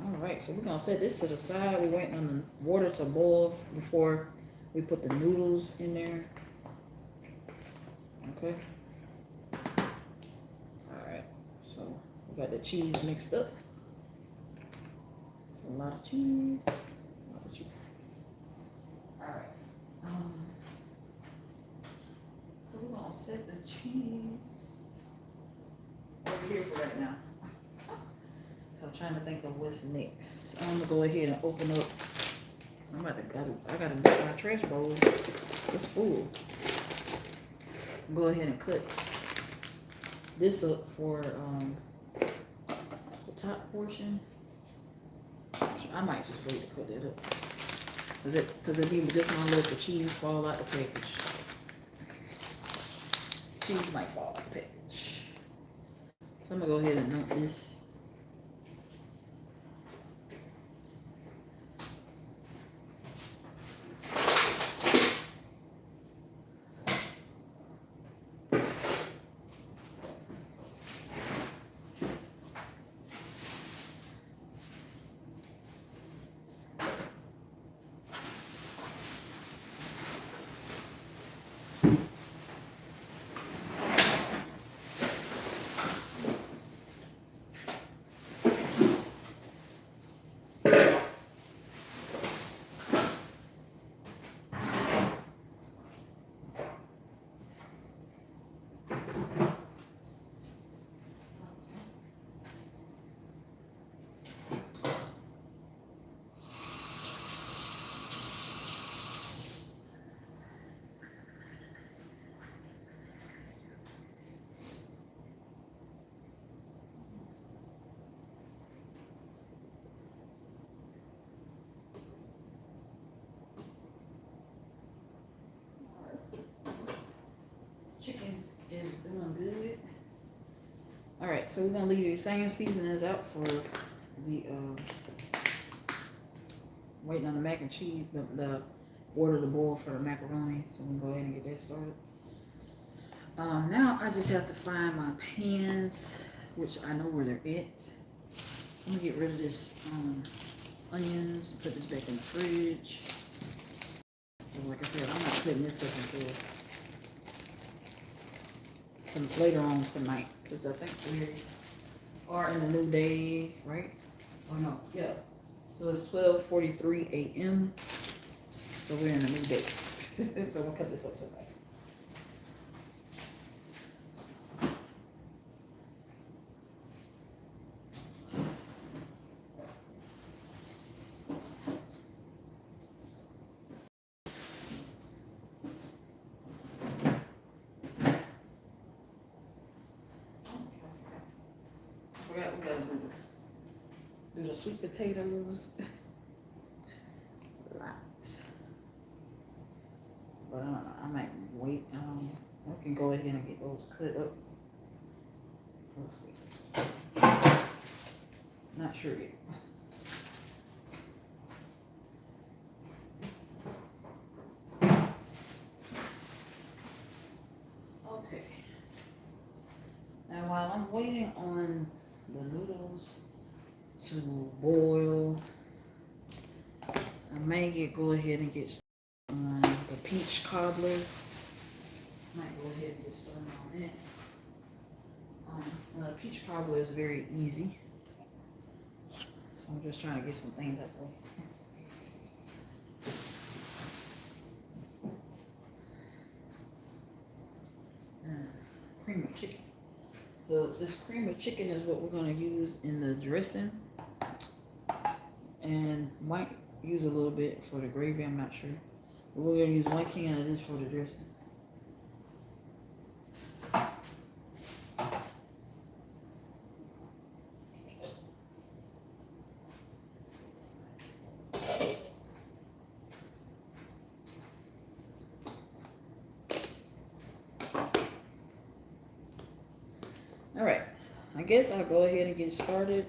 A: All right, so we're gonna set this to the side. We're waiting on the water to boil before we put the noodles in there. Okay. All right, so we got the cheese mixed up. A lot of cheese. A lot of cheese. All right. So we're gonna set the cheese over here for right now. So I'm trying to think of what's next. I'm gonna go ahead and open up. I gotta get my trash bowl. It's full. Go ahead and cut this up for the top portion. I might just wait to cut that up. Cause it be just my let the cheese fall out the package. Cheese might fall out the package. So I'm gonna go ahead and note this. Chicken is doing good. All right, so we're gonna leave the same seasonings out for the waiting on the mac and cheese, the water to boil for the macaroni. So we can go ahead and get that started. Now I just have to find my pans, which I know where they're at. I'm gonna get rid of this onions and put this back in the fridge. So like I said, I'm not putting this up until later on tonight, because I think we are in a new day, right? Oh no, yeah. So it's 12:43 a.m. So we're in a new day. So we'll cut this up tonight. I forgot we gotta do the sweet potatoes. But I might wait. I can go ahead and get those cut up. Not sure yet. Okay. Now while I'm waiting on the noodles to boil, I may go ahead and get started on the peach cobbler. Might go ahead and get started on that. The peach cobbler is very easy. So I'm just trying to get some things out of the way. Cream of chicken. This cream of chicken is what we're going to use in the dressing. And might use a little bit for the gravy, I'm not sure. But we're going to use 1 can of this for the dressing. All right, I guess I'll go ahead and get started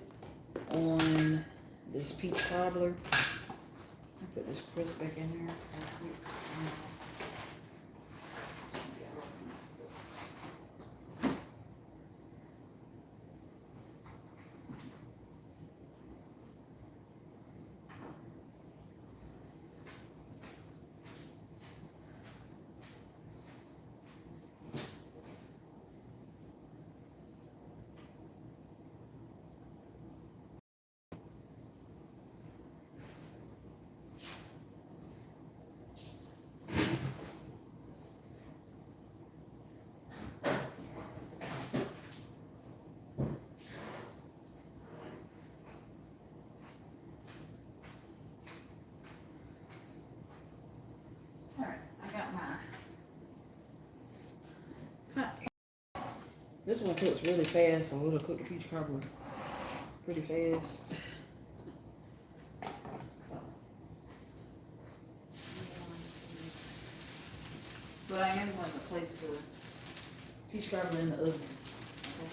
A: on this peach cobbler. I'll put this crisp back in there. This one cooks really fast, so it'll cook the peach cobbler pretty fast. So, but I am going to place the peach cobbler in the oven. Okay.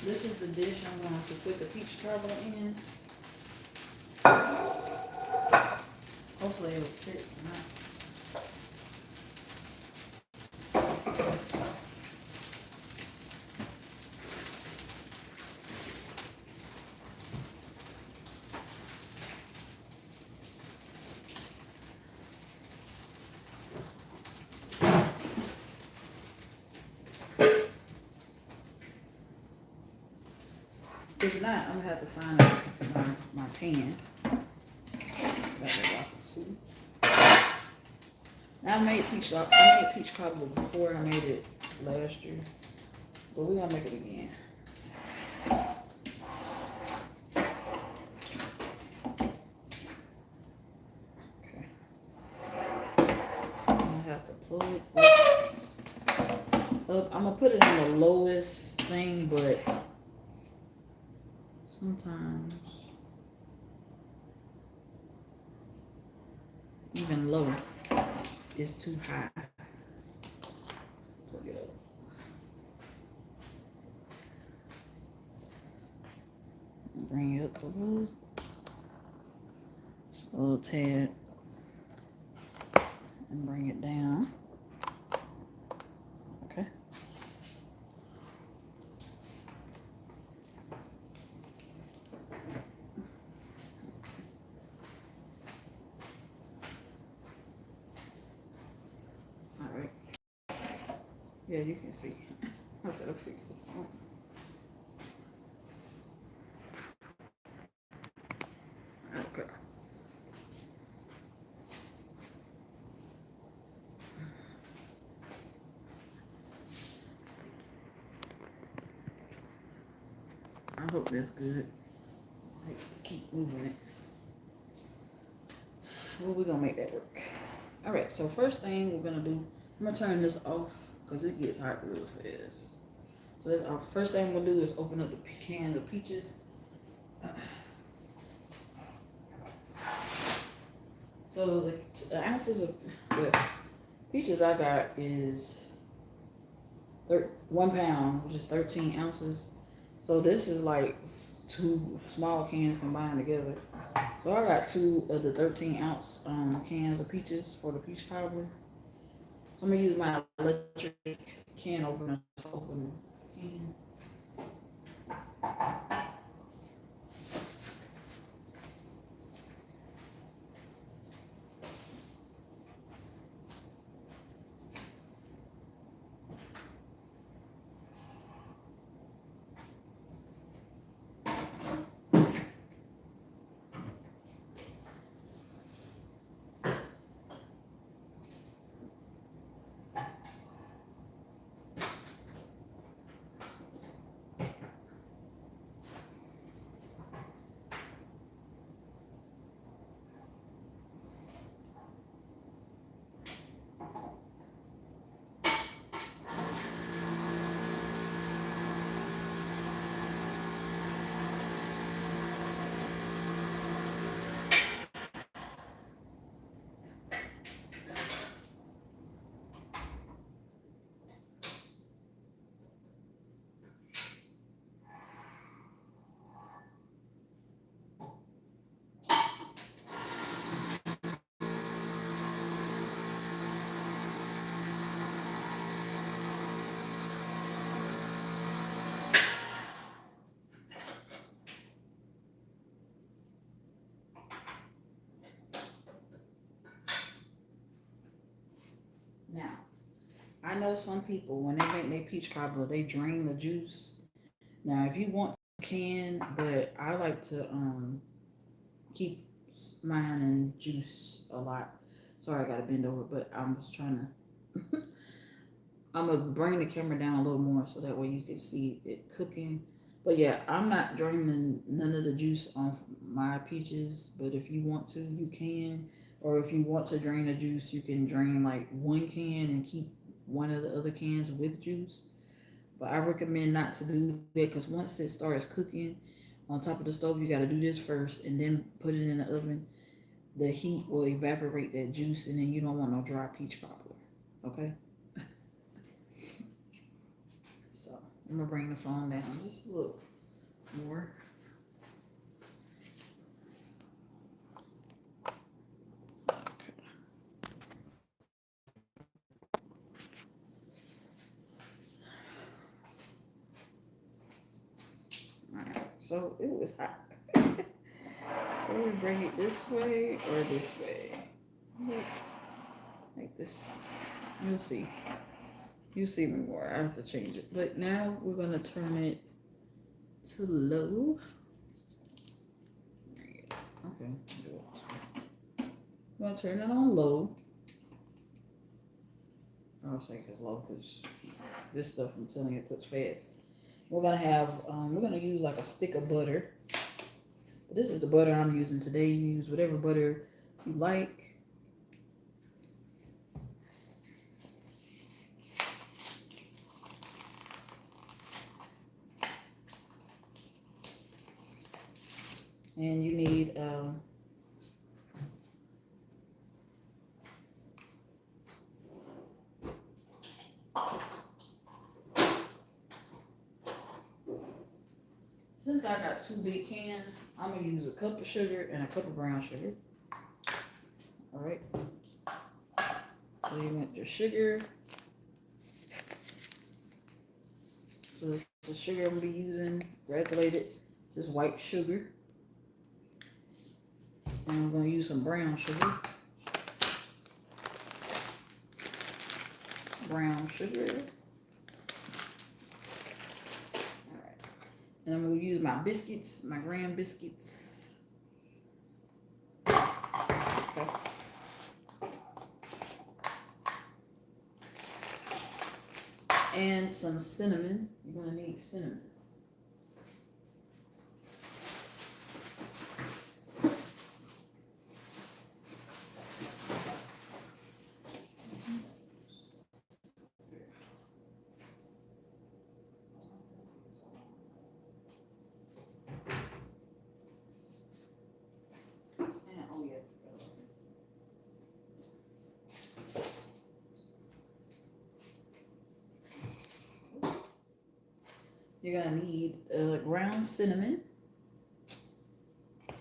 A: This is the dish I'm going to put the peach cobbler in. Hopefully it'll fit tonight. If not, I'm gonna have to find my pan. That way y'all can see. Now I made peach cobbler before. I made it last year, but we're gonna make it again. Okay. I'm gonna have to plug this up. I'm gonna put it in the lowest thing, but sometimes even low is too high. Plug it up. Bring it up a little tad, and bring it down. Okay. All right. Yeah, you can see. I better fix the phone. Okay. I hope that's good. I keep moving it. Well, we're gonna make that work. All right. So first thing we're gonna do, I'm gonna turn this off because it gets hot real fast. So that's our first thing we'll do is open up the can of peaches. So the ounces of the peaches I got is 1 pound, which is 13 ounces. So this is like 2 small cans combined together. So I got 2 of the 13-ounce cans of peaches for the peach cobbler. So I'm gonna use my electric can opener to open the can. Now, I know some people when they make their peach cobbler, they drain the juice. Now, if you want, you can, but I like to keep mine in juice a lot. Sorry, I got to bend over, but I'm just trying to. I'm gonna bring the camera down a little more so that way you can see it cooking. But yeah, I'm not draining none of the juice off my peaches. But if you want to, you can. Or if you want to drain the juice, you can drain like 1 can and keep one of the other cans with juice. But I recommend not to do that because once it starts cooking on top of the stove, you got to do this first and then put it in the oven. The heat will evaporate that juice, and then you don't want no dry peach cobbler. Okay. So I'm gonna bring the phone down just a little more. Alright, so it was hot. So we bring it this way or this way. Like this. You'll see. You'll see me more. I have to change it. But now we're gonna turn it to low. Okay. I'm gonna turn it on low. I'll say it's low because this stuff I'm telling you it cooks fast. We're gonna have we're gonna use like a stick of butter. This is the butter I'm using today. You use whatever butter you like. And you need since I got 2 big cans, I'm gonna use a cup of sugar and a cup of brown sugar. All right. So you want your sugar. So the sugar I'm gonna be using, granulated, just white sugar. And I'm gonna use some brown sugar. Brown sugar. And I'm going to use my biscuits, my graham biscuits. Okay. And some cinnamon. You're going to need cinnamon. You're gonna need ground cinnamon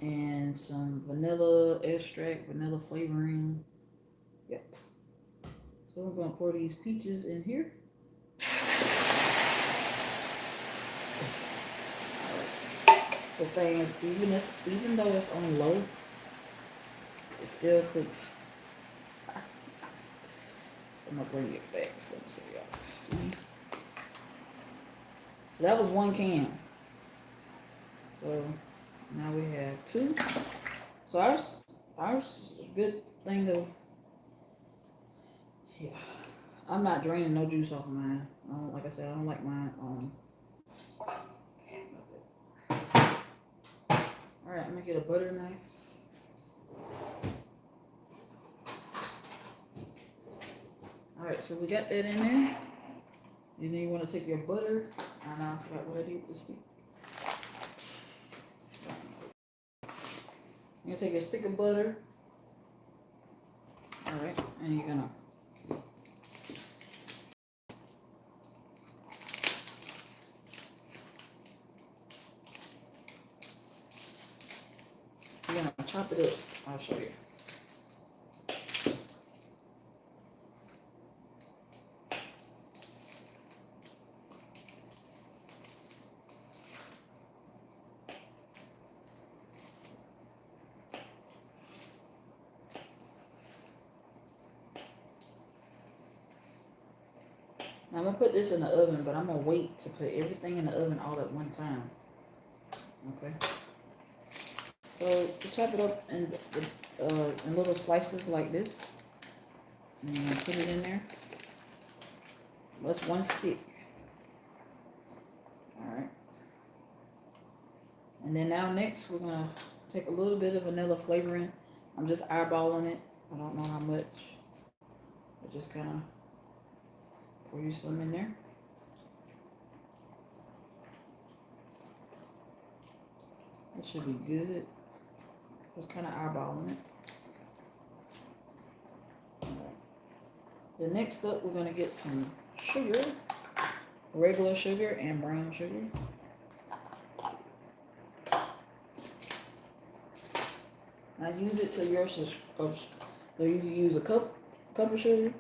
A: and some vanilla extract, vanilla flavoring. Yep. So we're gonna pour these peaches in here. The thing is, even though it's on low, it still cooks. So I'm gonna bring it back so y'all can see. So that was 1 can. So now we have 2. So ours good thing of, yeah. I'm not draining no juice off of mine. Like I said, I don't like mine. All right, I'm gonna get a butter knife. All right, so we got that in there. And then you want to take your butter. I forgot what I did with the stick. You're gonna take a stick of butter. All right, and you're gonna chop it up. I'll show you. Now I'm gonna put this in the oven, but I'm gonna wait to put everything in the oven all at one time. Okay. So you chop it up in little slices like this, and put it in there. That's 1 stick. All right. And then now next we're gonna take a little bit of vanilla flavoring. I'm just eyeballing it. I don't know how much. I just kind of pour you some in there. That should be good. Just kind of eyeballing it. All right. The next up, we're gonna get some sugar. regular sugar and brown sugar. Now use it to your so you can use a cup of sugar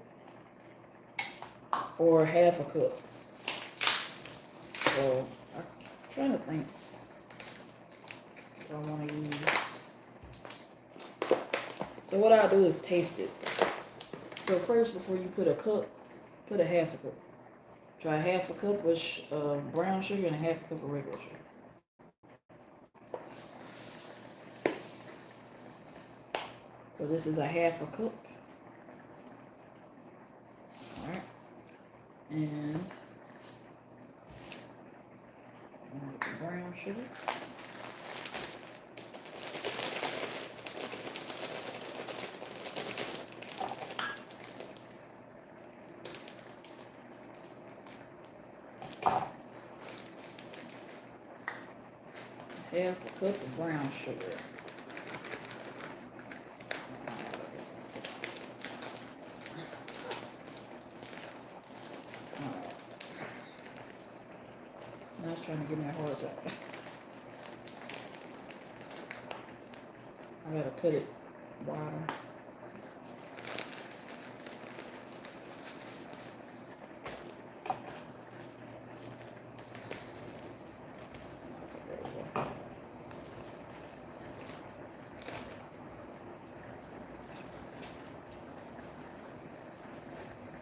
A: or half a cup. So I'm trying to think what I want to use. So what I'll do is taste it. So first, before you put a cup, put a half a cup. Try half a cup of brown sugar and a half a cup of regular sugar. So this is a half a cup. Alright. And the brown sugar. Half a cup of brown sugar. Now it's trying to give me a heart attack. I gotta cut it wider.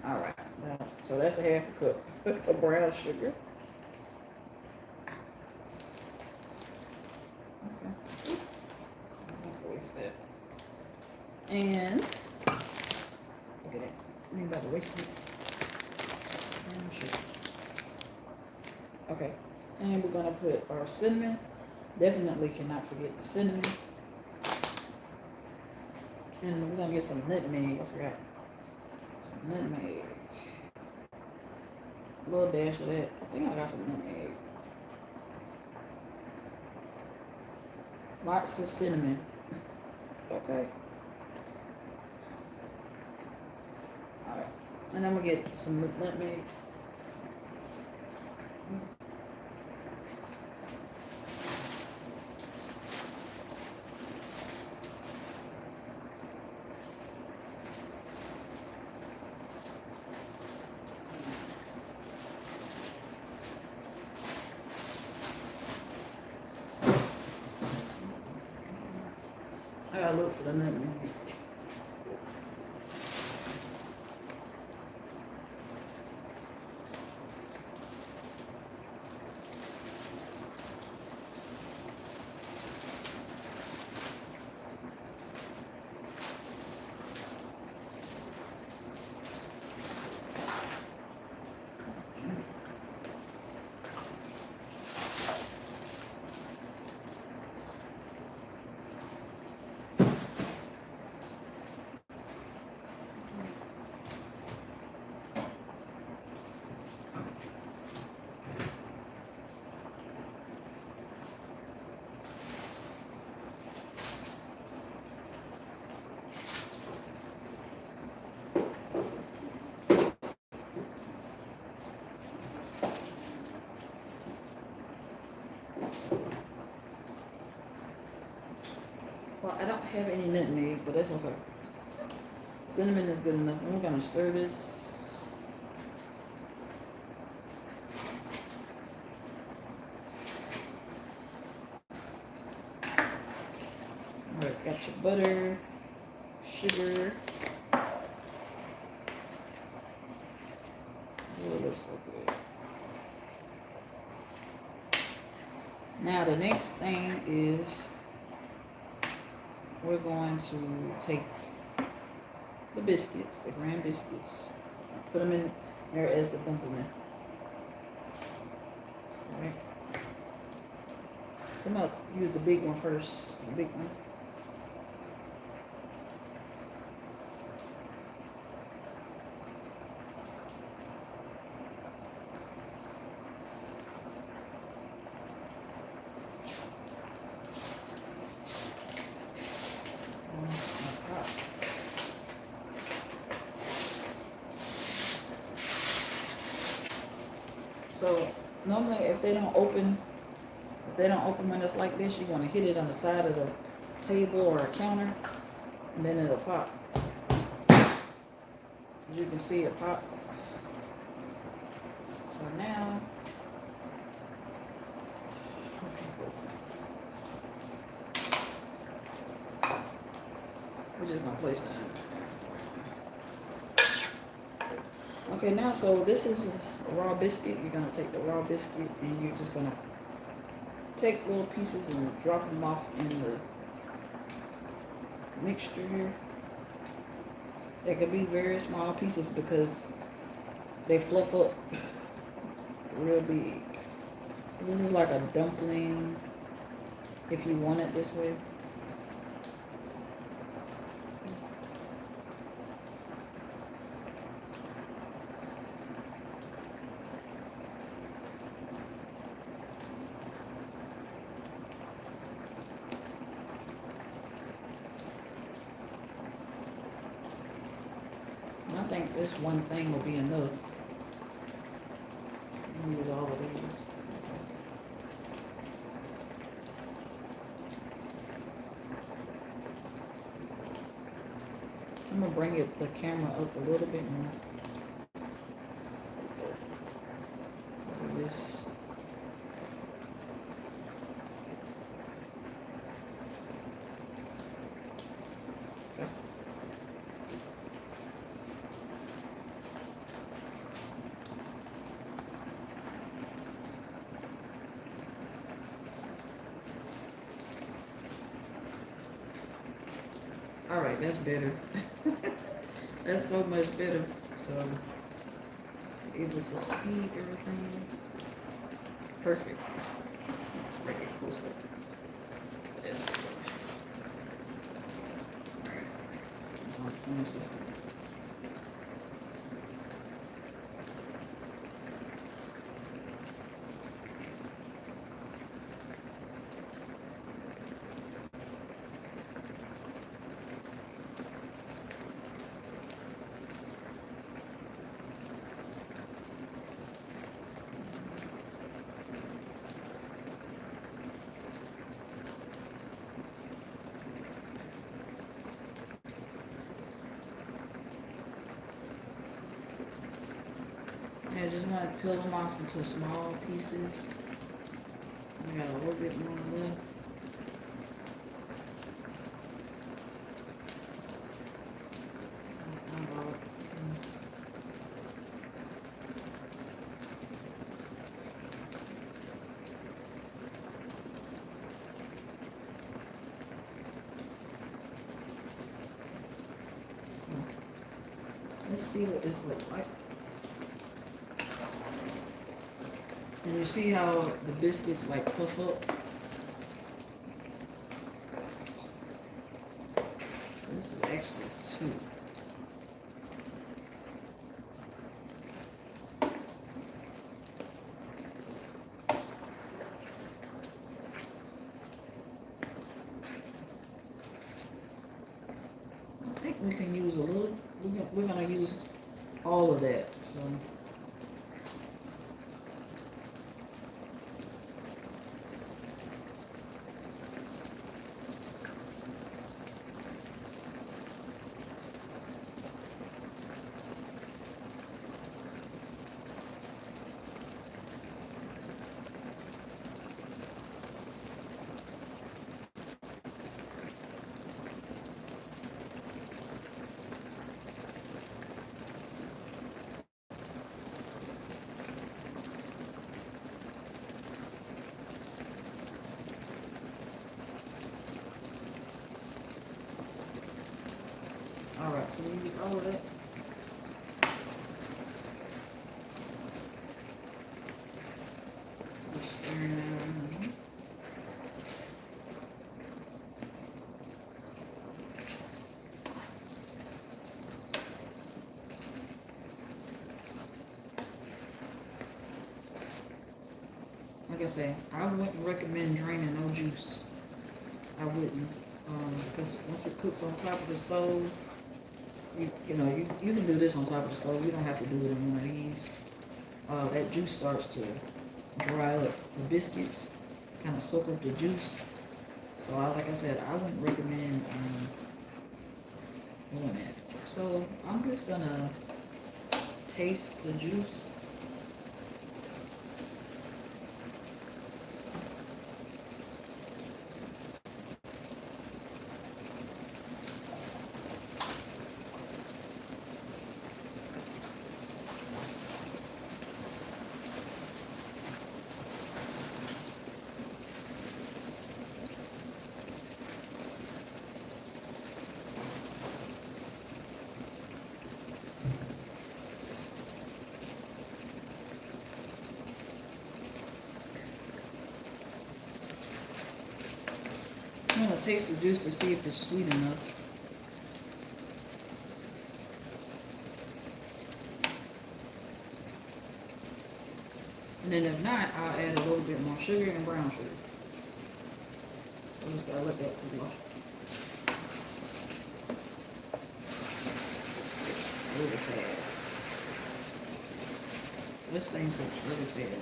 A: Alright, so that's a half a cup of brown sugar. Okay. Don't waste that. And look at that. I ain't about to waste it. Brown sugar. Okay. And we're gonna put our cinnamon. Definitely cannot forget the cinnamon. And we're gonna get some nutmeg. I forgot. Some nutmeg. A little dash of that. I think I got some nutmeg. Lots of cinnamon. Okay. Alright. And I'm gonna get some nutmeg. I gotta look for the nutmeg. Well, I don't have any nutmeg, but that's okay. Cinnamon is good enough. And we're gonna stir this. Alright, got your butter, sugar. Oh, it looks so good. Now the next thing is we're going to take the biscuits, the grand biscuits, put them in there as the dumpling. All right. So I'm gonna use the big one first. The big one. So normally, if they don't open when it's like this, you want to hit it on the side of the table or a counter, and then it'll pop. As you can see, it pop. So now, we're just gonna place it in. Okay, now so this is a raw biscuit. You're gonna take the raw biscuit and you're just gonna take little pieces and drop them off in the mixture here. They could be very small pieces because they fluff up real big. So this is like a dumpling if you want it this way. I think this one thing will be enough. Use all of these. I'm gonna bring the camera up a little bit more. Look at this. Okay. All right, that's better. That's so much better. So, able to see everything. Perfect. Bring it closer. That's good. All right. I'll finish this. I just want to peel them off into small pieces. We got a little bit more left. Let's see what this looks like. And you see how the biscuits like puff up? This is actually two. I think we can use a little, we're gonna use all of that, so. Alright, so we use all of that. Just stirring that around. Like I said, I wouldn't recommend draining no juice. I wouldn't. Because once it cooks on top of the stove, you can do this on top of the stove. You don't have to do it in one of these. That juice starts to dry up. The biscuits kind of soak up the juice. So like I said, I wouldn't recommend doing that. So I'm just gonna taste the juice. I'm gonna taste the juice to see if it's sweet enough. And then if not, I'll add a little bit more sugar and brown sugar. I just gotta let that cool off. Really fast. This thing cooks really fast.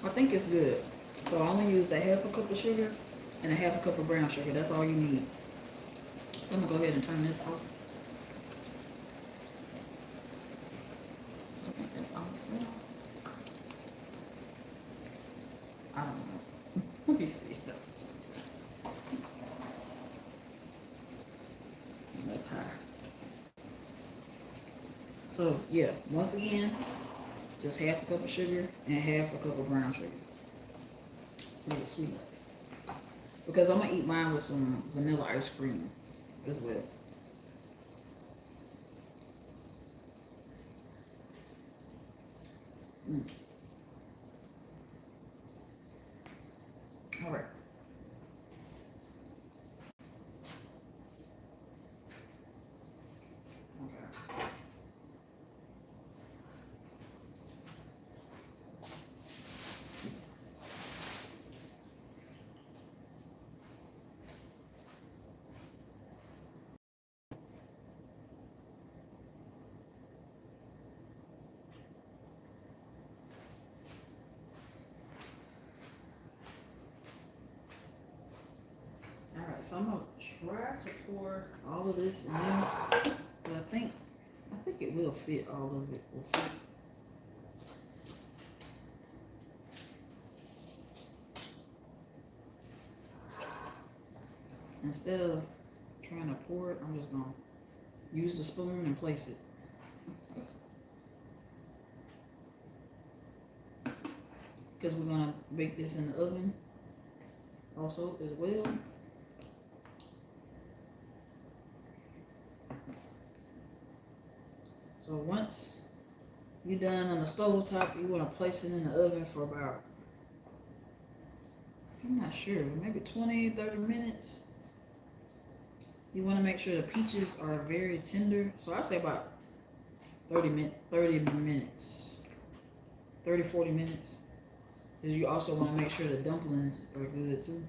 A: I think it's good. So I only used a half a cup of sugar and a half a cup of brown sugar. That's all you need. I'm gonna go ahead and turn this off. I think that's off. I don't know. Let me see. That's high. So yeah, once again, just half a cup of sugar and half a cup of brown sugar. Make it sweet. Because I'm gonna eat mine with some vanilla ice cream as well. All right. Alright, so I'm gonna try to pour all of this in, but I think it will fit. All of it will fit. Instead of trying to pour it, I'm just gonna use the spoon and place it. Because we're gonna bake this in the oven also as well. So once you're done on the stove top, you want to place it in the oven for about, I'm not sure, maybe 20-30 minutes. You want to make sure the peaches are very tender. So I say about 30 minutes, 30-40 minutes. Because you also want to make sure the dumplings are good too.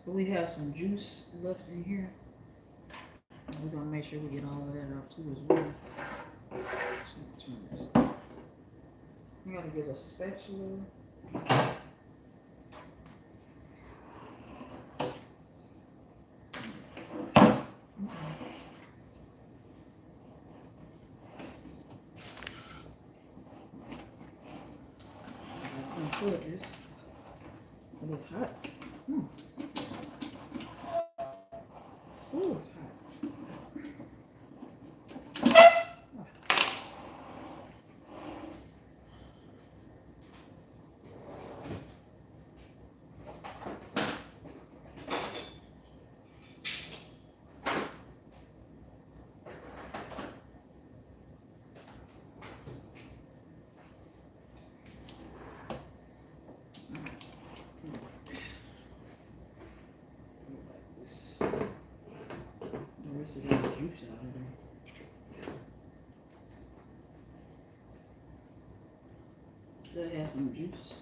A: So we have some juice left in here. And we're gonna make sure we get all of that out too as well. So turn this up. gotta get a spatula. I'm gonna put this. It is hot. Ooh, it's hot. The rest of the juice out of there. Still has some juice.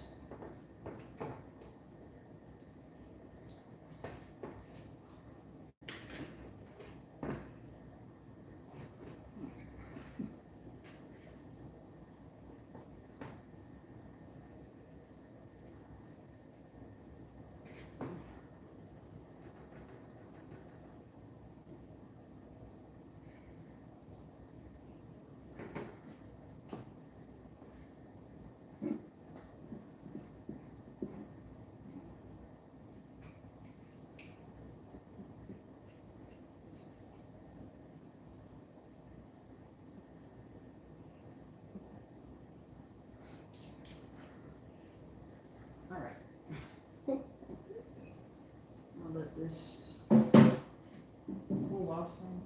A: All right. I'll let this cool off some.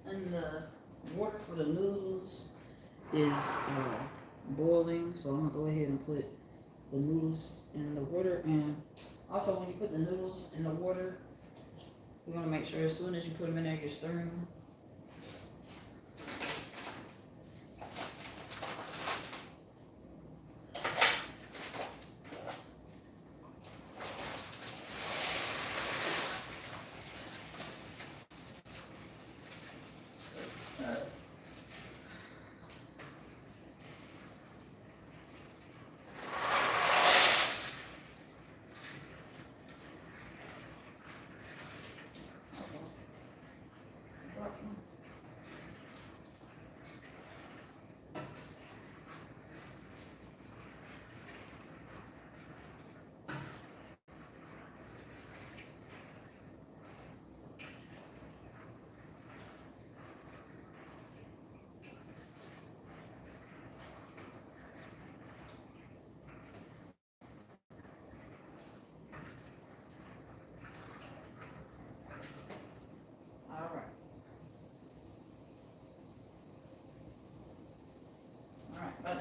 A: And the water for the noodles is boiling, so I'm gonna go ahead and put the noodles in the water. And also, when you put the noodles in the water, you want to make sure as soon as you put them in there, you're stirring them. All right. All right. About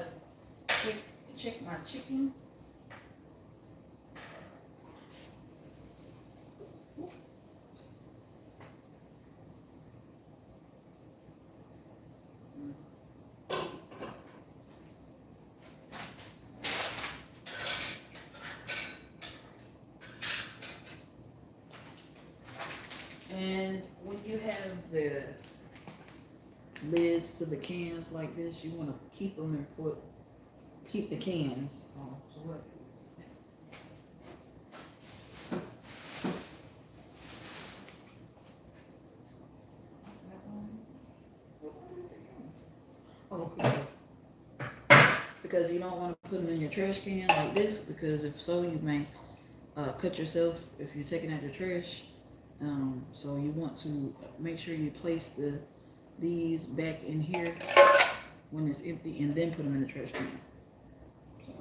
A: to check my chicken. And when you have the lids to the cans like this, you want to keep them and keep the cans. So what? Oh, okay. Because you don't want to put them in your trash can like this, because if so, you may cut yourself if you're taking out your trash. So you want to make sure you place these back in here when it's empty, and then put them in the trash can. So,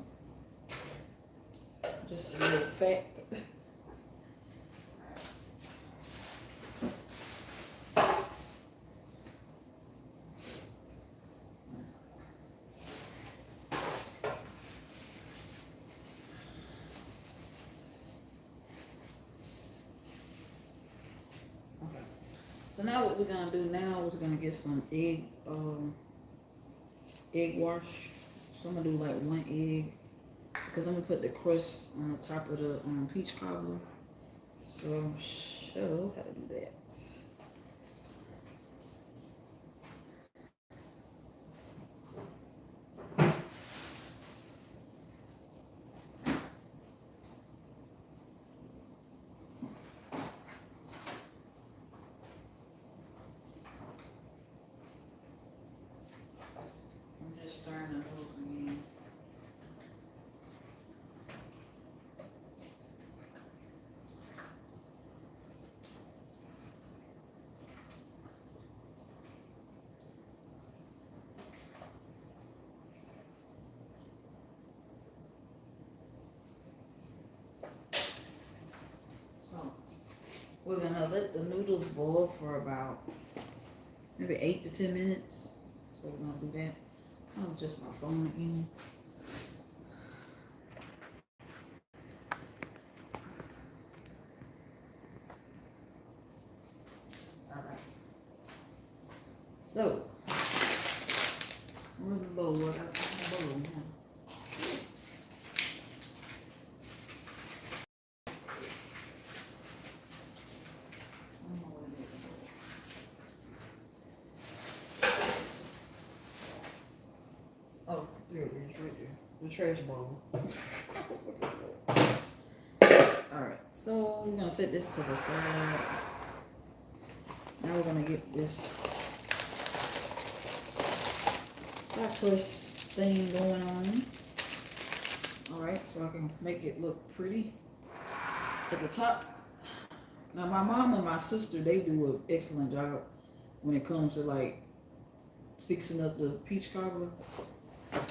A: just a little fact. So now what we're gonna do now is gonna get some egg wash. So I'm gonna do like 1 egg because I'm gonna put the crust on the top of the peach cobbler. So I'm gonna show how to do that. I'm just stirring the noodles again. So we're gonna let the noodles boil for about maybe 8 to 10 minutes. So we're gonna do that. I'll adjust my phone again. All right. So where's the bowl? I got the bowl now. Oh, there it is, right there. The trash bowl. Alright, so we're gonna set this to the side. Now we're gonna get this hot crust thing going on. Alright, so I can make it look pretty at the top. Now my mom and my sister, they do an excellent job when it comes to like fixing up the peach cobbler.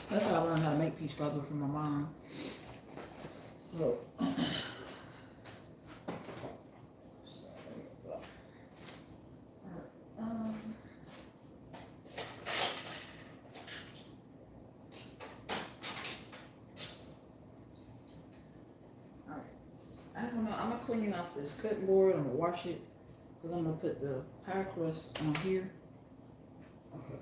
A: That's how I learned how to make peach cobbler from my mom. So, I'm gonna clean off this cutting board. I'm gonna wash it because I'm gonna put the pie crust on here. Okay.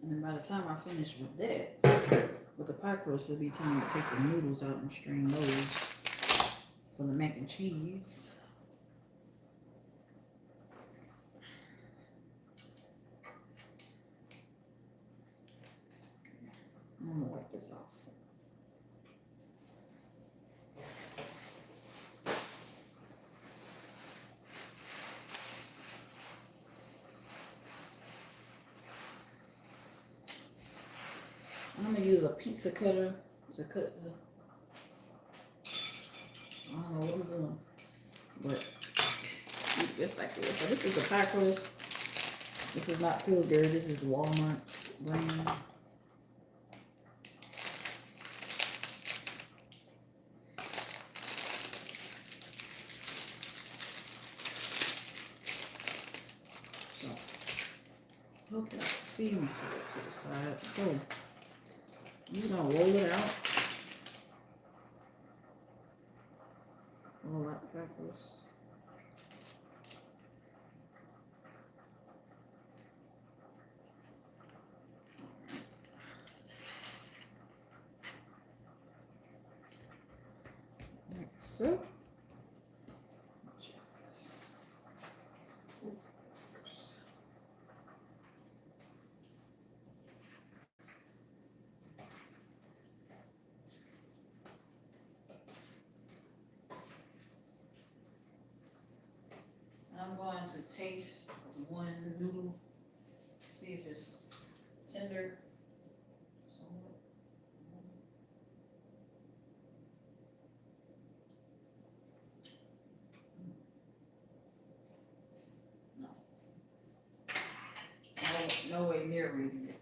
A: And then by the time I finish with that, with the pie crust, it'll be time to take the noodles out and strain those for the mac and cheese. I'm gonna wipe this off. I'm gonna use a pizza cutter to cut the, I don't know what I'm doing, but just like this. So this is the pie crust. This is not Pillsbury, this is the Walmart brand. So Hope y'all can see me. See that to the side. So I'm just gonna roll it out. Roll out backwards. Like so. I'm going to taste one noodle, see if it's tender. No, no way near reading it.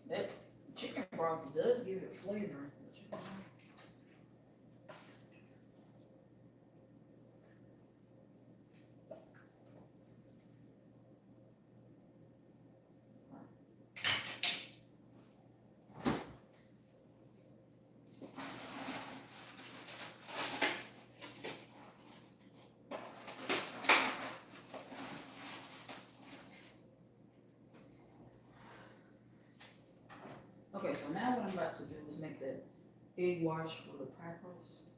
A: That chicken broth does give it flavor. Okay, so now what I'm about to do is make that egg wash for the pie crust.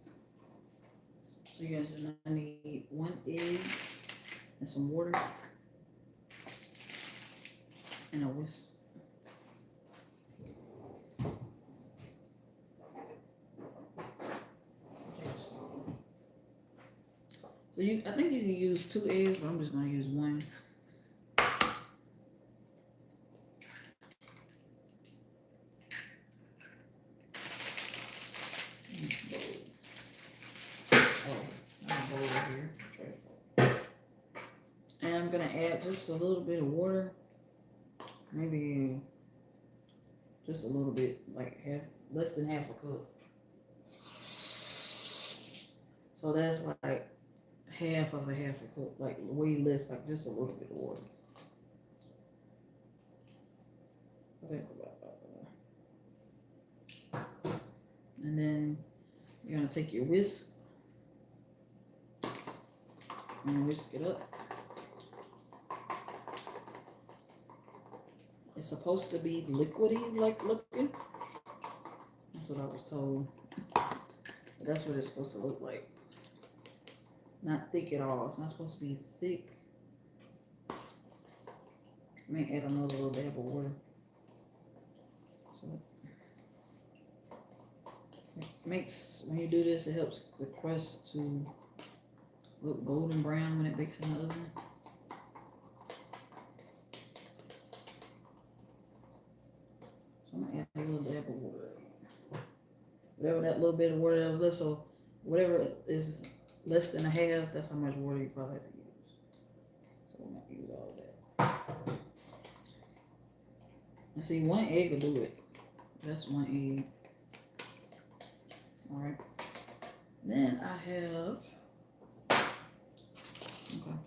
A: So you're gonna need 1 egg and some water and a whisk. So I think you can use 2 eggs, but I'm just gonna use 1. And I'm gonna add just a little bit of water, maybe just a little bit, like less than half a cup. So that's like half of a cup, like way less, like just a little bit of water. And then you're gonna take your whisk and whisk it up. It's supposed to be liquidy like looking. That's what I was told. But that's what it's supposed to look like. Not thick at all. It's not supposed to be thick. I may add another little dab of water. So it makes, when you do this, it helps the crust to look golden brown when it bakes in the oven. So I'm gonna add a little dab of water. Whatever that little bit of water that was left, so whatever is less than a half, that's how much water you probably have to use. So I'm gonna use all of that. And see, 1 egg will do it. That's 1 egg. All right. Then I have, okay,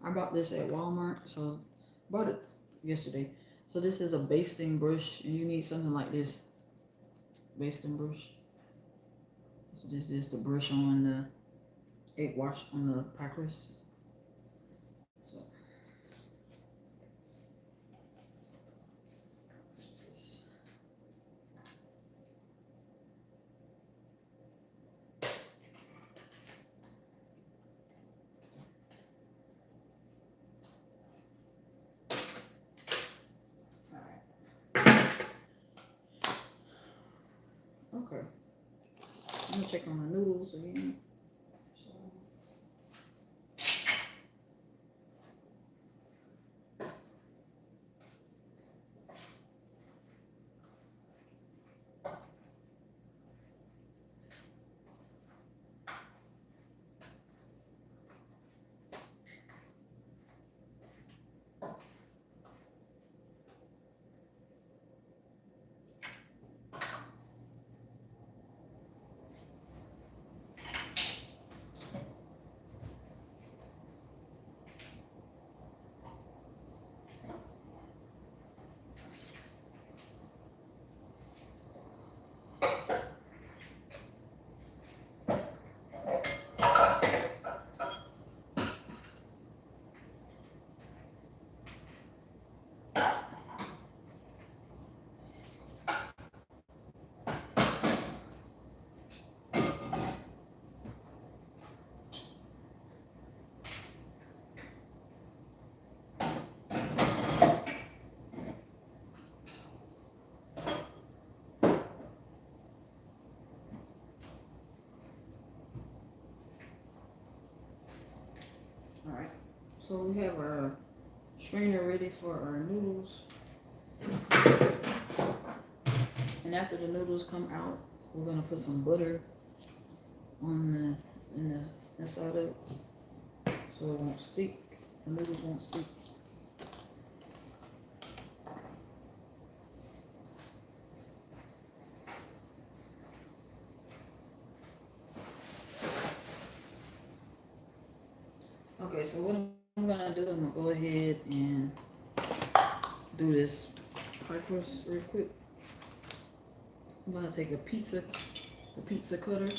A: I bought this at Walmart, so bought it yesterday. So this is a basting brush, and you need something like this basting brush. So this is the brush on the egg wash on the pie crust. So okay, I'm gonna check on the noodles again. So we have our strainer ready for our noodles. And after the noodles come out, we're gonna put some butter on the inside of it so it won't stick. The noodles won't stick. Okay, so what I'm gonna do, I'm gonna go ahead and do this part first real quick. I'm gonna take the pizza cutter,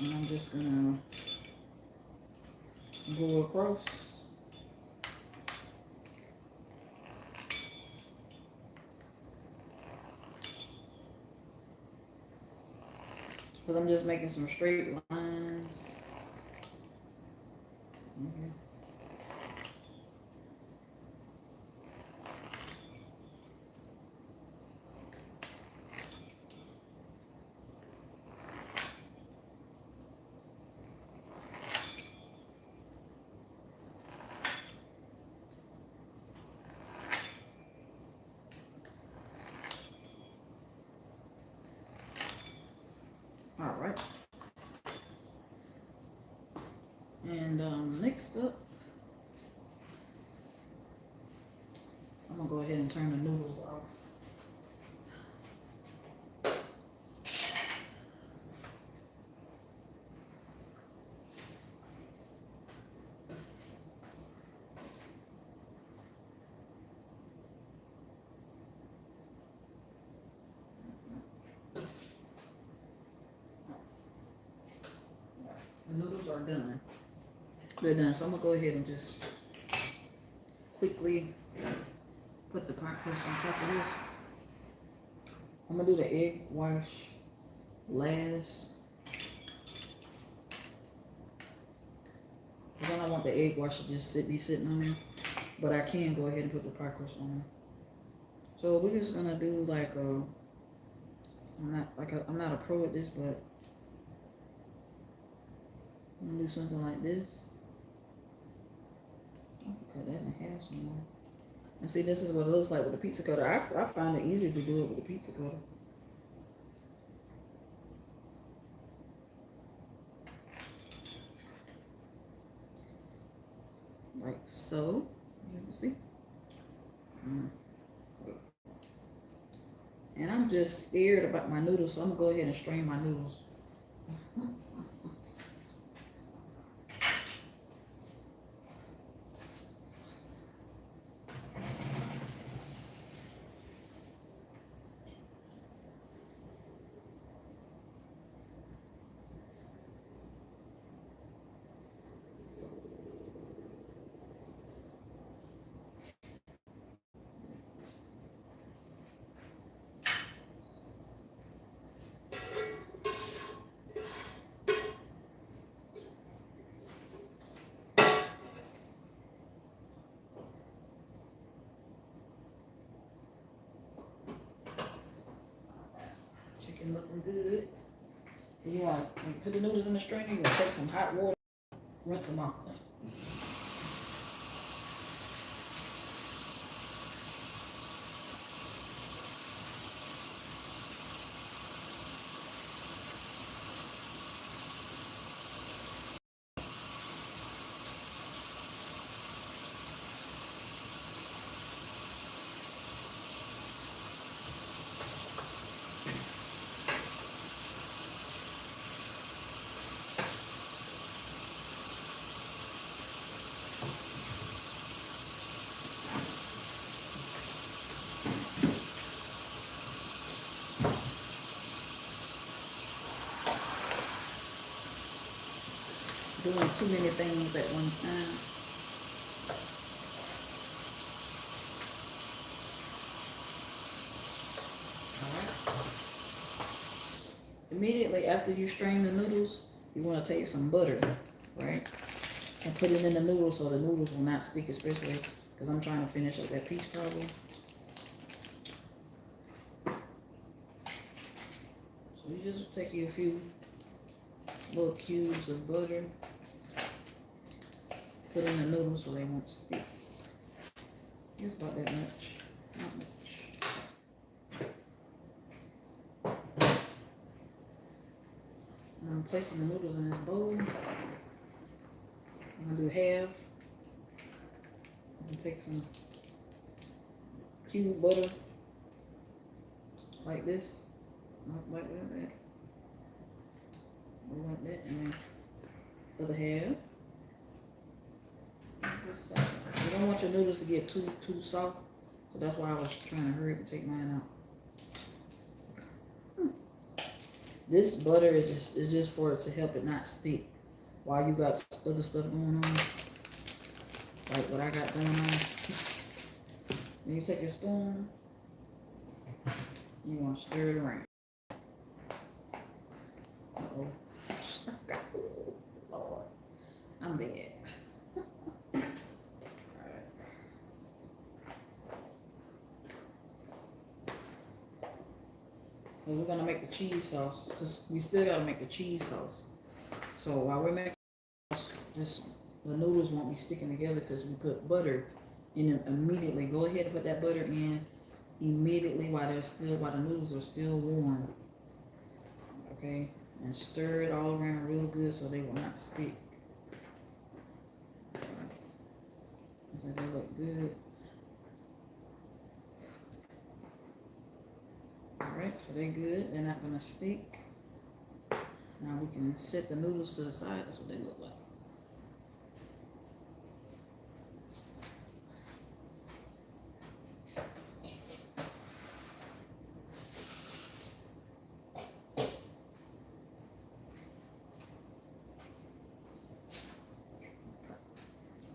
A: and I'm just gonna go across. Because I'm just making some straight lines. Okay. All right. And next up, I'm gonna go ahead and turn the noodles off. The noodles are done. They're done. So I'm gonna go ahead and just quickly put the pot crust on top of this. I'm gonna do the egg wash last. Because I don't want the egg wash to just be sitting on there. But I can go ahead and put the pot crust on there. So we're just gonna do like a, I'm not a pro at this, but I'm gonna do something like this. Cut that in half some more. And see, this is what it looks like with the pizza cutter. I find it easy to do it with the pizza cutter. Like so. You can see. And I'm just scared about my noodles, so I'm gonna go ahead and strain my noodles. Chicken looking good. You want to put the noodles in the strainer, you want to take some hot water, rinse them off. Doing too many things at one time. Immediately after you strain the noodles, you want to take some butter, right? And put it in the noodles so the noodles will not stick, especially because I'm trying to finish up that peach cobbler. So you just take you a few little cubes of butter. put in the noodles so they won't stick. It's about that much. Not much. I'm placing the noodles in this bowl. I'm gonna do half. I'm gonna take some cube butter like this, like that, like that, and then the other half. You don't want your noodles to get too soft, so that's why I was trying to hurry up and take mine out. This butter is just for it to help it not stick while you got other stuff going on, like what I got going on. Then you take your spoon, you want to stir it around. Uh-oh. Lord, I'm bad. And we're gonna make the cheese sauce because we still gotta make the cheese sauce. So while we're making just the noodles won't be sticking together because we put butter in them immediately. Go ahead and put that butter in immediately while the noodles are still warm. Okay, and stir it all around real good so they will not stick. So they look good. Alright, so they're good. They're not gonna stick. Now we can set the noodles to the side. That's what they look like.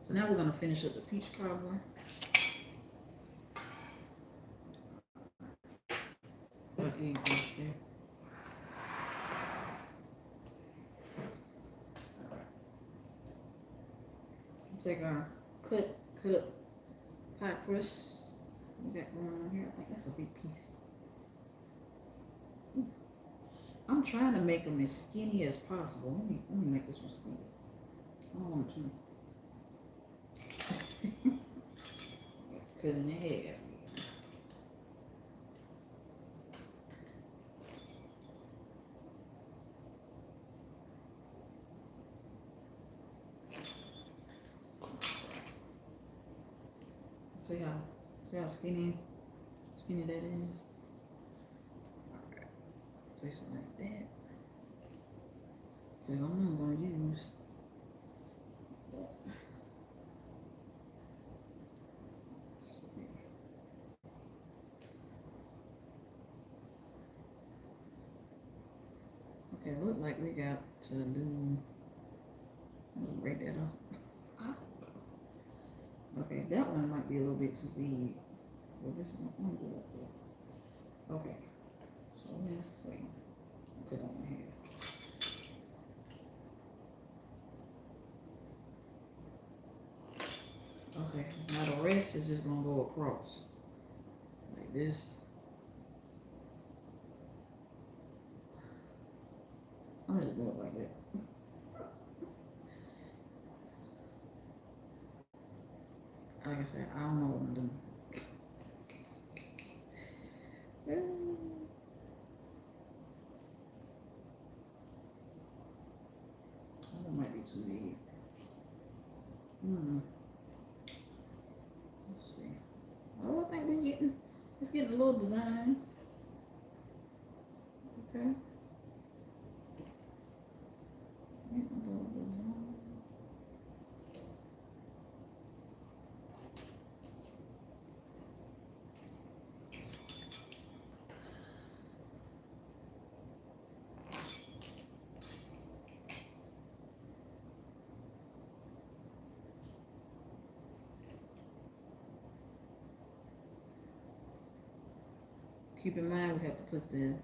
A: So now we're gonna finish up the peach cobbler. Egg right there. Take our cut up pie crust we got going on here. I think that's a big piece. I'm trying to make them as skinny as possible. Let me make this one skinny. I don't want to cut in half. See how skinny that is? Okay. Place it like that. Okay, I'm not gonna use that. Okay, look like we got to do. Let's break that up. Okay, that one might be a little bit too big. Well, this one, I'm gonna do that there. Okay, so let's see. Put on here. Okay, now the rest is just gonna go across like this. I'm gonna do it like that. Like I said, I don't know what I'm doing. That might be too big. Let's see. Oh, I think it's getting a little design. Okay. Getting a little design. Keep in mind we have to put the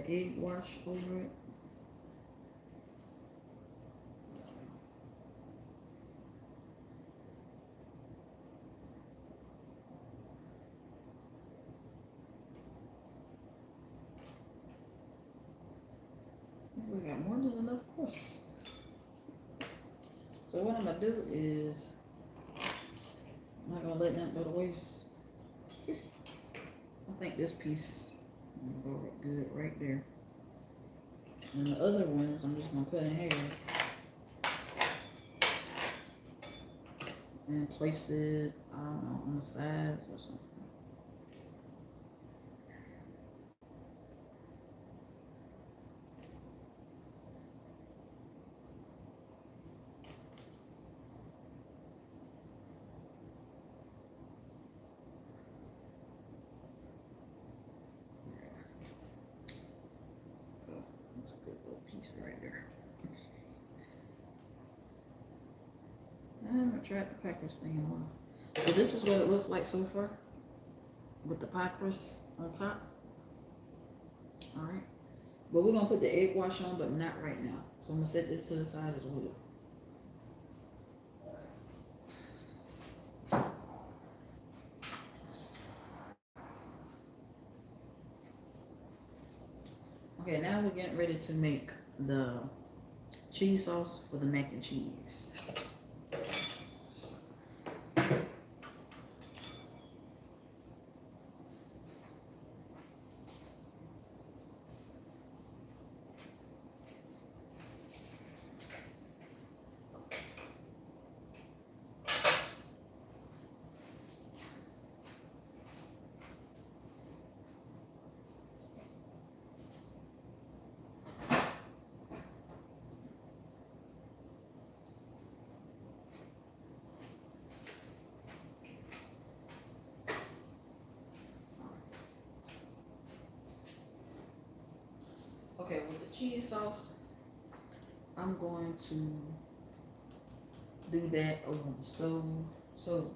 A: egg wash over it. We got more than enough crust. So So what I'm gonna do is I'm not gonna let nothing go to waste. I think this piece will go good right there. And the other ones I'm just gonna cut in half and place it, I don't know, on the sides or something. Oh, that's a good little piece right there. I haven't tried the pie crust thing in a while. So this is what it looks like so far with the pie crust on top. All right. But we're gonna put the egg wash on, but not right now. So I'm gonna set this to the side as well. Okay, now we're getting ready to make the cheese sauce for the mac and cheese. Okay, with the cheese sauce, I'm going to do that over the stove. So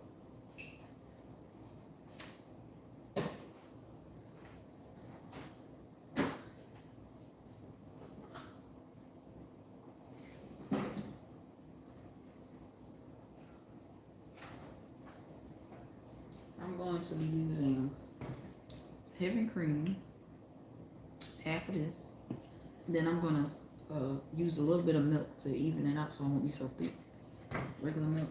A: I'm going to be using heavy cream, half of this. And then I'm gonna use a little bit of milk to even it out so it won't be so thick. Regular milk.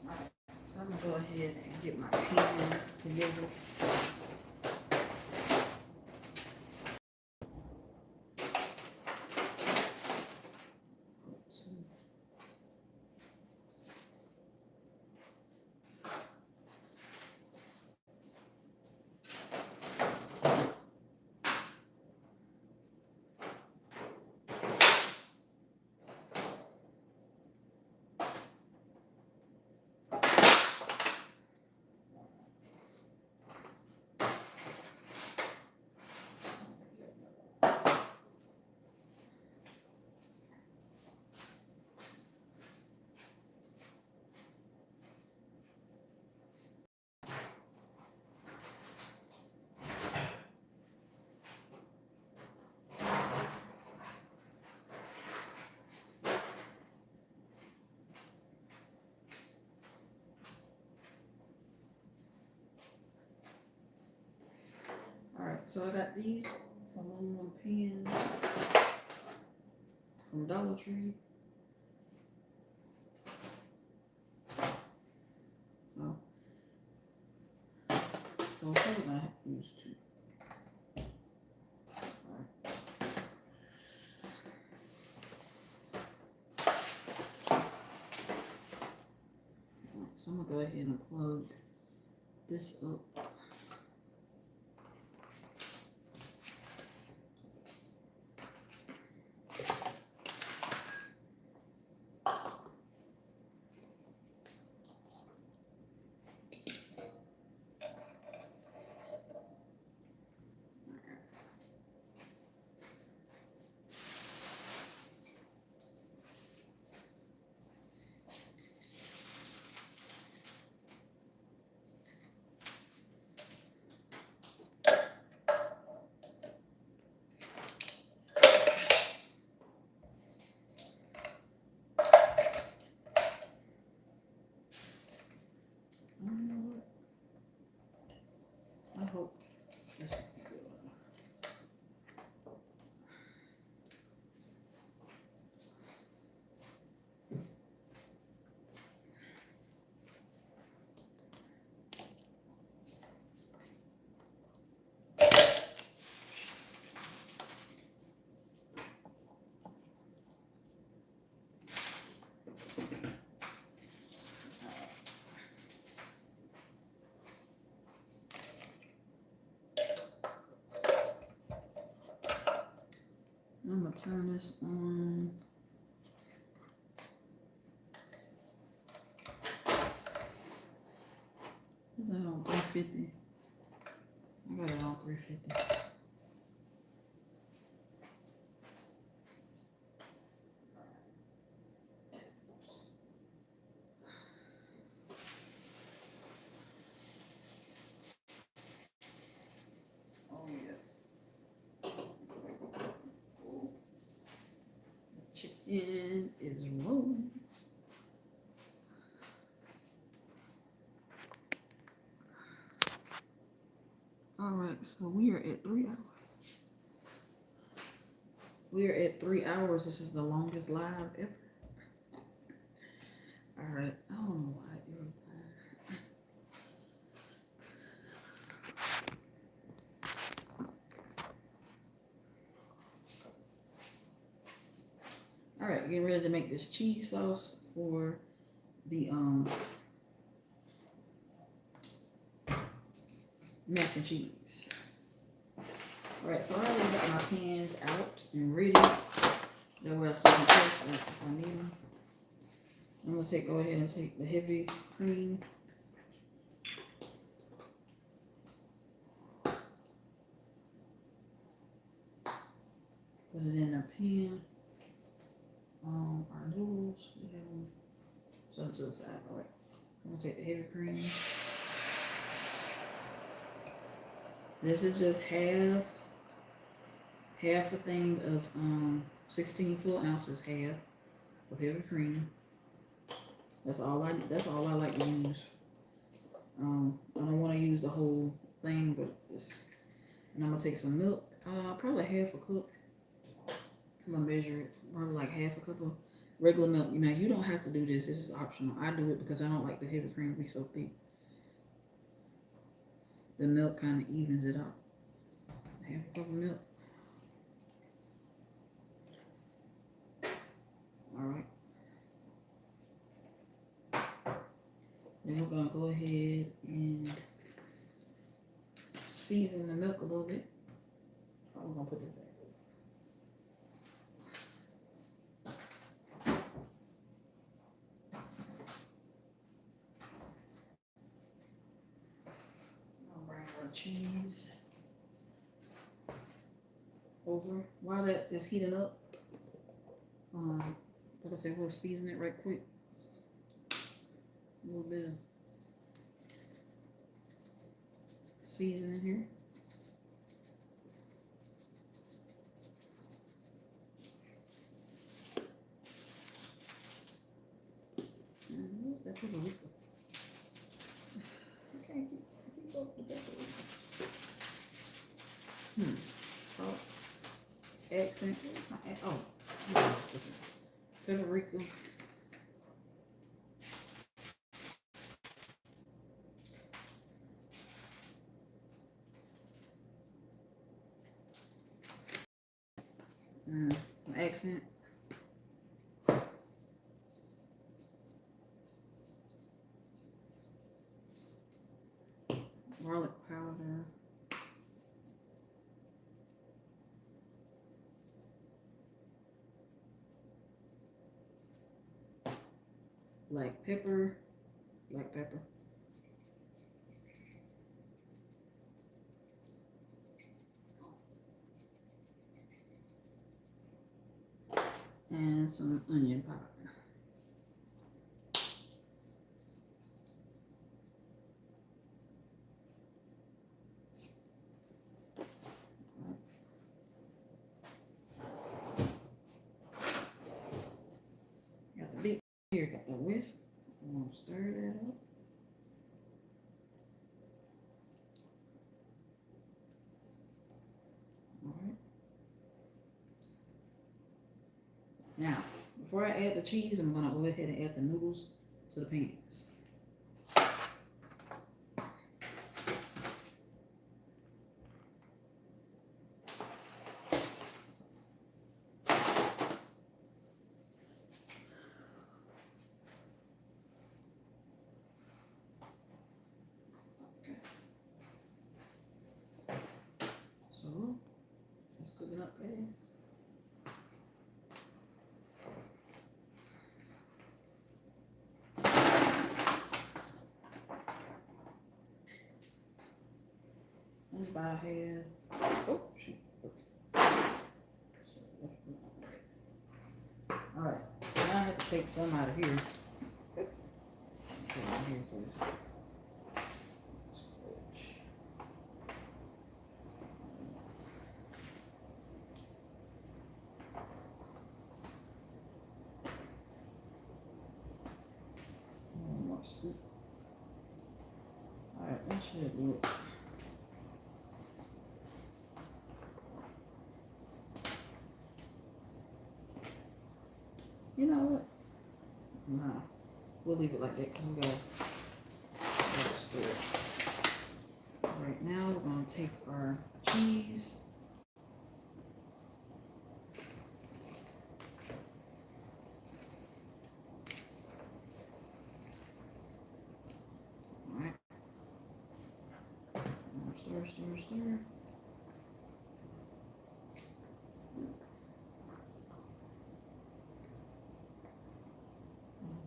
A: Alright, so I'm gonna go ahead and get my pans together. So I got these aluminum pans from Dollar Tree. Oh. So I'm probably gonna have to use 2. Alright. So I'm gonna go ahead and plug this up. I hope this will be good. I'm gonna turn this on. Is that on 350? I got it on 350. Oh yeah. The chicken is rolling. All right, so we are at 3 hours. We are at 3 hours. This is the longest live ever. All right, I don't know why every time. All right, getting ready to make this cheese sauce for the mac and cheese. All right, so I already got my pans out and ready. That way I see them first if I need them. I'm gonna go ahead and take the heavy cream. Put it in a pan. Our noodles, we have them. So to the side. All right, I'm gonna take the heavy cream. This is just half a thing of 16 full ounces, half of heavy cream. That's all I like to use. I don't want to use the whole thing, but and I'm gonna take some milk, probably half a cup. I'm gonna measure it, probably like half a cup of regular milk. You know, you don't have to do this. This is optional. I do it because I don't like the heavy cream to be so thick. The milk kind of evens it out. Half a cup of milk. All right. Then we're gonna go ahead and season the milk a little bit. Oh, we're gonna put this back. I'll bring our cheese over. While that is heating up, like I said, we'll season it right quick. A little bit of seasoning here. That's a little. Okay, keep up the pepper. accent. Oh, paprika. Accent. Garlic powder. Black pepper. Black pepper. And some onion powder. Got the big here, got the whisk. I'm gonna stir that up. Alright. Now, before I add the cheese, I'm gonna go ahead and add the noodles to the pans. So, it's cooking up fast. Let's buy ahead. Oh, shoot. Alright, now I have to take some out of here. Here first. One more scoop. Alright, that should do it. You know what? Nah, we'll leave it like that because we gotta stir it. Right now, we're gonna take our cheese. All right. Stir, stir, stir.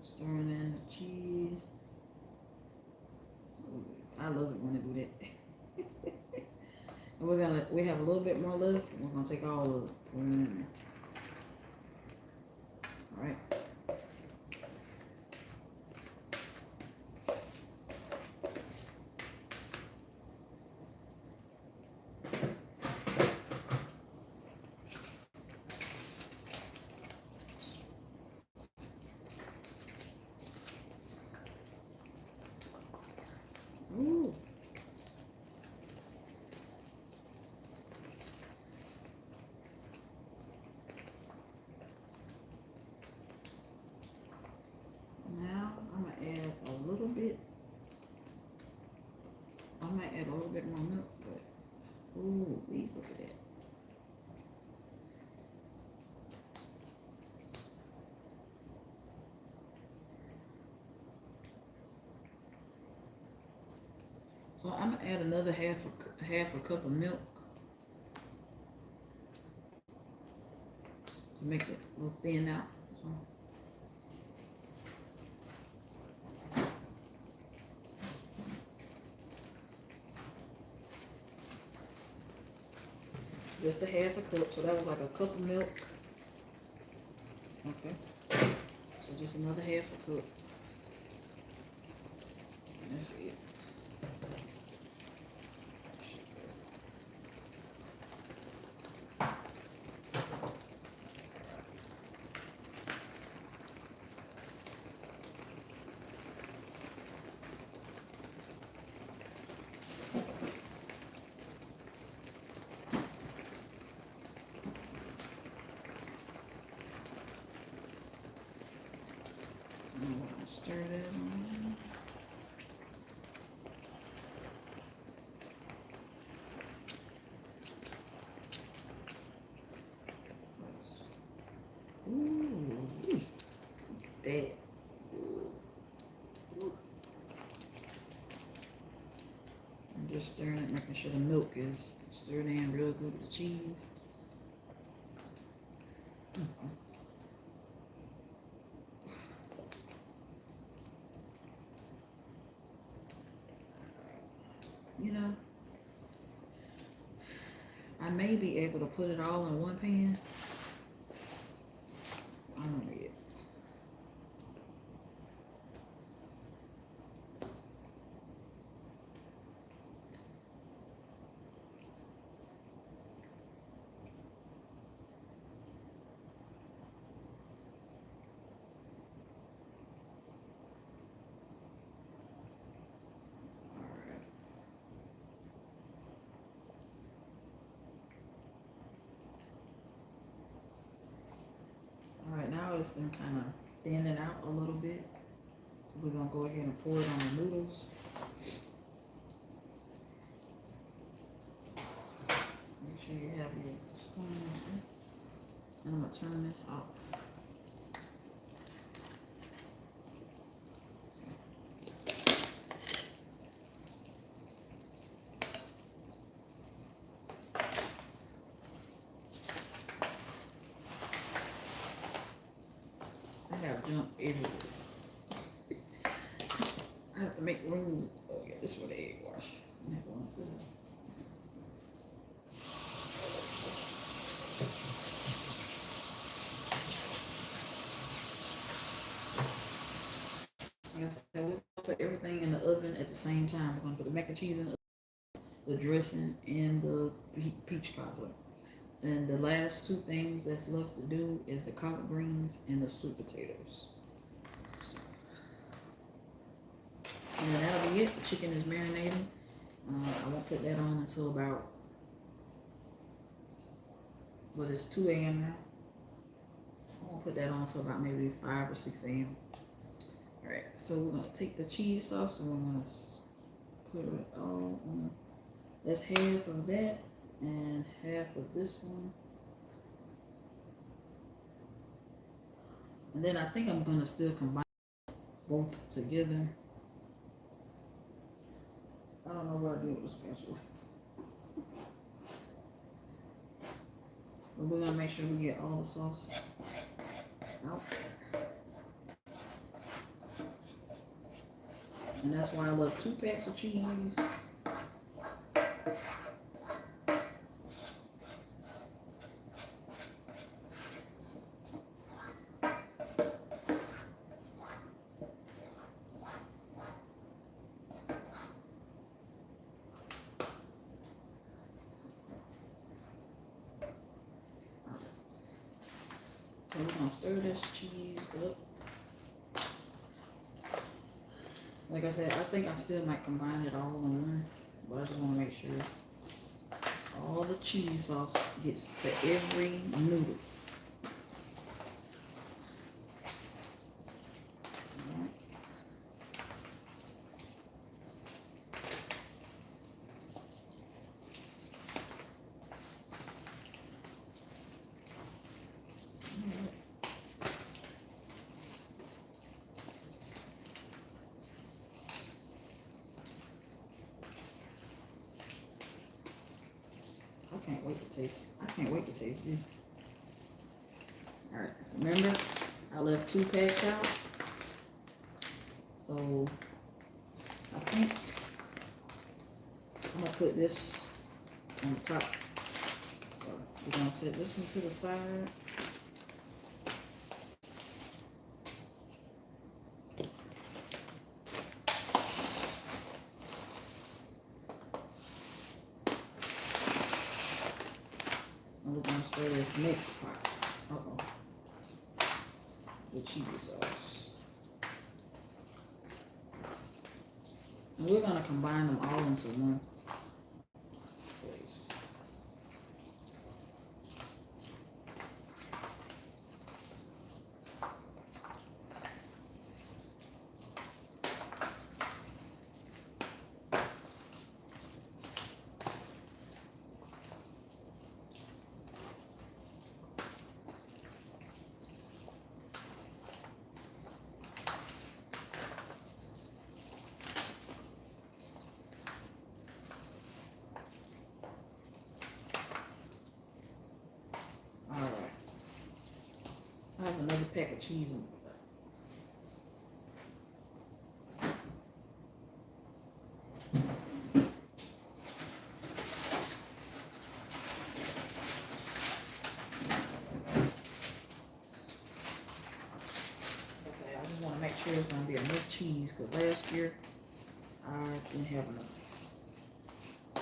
A: Stirring in the cheese. I love it when I do that. And we have a little bit more left. We're gonna take all of it, put it in there. All right. Ooh. Now I'm gonna add a little bit. I might add a little bit more milk, but ooh, look at that. So I'm gonna add another half a cup of milk to make it a little thin out. So. Just a half a cup, so that was like a cup of milk. Okay. So just another half a cup. That's it. Stir that on. Ooh, look at that. I'm just stirring it, making sure the milk is stirred in real good with the cheese. You know, I may be able to put it all in one pan. I don't know yet. All right, now it's been kind of thinning out a little bit. So we're gonna go ahead and pour it on the noodles. Make sure you have your spoon. And I'm gonna turn this off. I have junk everywhere. I have to make room. Oh yeah, this is for the egg wash. And that one's good. Like I said, we're gonna put everything in the oven at the same time. We're gonna put the mac and cheese in the oven, the dressing, and the peach cobbler. And the last two things that's left to do is the collard greens and the sweet potatoes. So, and that'll be it. The chicken is marinating. I won't put that on until about, well, it's 2 a.m. now. I won't put that on until about maybe 5 or 6 a.m. All right, so we're gonna take the cheese sauce and we're gonna put it all on. That's half of that and half of this one. And then I think I'm gonna still combine both together. I don't know what I did with the spatula. But we're gonna make sure we get all the sauce out. And that's why I love 2 packs of cheese. So we're gonna stir this cheese up. Like I said, I think I still might combine it all in one, but I just want to make sure all the cheese sauce gets to every noodle. I can't wait to taste this. Alright, remember I left 2 packs out. So I think I'm gonna put this on top. So we're gonna set this one to the side. And we're gonna stir this next pot. The cheese sauce. And we're gonna combine them all into one place. I have another pack of cheese in I just want to make sure it's going to be enough cheese because last year I didn't have enough.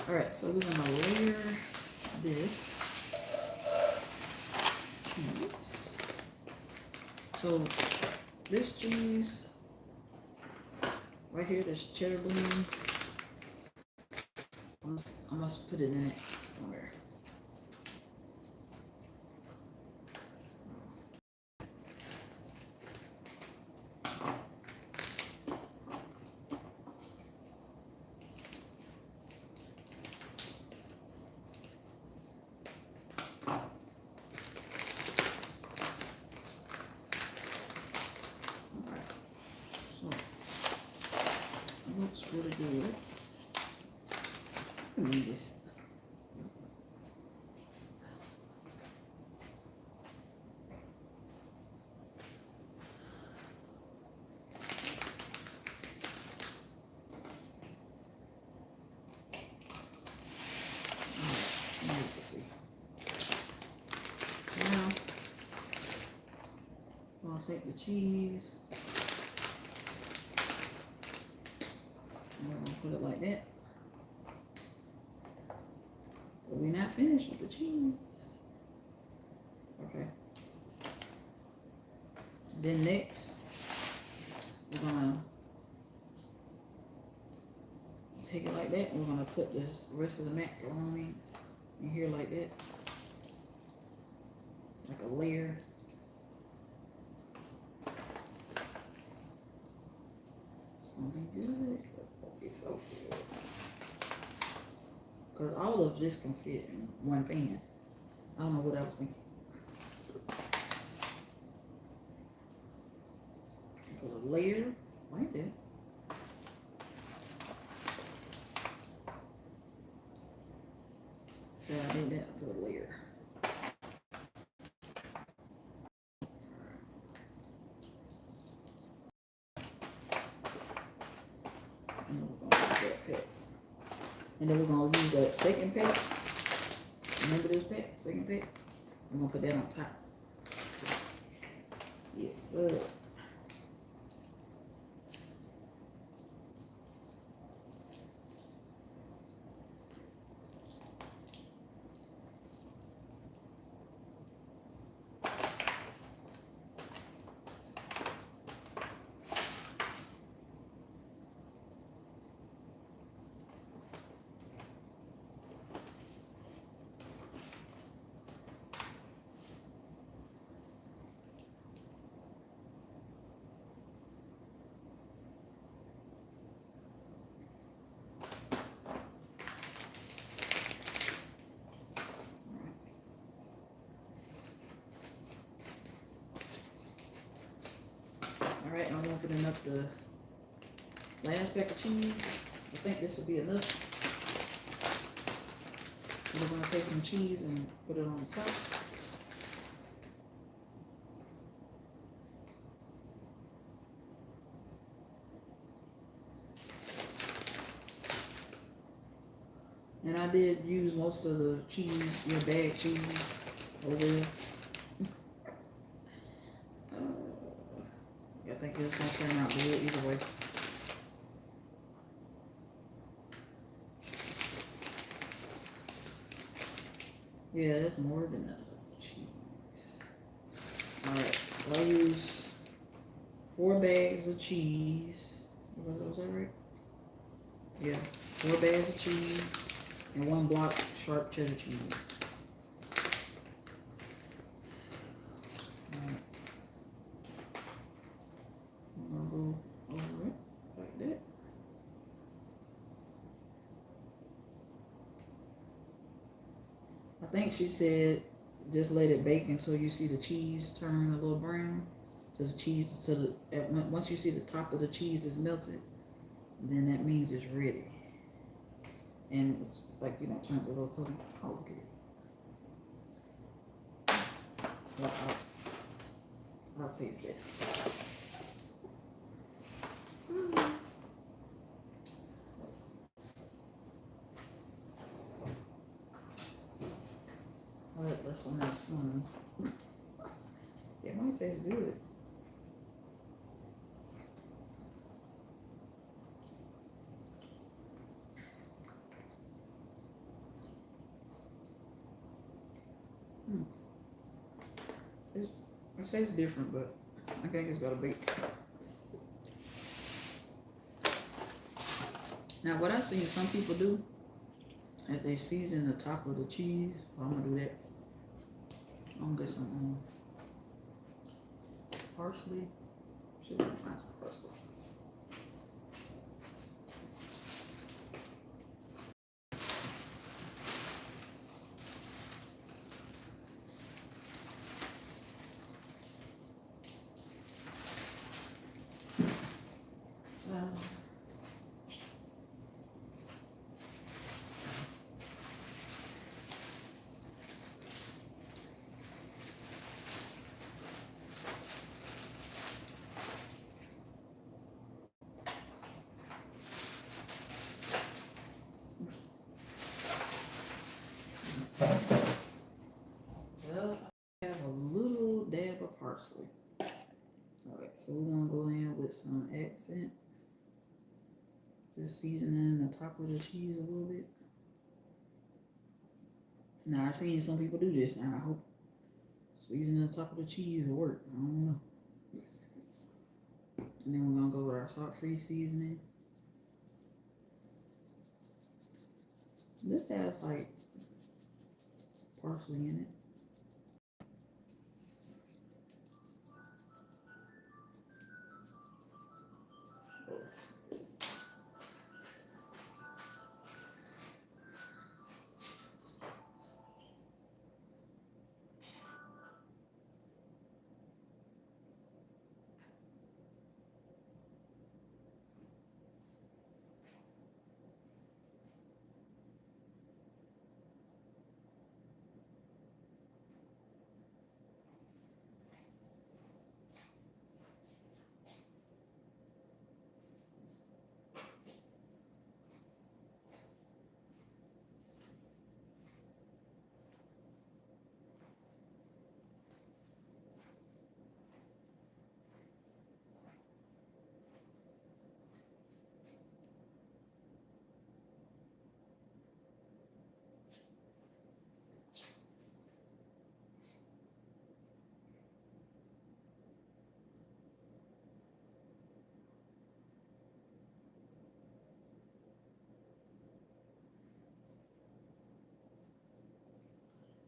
A: Alright, so we're going to layer this cheese. So this cheese right here, this cheddar blend, I must put it in it somewhere. Looks really good. I need this. See. Now, I'm gonna take the cheese. I'm gonna put it like that. But we're not finished with the cheese. Okay. Then next, we're gonna take it like that. And we're gonna put this rest of the macaroni in here like that, like a layer. It's gonna be good. It's so good. Because all of this can fit in one pan. I don't know what I was thinking. Put a layer like that. So I did that, I put a layer. And we're gonna use that pack. And then we're gonna use that second pack. Remember this pack? Second pack? I'm gonna put that on top. Yes, sir. All right, I'm opening up the last pack of cheese. I think this will be enough. We're going to take some cheese and put it on top. And I did use most of the cheese, your bag cheese over there. I think it's going to turn out good either way. Yeah, that's more than enough cheese. Alright, so I use 4 bags of cheese. Was that right? Yeah, 4 bags of cheese and 1 block sharp cheddar cheese. Alright. I'm gonna go over it like that. I think she said just let it bake until you see the cheese turn a little brown. So the cheese once you see the top of the cheese is melted, then that means it's ready. And it's like, you know, turn it a little color. Oh, look at it. Wow. I'll taste it. I'll let this one next one. It might taste good. It tastes different, but I think it's got a bake. Now, what I see some people do is they season the top of the cheese. Well, I'm gonna do that. I'm gonna get some parsley. See if I can find some parsley. Well, I have a little dab of parsley. Alright, so we're gonna go in with some accent. Just seasoning the top of the cheese a little bit. Now, I've seen some people do this, and I hope seasoning the top of the cheese will work. I don't know. And then we're gonna go with our salt-free seasoning. This has like parsley in it.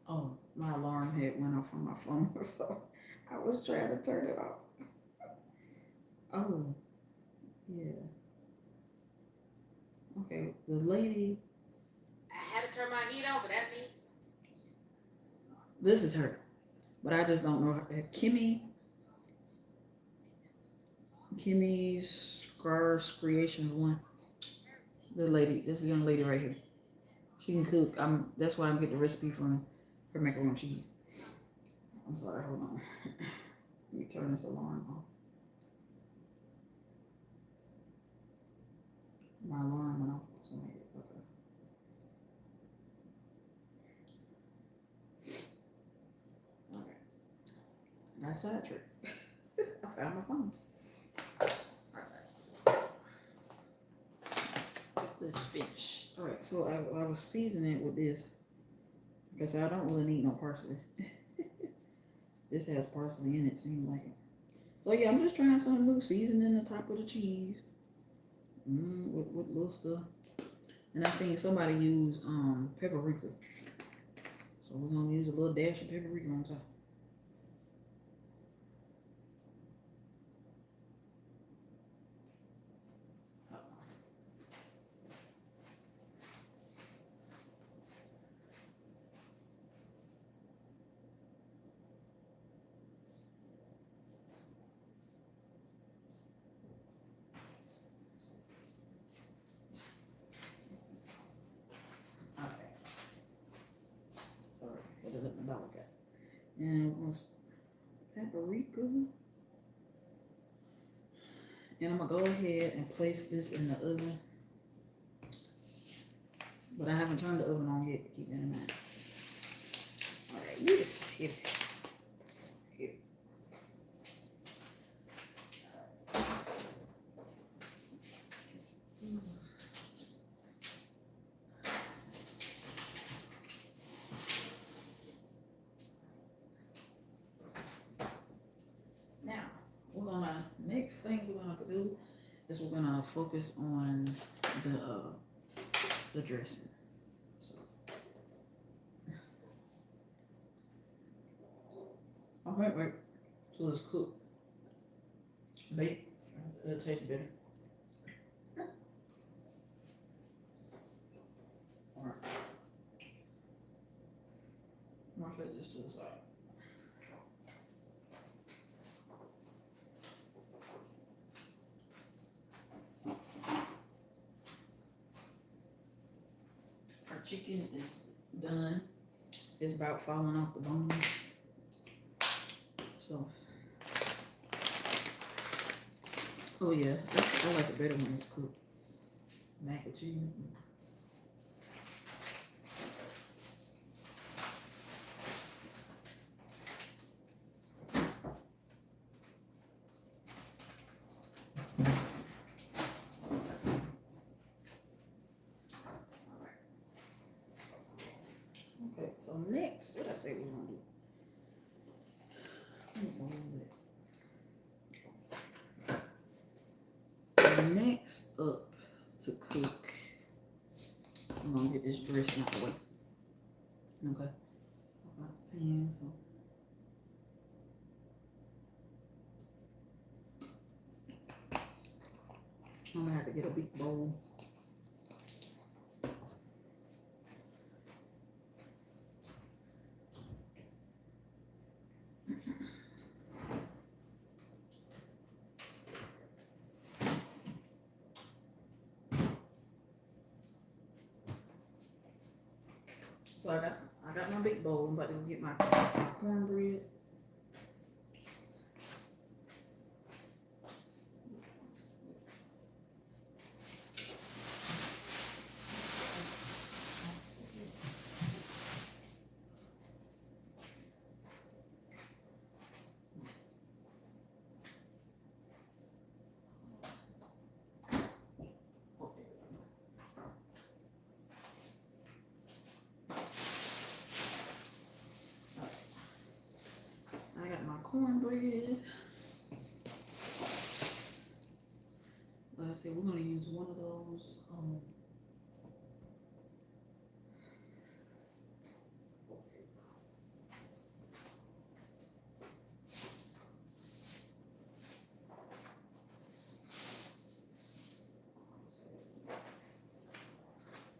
A: Oh, my alarm had went off on my phone, so I was trying to turn it off. Oh, yeah. Okay, the lady.
B: I had to turn my heat on, so that means.
A: This is her, but I just don't know her. Kimmy's Scars Creation One. The lady, this young lady right here. She can cook. That's why I'm getting the recipe from her macaroni and cheese. I'm sorry, hold on. Let me turn this alarm off. My alarm went off. Okay. Okay. I got sidetracked. I found my phone. Alright. Let's finish. Alright, so I was seasoning it with this. Like I said, I don't really need no parsley. This has parsley in it, seems like it. So yeah, I'm just trying something new, seasoning the top of the cheese. With little stuff. And I seen somebody use paprika. So we're gonna use a little dash of paprika on top. Sorry, had to let my dog out. And once paprika. And I'm gonna go ahead and place this in the oven. But I haven't turned the oven on yet, keep that in mind. Alright, this is heavy. Here. Now, next thing we're gonna do is we're gonna focus on the dressing. So, wait, so it's cooked. Bake, it'll taste better. Alright. I'm gonna put this to the side. Our chicken is done. It's about falling off the bone. So, oh yeah, I like it better when it's cooked. Mac and cheese. Okay, so next, what I say we're gonna do? Next up to cook, I'm gonna get this dressing out the way. Okay. Got some pans. So. I'm gonna have to get a big bowl. So I got my big bowl. I'm about to get my cornbread. I got my cornbread. Like I said, we're gonna use one of those.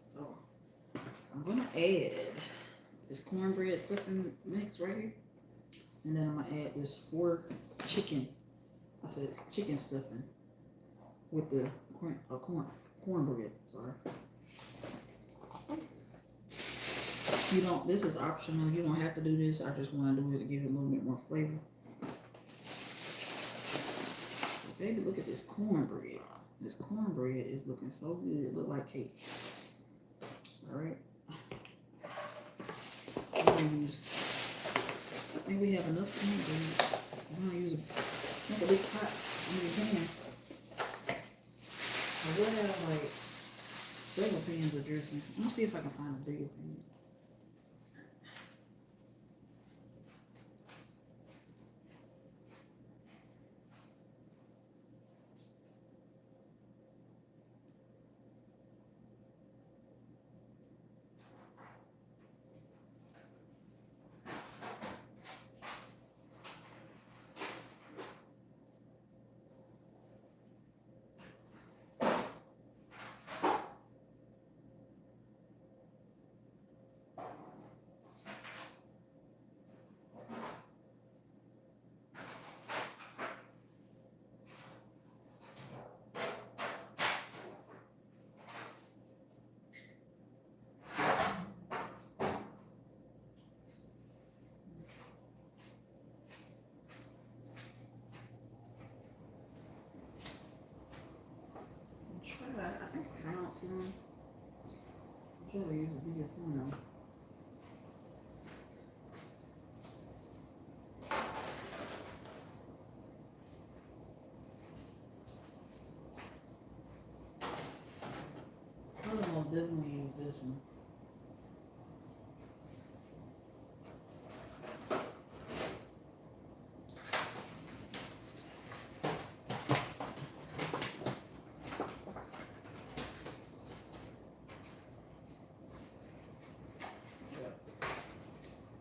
A: So I'm gonna add this cornbread stuffing mix right here, and then I'm gonna add this 4 chicken. I said chicken stuffing with the cornbread. Sorry. You don't. This is optional. You don't have to do this. I just want to do it to give it a little bit more flavor. So, baby, look at this cornbread. This cornbread is looking so good. It look like cake. All right. I'm gonna use. I think we have enough cornbread. I'm gonna use make a big pot. I mean pan. I will have like several pans of dressing. Let me see if I can find a bigger pan. bouncy on. I'm trying to use the biggest one though. I would most definitely use this one.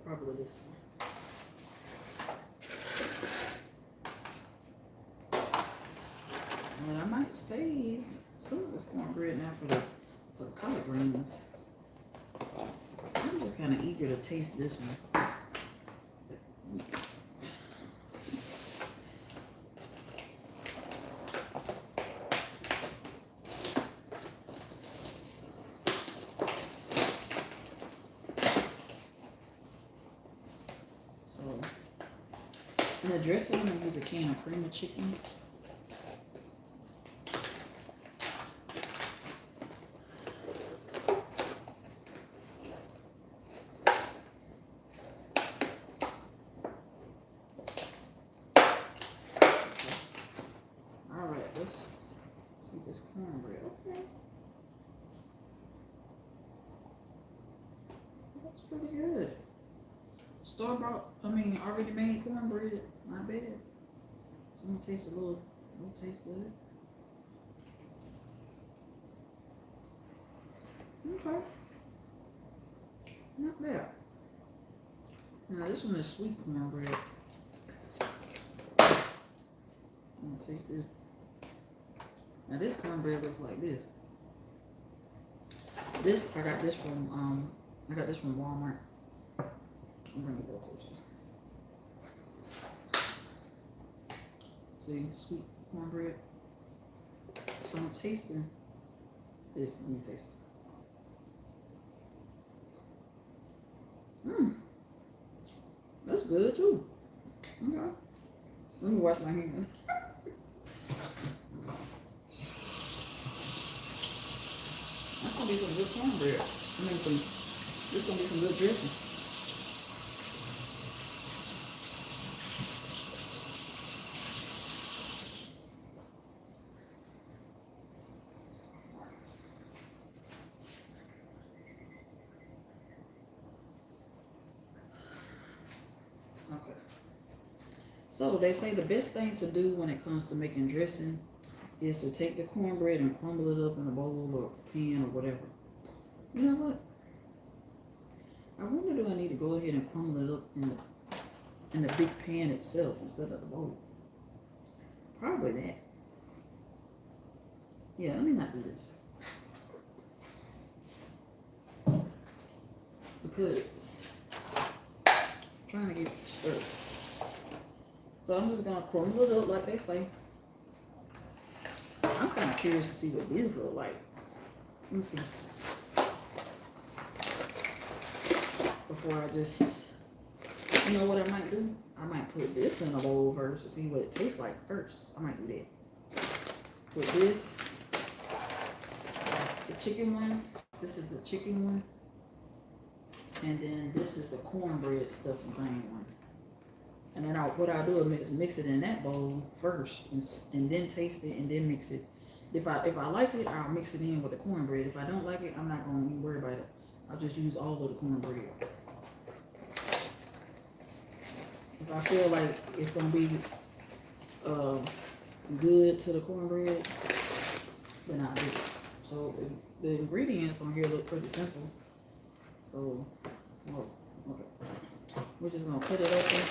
A: Probably this one. And I might save some of this cornbread now for the collard greens. I'm just kind of eager to taste this one. So, in the dressing, I'm gonna use a can of cream of chicken. Let's see this cornbread. Okay. That's pretty good. Store-bought, already made cornbread. Not bad. So I'm gonna taste a little taste of it. Okay. Not bad. Now this one is sweet cornbread. I'm gonna taste this. Now this cornbread looks like this. I got this from Walmart. I'm gonna go closer. See, sweet cornbread. So I'm tasting this. Let me taste it. That's good too. Okay. Let me wash my hands. That's gonna be some good cornbread. This gonna be some good dressing. Okay. So they say the best thing to do when it comes to making dressing is to take the cornbread and crumble it up in a bowl or pan or whatever. You know what? I wonder, do I need to go ahead and crumble it up in the big pan itself instead of the bowl? Probably that. Yeah, let me not do this. Because I'm trying to get it stirred. So I'm just gonna crumble it up like they say. I'm kind of curious to see what these look like. Let me see. Before I just, you know what I might do? I might put this in a bowl first to see what it tastes like first. I might do that. Put this, the chicken one. This is the chicken one. And then this is the cornbread stuffing thing one. And then what I'll do is mix it in that bowl first and then taste it and then mix it. If I like it, I'll mix it in with the cornbread. If I don't like it, I'm not going to even worry about it. I'll just use all of the cornbread. If I feel like it's going to be good to the cornbread, then I'll do it. So the ingredients on here look pretty simple. So, okay. We're just going to cut it open.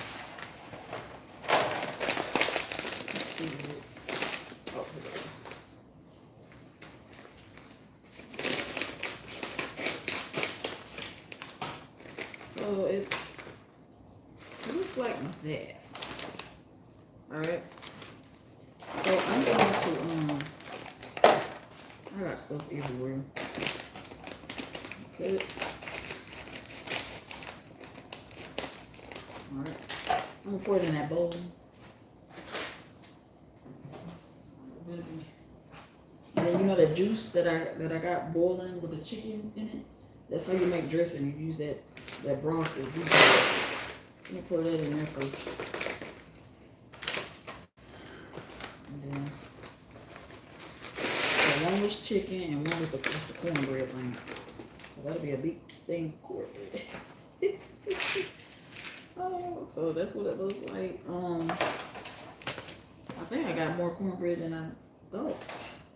A: So it looks like that. Alright. So I'm going to I got stuff everywhere. Okay. Alright. I'm gonna pour it in that bowl. And then you know that that juice that I got boiling with the chicken in it. That's how you make dressing. You use that broth that juice. Let me put that in there first. And then so one was chicken and one was the cornbread thing. So that'll be a big thing of cornbread. Oh, so that's what it looks like. I think I got more cornbread than I thought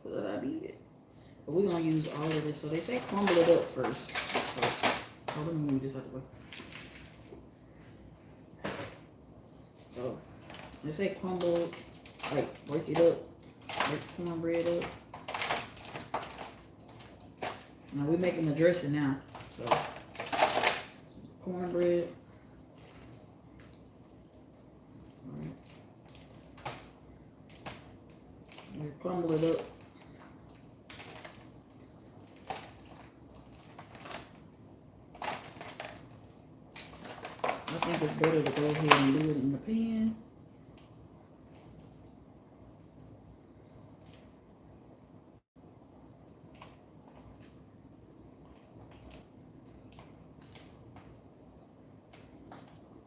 A: that I needed. But we're gonna use all of this. So they say crumble it up first. So let me move this out of the way. So they say crumble, like break it up, break the cornbread up. Now we're making the dressing now. So cornbread. Alright. We crumble it up. I think it's better to go ahead and do it in the pan.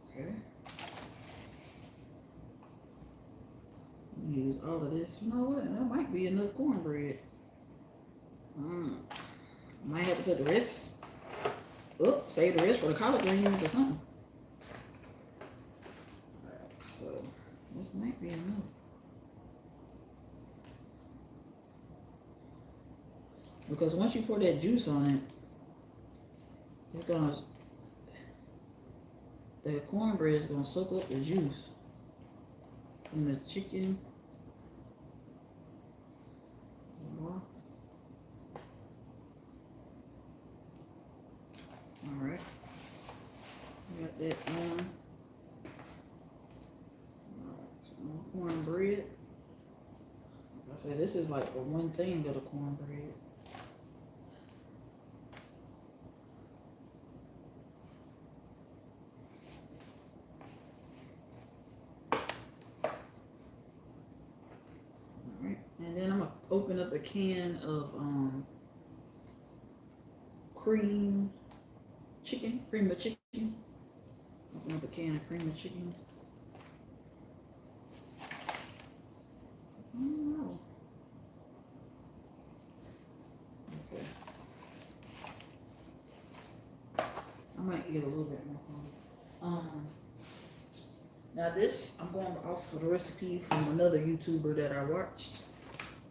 A: Okay. Use all of this. You know what? That might be enough cornbread. Might have to put the rest up. Save the rest for the collard greens or something. Alright, so this might be enough. Because once you pour that juice on it, it's gonna, the cornbread is gonna soak up the juice from the chicken. Alright. Got that on. Alright, some cornbread. Like I said, this is like the one thing of the cornbread. Alright, and then I'm gonna open up a can of cream of chicken. Open up a can of cream of chicken. I don't know. Okay. I might get a little bit more. Now this, I'm going off of the recipe from another YouTuber that I watched.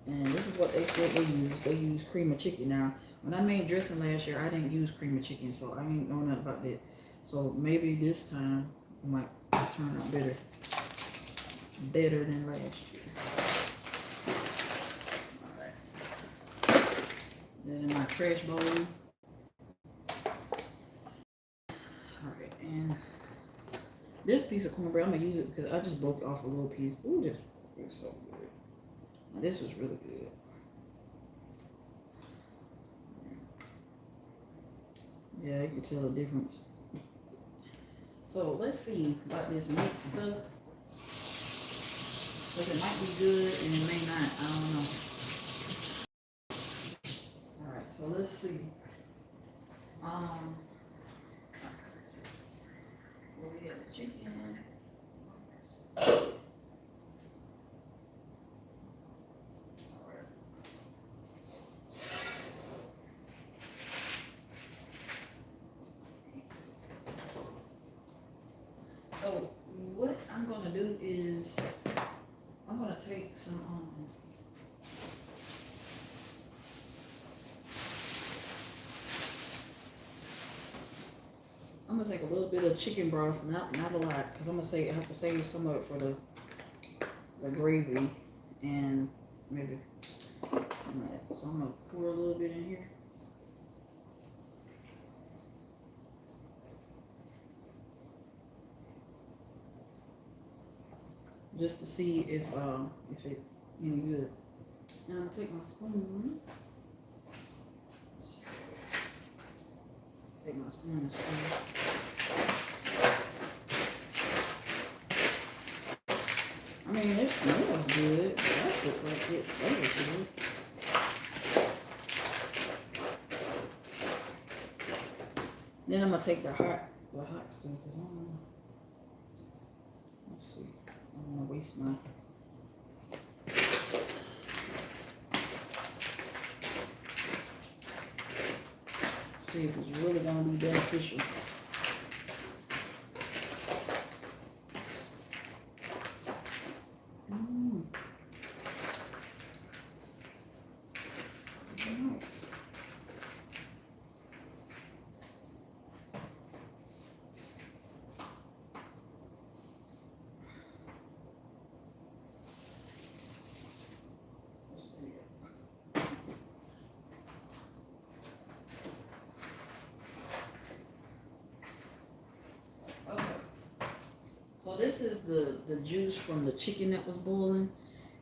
A: And this is what they said they use. They use cream of chicken. Now, when I made dressing last year, I didn't use cream of chicken, so I ain't know nothing about that. So maybe this time it might turn out better than last year. Alright. Then in my trash bowl. Alright, and this piece of cornbread, I'm gonna use it because I just broke off a little piece. Ooh, this is so good. And this was really good. Yeah, you can tell the difference. So let's see about this mixed stuff. Because it might be good and it may not. I don't know. Alright, so let's see. Well, we have the chicken. So what I'm gonna do is I'm gonna take some I'm gonna take a little bit of chicken broth, not a lot, because I have to save some of it for the gravy and maybe. Alright, so I'm gonna pour a little bit in here. Just to see if it any good. And I'm gonna take my spoon. Take my spoon and spoon. I mean, it smells good. That looks like it flavors good. Then I'm gonna take the hot stuff. Let's see. I don't wanna waste my. See if it's really gonna be beneficial. Okay. So this is the juice from the chicken that was boiling,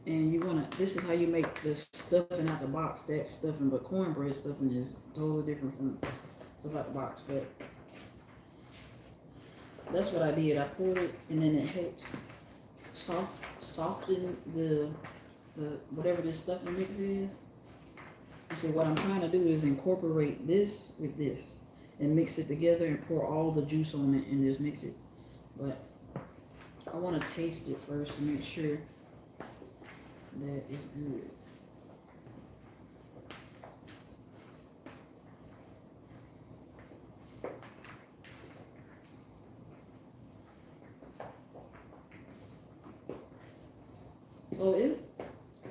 A: and you wanna. This is how you make the stuffing out the box. That stuffing, but cornbread stuffing is totally different from stuff out the box. But that's what I did. I poured it, and then it helps soften the whatever this stuffing mix is. You see, what I'm trying to do is incorporate this with this and mix it together and pour all the juice on it and just mix it. But I want to taste it first to make sure that it's good. So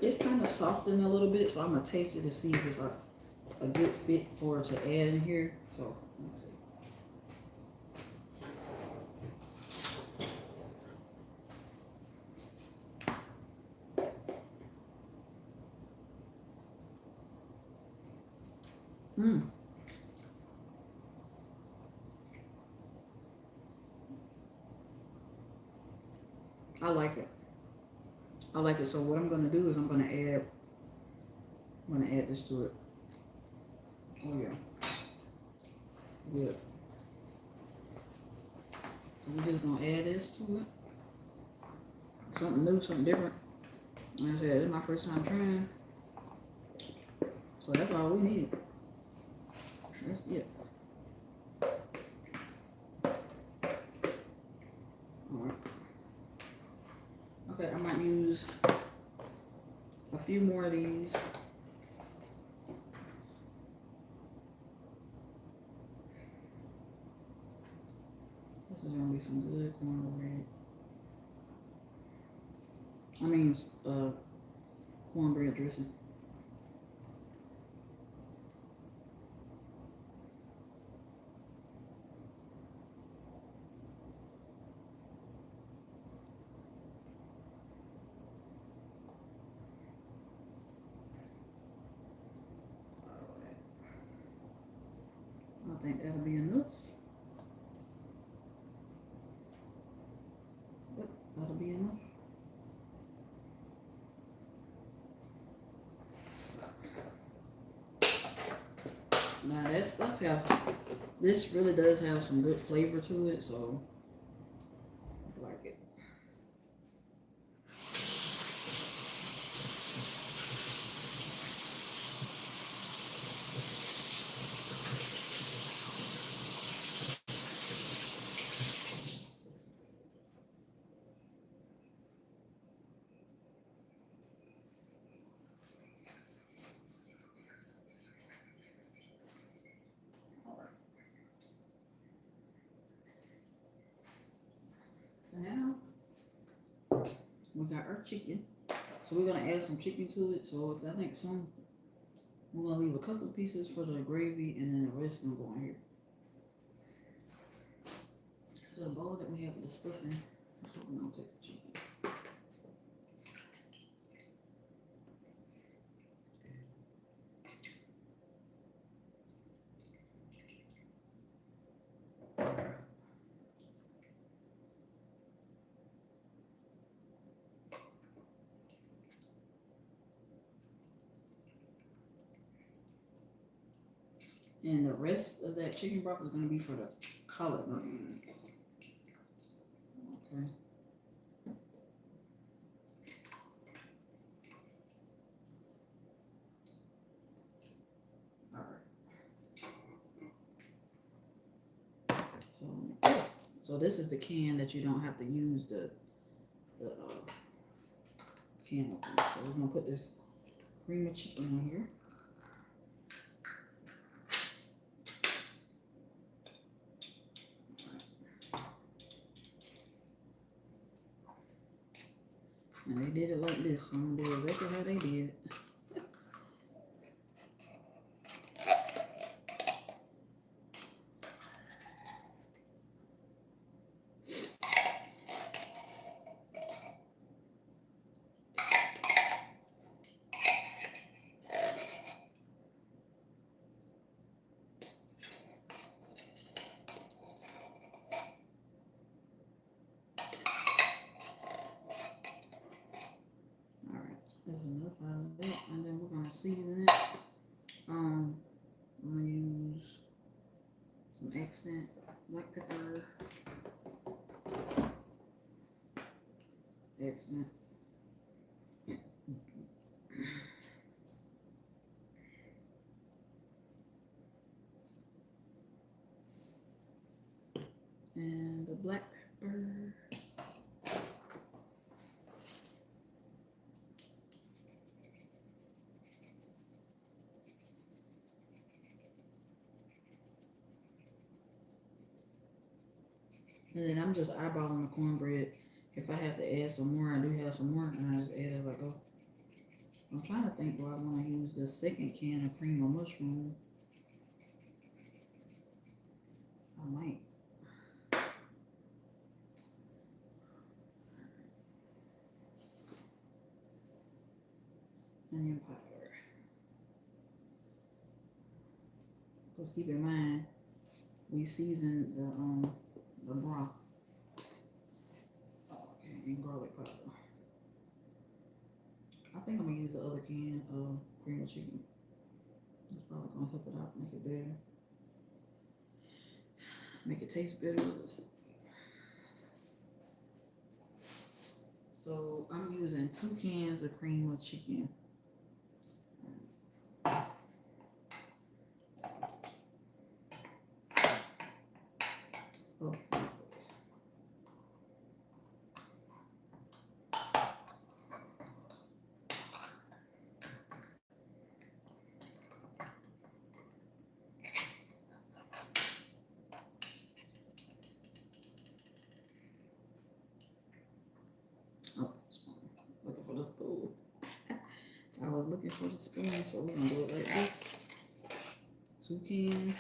A: it's kind of softened a little bit, so I'm gonna taste it to see if it's a good fit for it to add in here. So let's see. I like it. I like it. So what I'm gonna do is I'm gonna add this to it. Oh yeah. Good. So we're just gonna add this to it. Something new, something different. Like I said, this is my first time trying. So that's all we need. That's it. Alright. Okay, I might use a few more of these. This is gonna be some good cornbread. I mean, cornbread dressing. Alright. I think that'll be enough. Yep, that'll be enough. Now that stuff this really does have some good flavor to it, so I like it. Now we got our chicken, so we're gonna add some chicken to it. So I think we're gonna leave a couple of pieces for the gravy, and then the rest gonna go in here. So the bowl that we have with the stuffing, so we're gonna take the chicken. And the rest of that chicken broth is gonna be for the collard greens. Okay. All right. So this is the can that you don't have to use the can opener. So we're gonna put this cream of chicken in here. And they did it like this, so I'm gonna do exactly how they did it. Alright, there's enough out of that, and then we're gonna season it. I'm gonna use some accent black pepper, accent, and the black pepper. And then I'm just eyeballing the cornbread. If I have to add some more, I do have some more, and I just add as I go. I'm trying to think, do I want to use the second can of cream of mushroom? I might. Onion powder. Because keep in mind, we seasoned the broth. Okay, and garlic powder. I think I'm gonna use the other can of cream of chicken. It's probably gonna help it out, make it better, make it taste better. So I'm using 2 cans of cream of chicken. Oh. Oh, looking for the spoon. I was looking for the spoon, so we're gonna do it like this. 2 cans,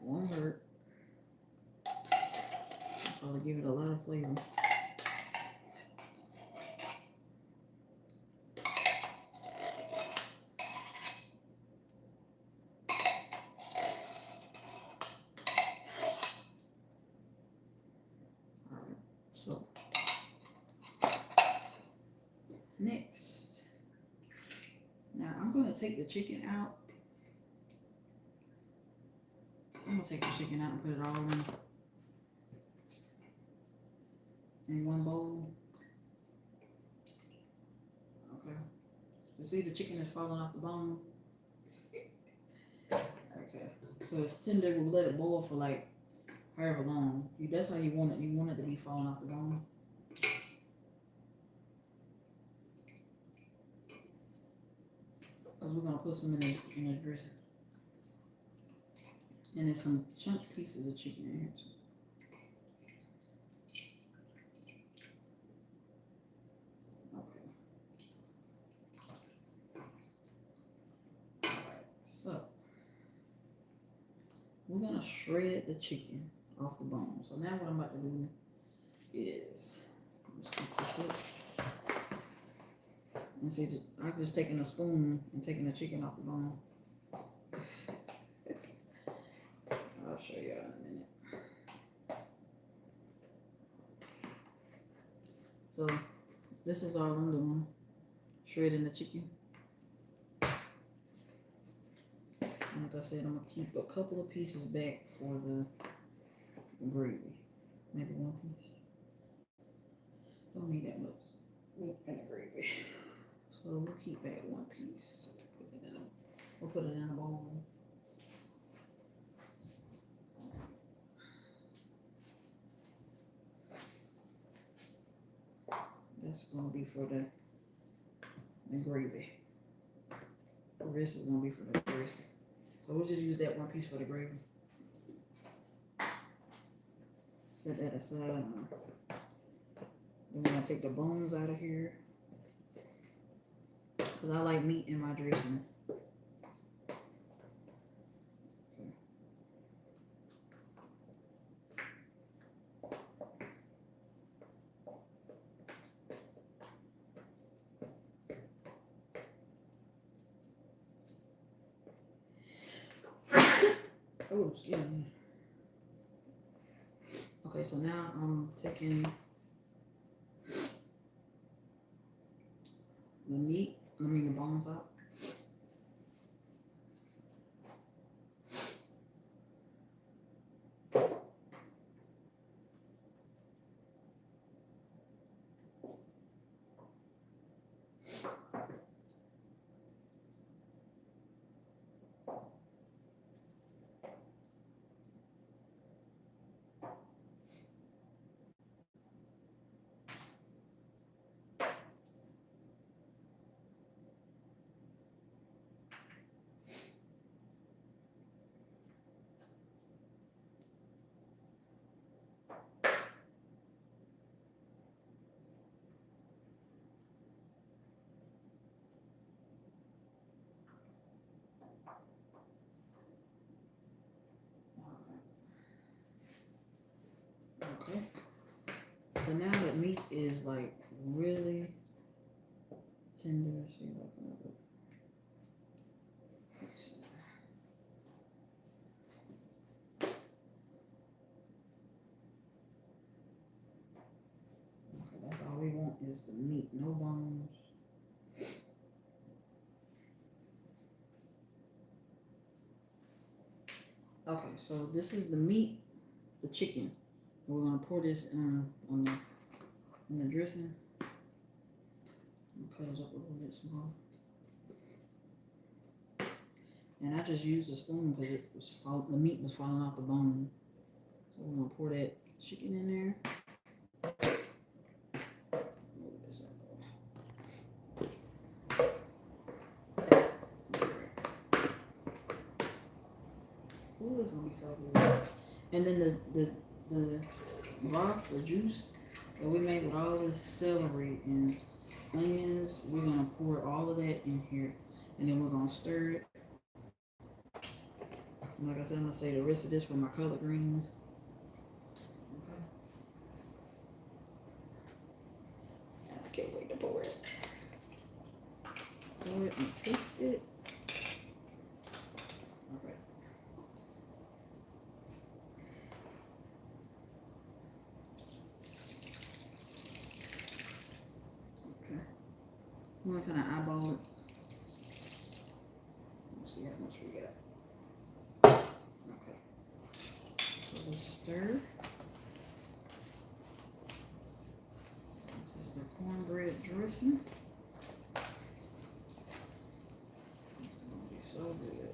A: 1 hurt. Probably give it a lot of flavor. Alright, so next. Now I'm gonna take the chicken out. I'm gonna take the chicken out and put it all in one bowl. Okay. You see the chicken is falling off the bone? Okay. So it's tender, we'll let it boil for like however long. That's how you want it. You want it to be falling off the bone. Because we're gonna put some in the dressing. And there's some chunk pieces of chicken in here too. So we're gonna shred the chicken off the bone. So now what I'm about to do is scoop this up. And see, I'm just taking a spoon and taking the chicken off the bone. I'll show y'all in a minute. So this is all I'm doing, shredding the chicken. And like I said, I'm gonna keep a couple of pieces back for the gravy. Maybe 1 piece. Don't need that much in the gravy. So we'll keep back 1 piece. We'll put it in a bowl. that's gonna be for the gravy. The rest is gonna be for the dressing. So we'll just use that one piece for the gravy. Set that aside. Then we're gonna take the bones out of here, because I like meat in my dressing. Oh, excuse me. Okay, so now I'm taking the meat, the bones out. Okay. So now the meat is like really tender. See, like another. Okay, that's all we want is the meat, no bones. Okay, so this is the meat, the chicken. We're gonna pour this in the dressing. Cut it up a little bit small. And I just used a spoon because the meat was falling off the bone. So we're gonna pour that chicken in there. Ooh, it's gonna be so good. And then the broth, the juice that we made with all this celery and onions, we're gonna pour all of that in here, and then we're gonna stir it. And like I said, I'm gonna save the rest of this for my collard greens. Okay. I can't wait to pour it. Pour it and taste it. Okay. Okay. I'm gonna kind of eyeball it. Let's see how much we got. Okay. So let's stir. This is the cornbread dressing. It's gonna be so good.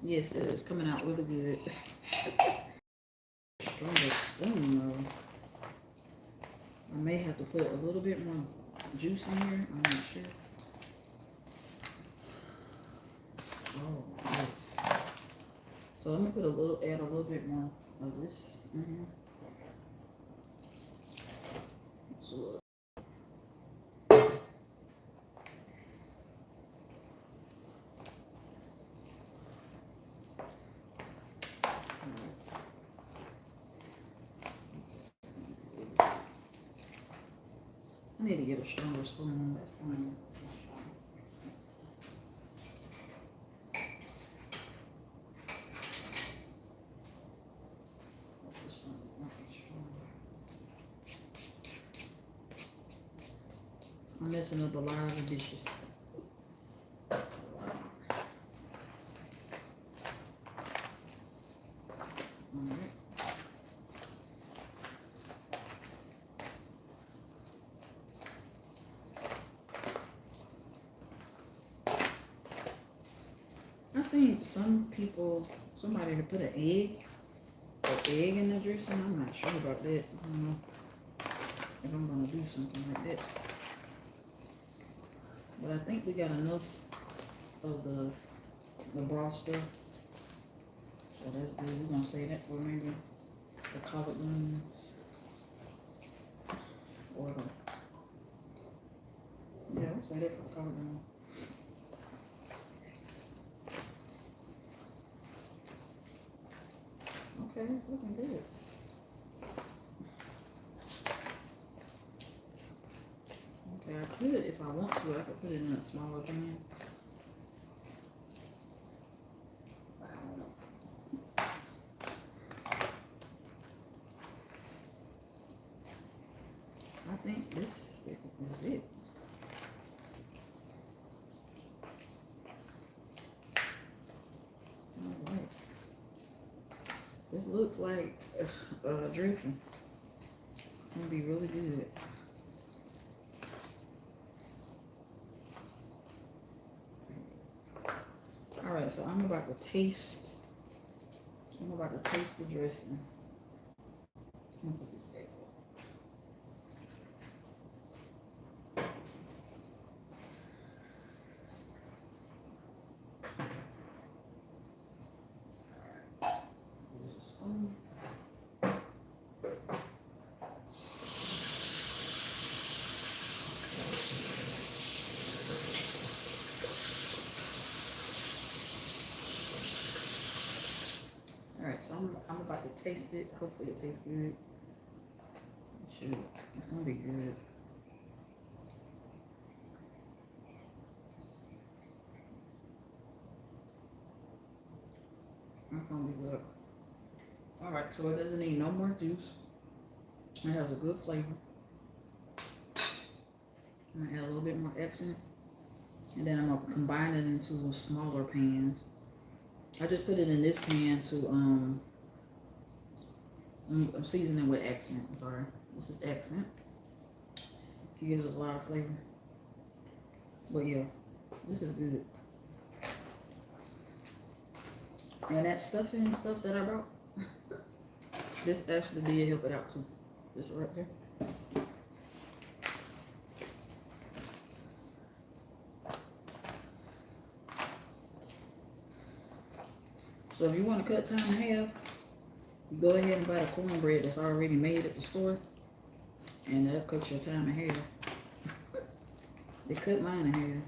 A: Yes, it is coming out really good. Stronger spoon though. I may have to put a little bit more juice in here. I'm not sure. Oh, yes. So I'm gonna add a little bit more of this in here. So I need to get a stronger spoon. That's fine. This one might be stronger. I'm messing up a lot of the dishes. I've seen some people, somebody to put an egg in the dressing. I'm not sure about that. I don't know if I'm gonna do something like that. But I think we got enough of the broth stuff. So that's good. We're gonna say that for maybe the collard greens. Or yeah, we'll say that for the collard greens. Okay, it's looking good. Okay, I could, if I want to, I could put it in a smaller pan. I think this is it. All right. This looks like dressing. It's gonna be really good. All right, so I'm about to taste. The dressing. All right, so I'm about to taste it. Hopefully it tastes good. It should. It's gonna be good. It's gonna be good. All right, so it doesn't need no more juice. It has a good flavor. I'm gonna add a little bit more accent, and then I'm gonna combine it into smaller pans. I just put it in this pan to I'm seasoning with accent. I'm sorry, this is accent. It gives a lot of flavor. But yeah, this is good. And that stuffing and stuff that I brought, this actually did help it out too. This right here. So if you want to cut time in half, you go ahead and buy the cornbread that's already made at the store, and that'll cut your time in half. They cut mine in half.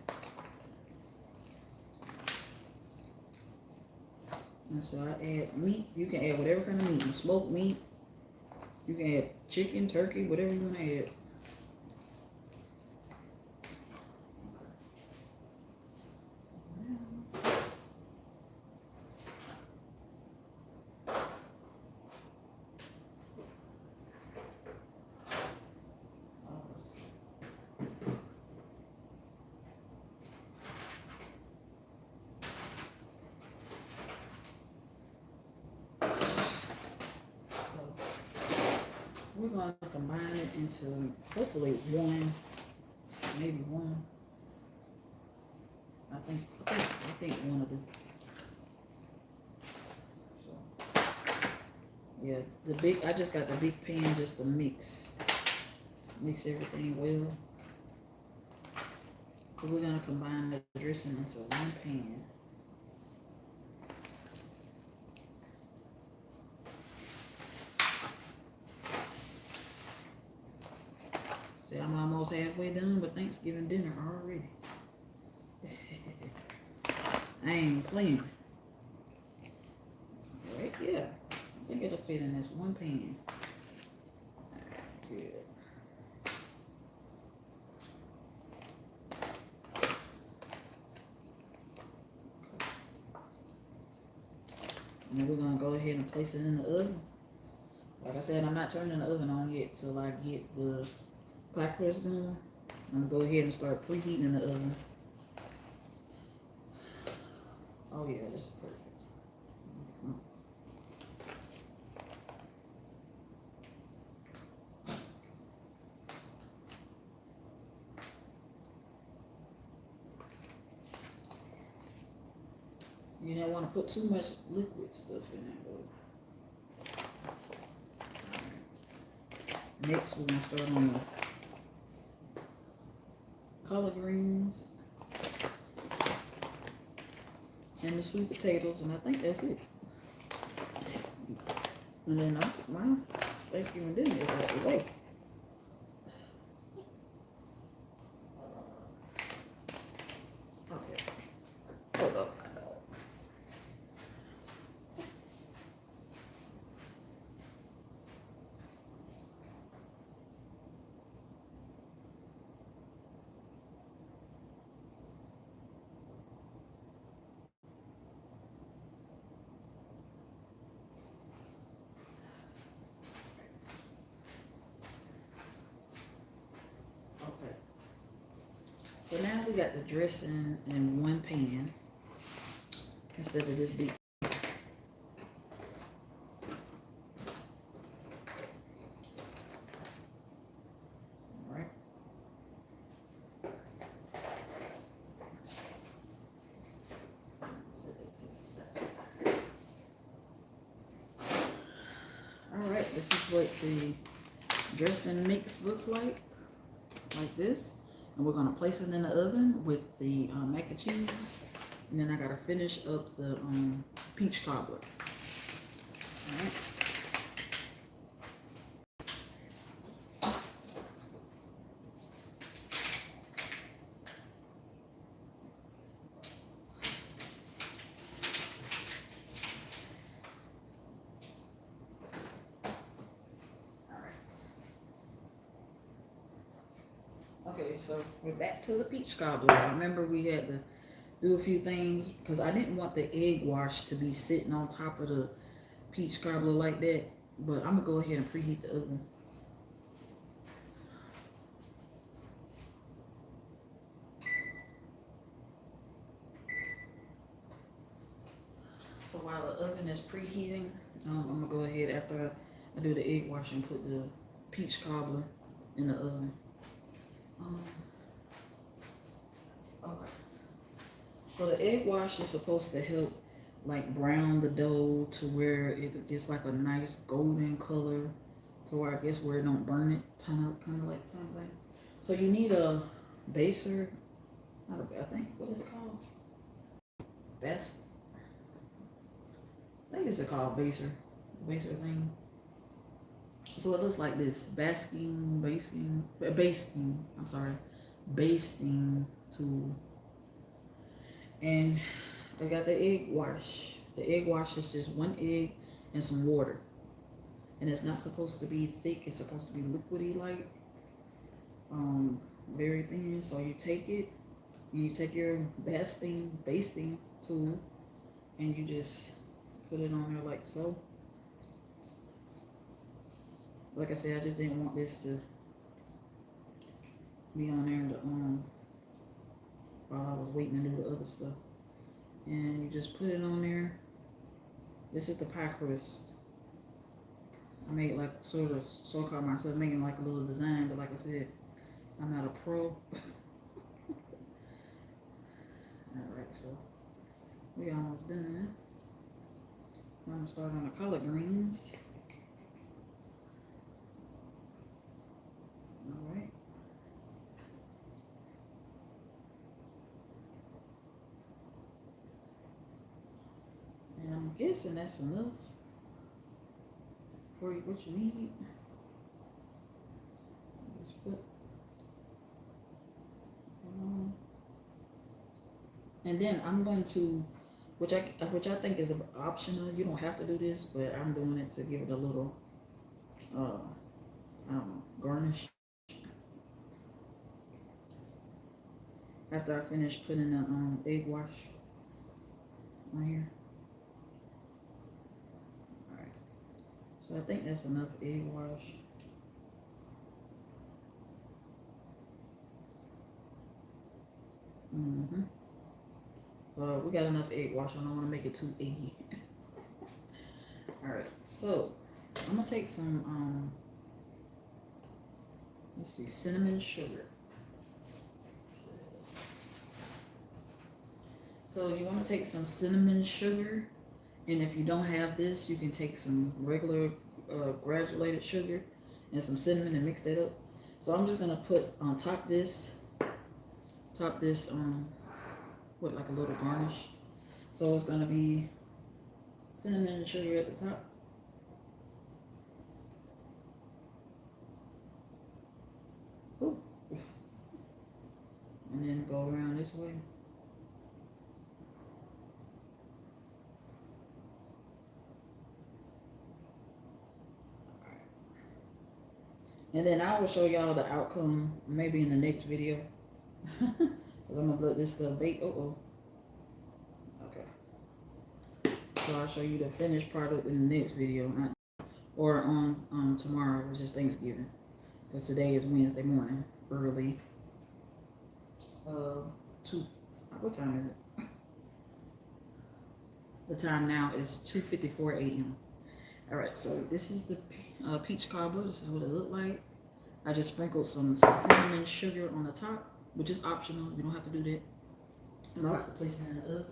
A: And so I add meat. You can add whatever kind of meat. Smoked meat. You can add chicken, turkey, whatever you want to add. We're going to combine it into hopefully one, maybe one. I think one of them. So, yeah, I just got the big pan just to mix everything well. So we're going to combine the dressing into one pan. See, I'm almost halfway done with Thanksgiving dinner already. I ain't playing. Right? Yeah. I think it'll fit in this one pan. Alright, good. And then we're gonna go ahead and place it in the oven. Like I said, I'm not turning the oven on yet till I get the pie crust going. I'm gonna go ahead and start preheating in the oven. Oh yeah, this is perfect. You don't want to put too much liquid stuff in it. But next, we're gonna start on the collard greens and the sweet potatoes, and I think that's it. And then my Thanksgiving dinner is out the way. Okay, hold up. Okay. So now we got the dressing in one pan instead of this big. All right. Set it to the side. All right. This is what the dressing mix looks like this. And we're gonna place it in the oven with the mac and cheese. And then I gotta finish up the peach cobbler. All right. Okay, so we're back to the peach cobbler. Remember we had to do a few things because I didn't want the egg wash to be sitting on top of the peach cobbler like that. But I'm gonna go ahead and preheat the oven. So while the oven is preheating, I'm gonna go ahead after I do the egg wash and put the peach cobbler in the oven. Okay. So the egg wash is supposed to help like brown the dough to where it gets like a nice golden color to where I guess where it don't burn it, kind of thing. So you need a baser, not a, I think, what is it called? Best. I think it's called baser thing. So it looks like this: basting tool. And I got the egg wash. The egg wash is just one egg and some water. And it's not supposed to be thick, it's supposed to be liquidy like. Very thin. So you take it, and you take your basting tool, and you just put it on there like so. Like I said, I just didn't want this to be on there while I was waiting to do the other stuff. And you just put it on there. This is the pie crust. I made like so-called myself making like a little design, but like I said, I'm not a pro. Alright, so we almost done. I'm gonna start on the collard greens. Alright. And I'm guessing that's enough for what you need. Just put and then I'm going to, which I think is optional. You don't have to do this, but I'm doing it to give it a little, I don't know, garnish. After I finish putting the egg wash on here. All right. So I think that's enough egg wash. We got enough egg wash. I don't want to make it too eggy. All right, so I'm gonna take some let's see, cinnamon sugar. So you want to take some cinnamon sugar, and if you don't have this, you can take some regular granulated sugar and some cinnamon and mix that up. So I'm just gonna put on top this with like a little garnish. So it's gonna be cinnamon and sugar at the top. Ooh. And then go around this way. And then I will show y'all the outcome maybe in the next video. Because I'm going to let this stuff bake. Okay. So I'll show you the finished product in the next video. Or on tomorrow, which is Thanksgiving. Because today is Wednesday morning, early. 2. What time is it? The time now is 2:54 a.m. Alright, so this is the peach cobbler. This is what it looked like. I just sprinkled some cinnamon sugar on the top, which is optional. You don't have to do that. I'm about to place it in the oven.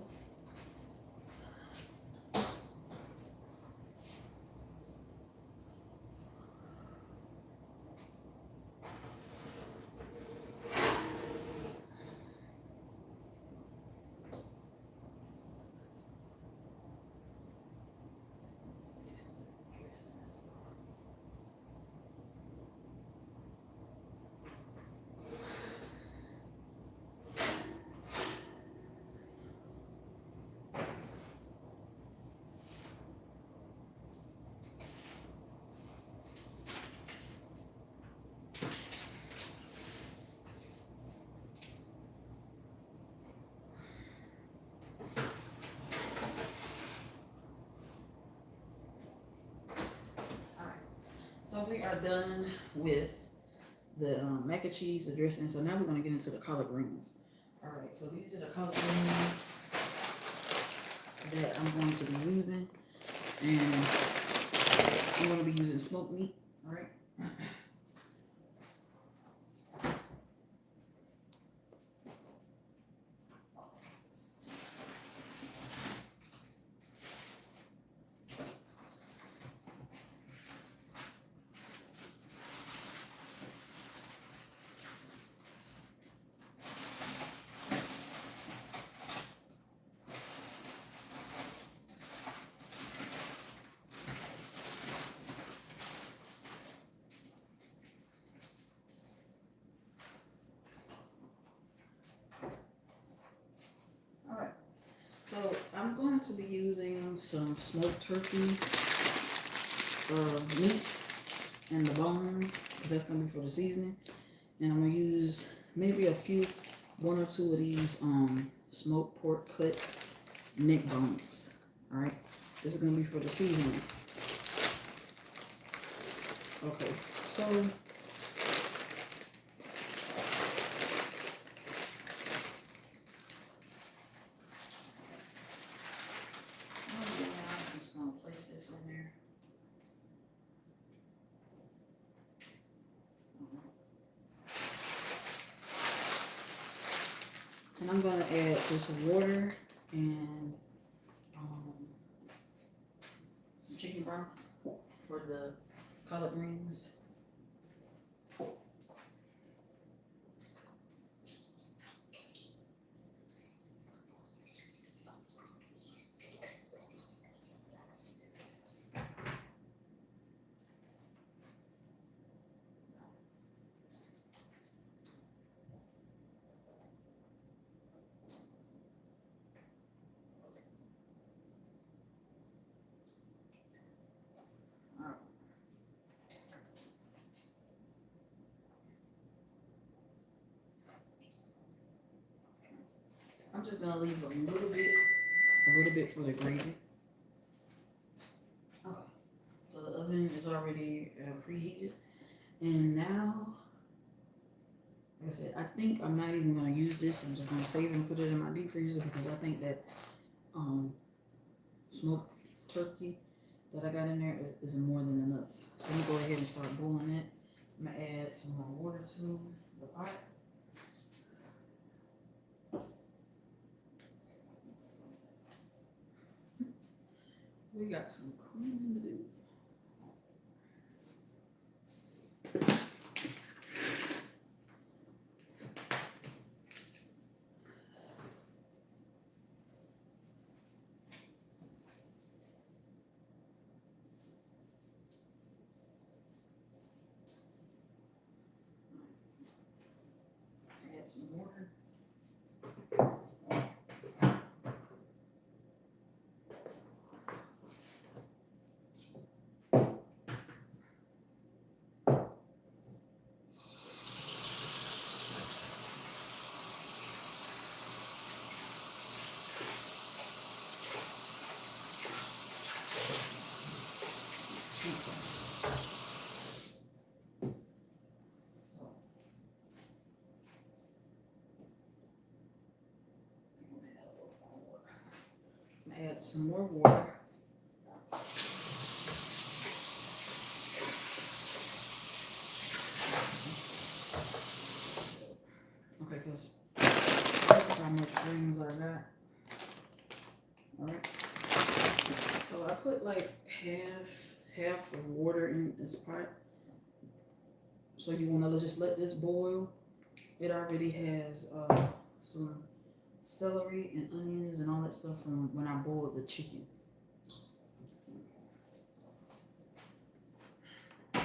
A: So we are done with the mac and cheese, the dressing. So now we're going to get into the collard greens. All right, so these are the collard greens that I'm going to be using. And I'm going to be using smoked meat, all right? So I'm going to be using some smoked turkey meat and the bone, because that's going to be for the seasoning. And I'm going to use maybe one or two of these smoked pork cut neck bones. All right, this is going to be for the seasoning. Okay, so and I'm going to add just water and some chicken broth for the collard greens. I'm just gonna leave a little bit for the gravy. Okay, so the oven is already preheated, and now, like I said, I think I'm not even gonna use this. I'm just gonna save it and put it in my deep freezer because I think that smoked turkey that I got in there is more than enough. So I'm gonna go ahead and start boiling it. I'm gonna add some more water to the pot. We got some cleaning to do. Add some water. Add some more water. Okay, because this is how much greens I got. Alright. So I put like half of water in this pot. So you want to just let this boil. It already has some celery and onions and all that stuff from when I boiled the chicken. I'm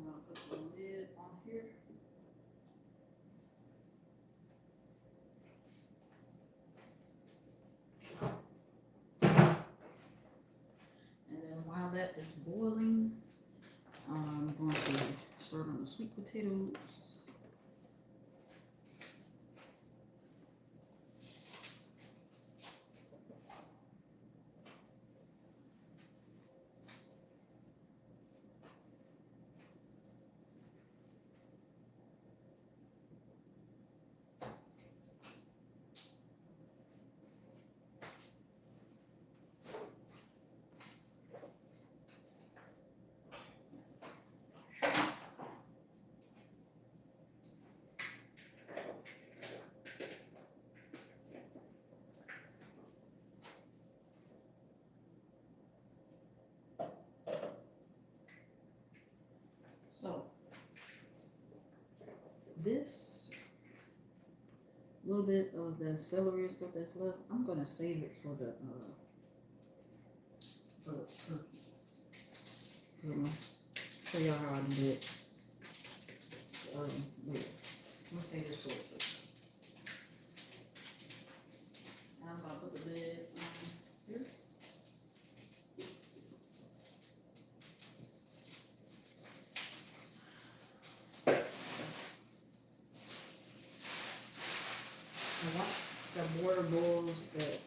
A: gonna put the lid on here. And then while that is boiling, I'm going to start on the sweet potatoes. So this little bit of the celery stuff that's left, I'm gonna save it for the turkey. You know, show y'all how I do it. Wait, I'm gonna save this for it. And I'm gonna put the lid on here. And once the water boils, that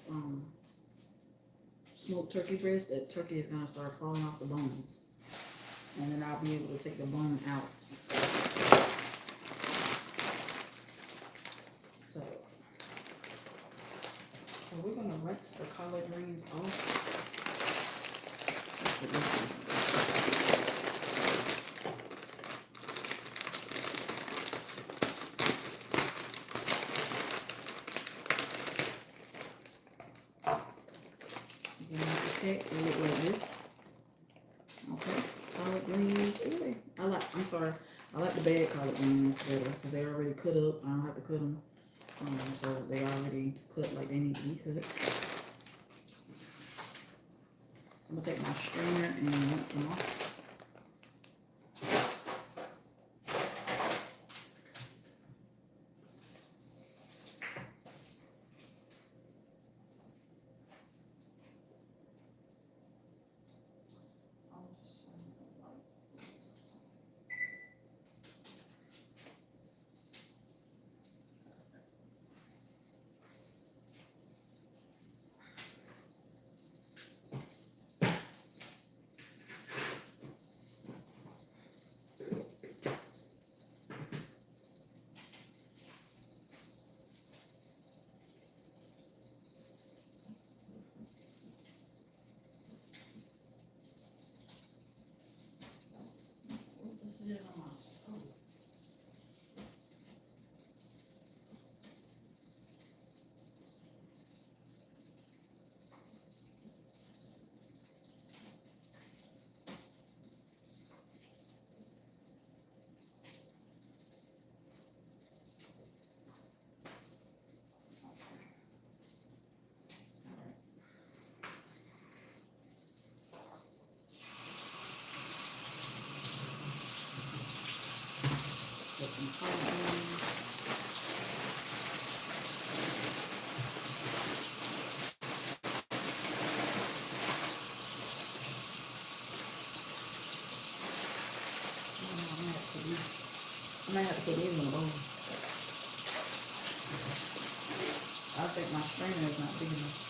A: smoked turkey breast, that turkey is gonna start falling off the bone, and then I'll be able to take the bone out. So we're gonna rinse the collard greens off. You can make the pack, it look like this. Okay, collard greens. Ooh, I like the bag collard greens better because they're already cut up. I don't have to cut them. So they already cut like they need to be cut. I'm gonna take my strainer and rinse them off. I might have to put these in the bowl. I think my strainer is not big enough.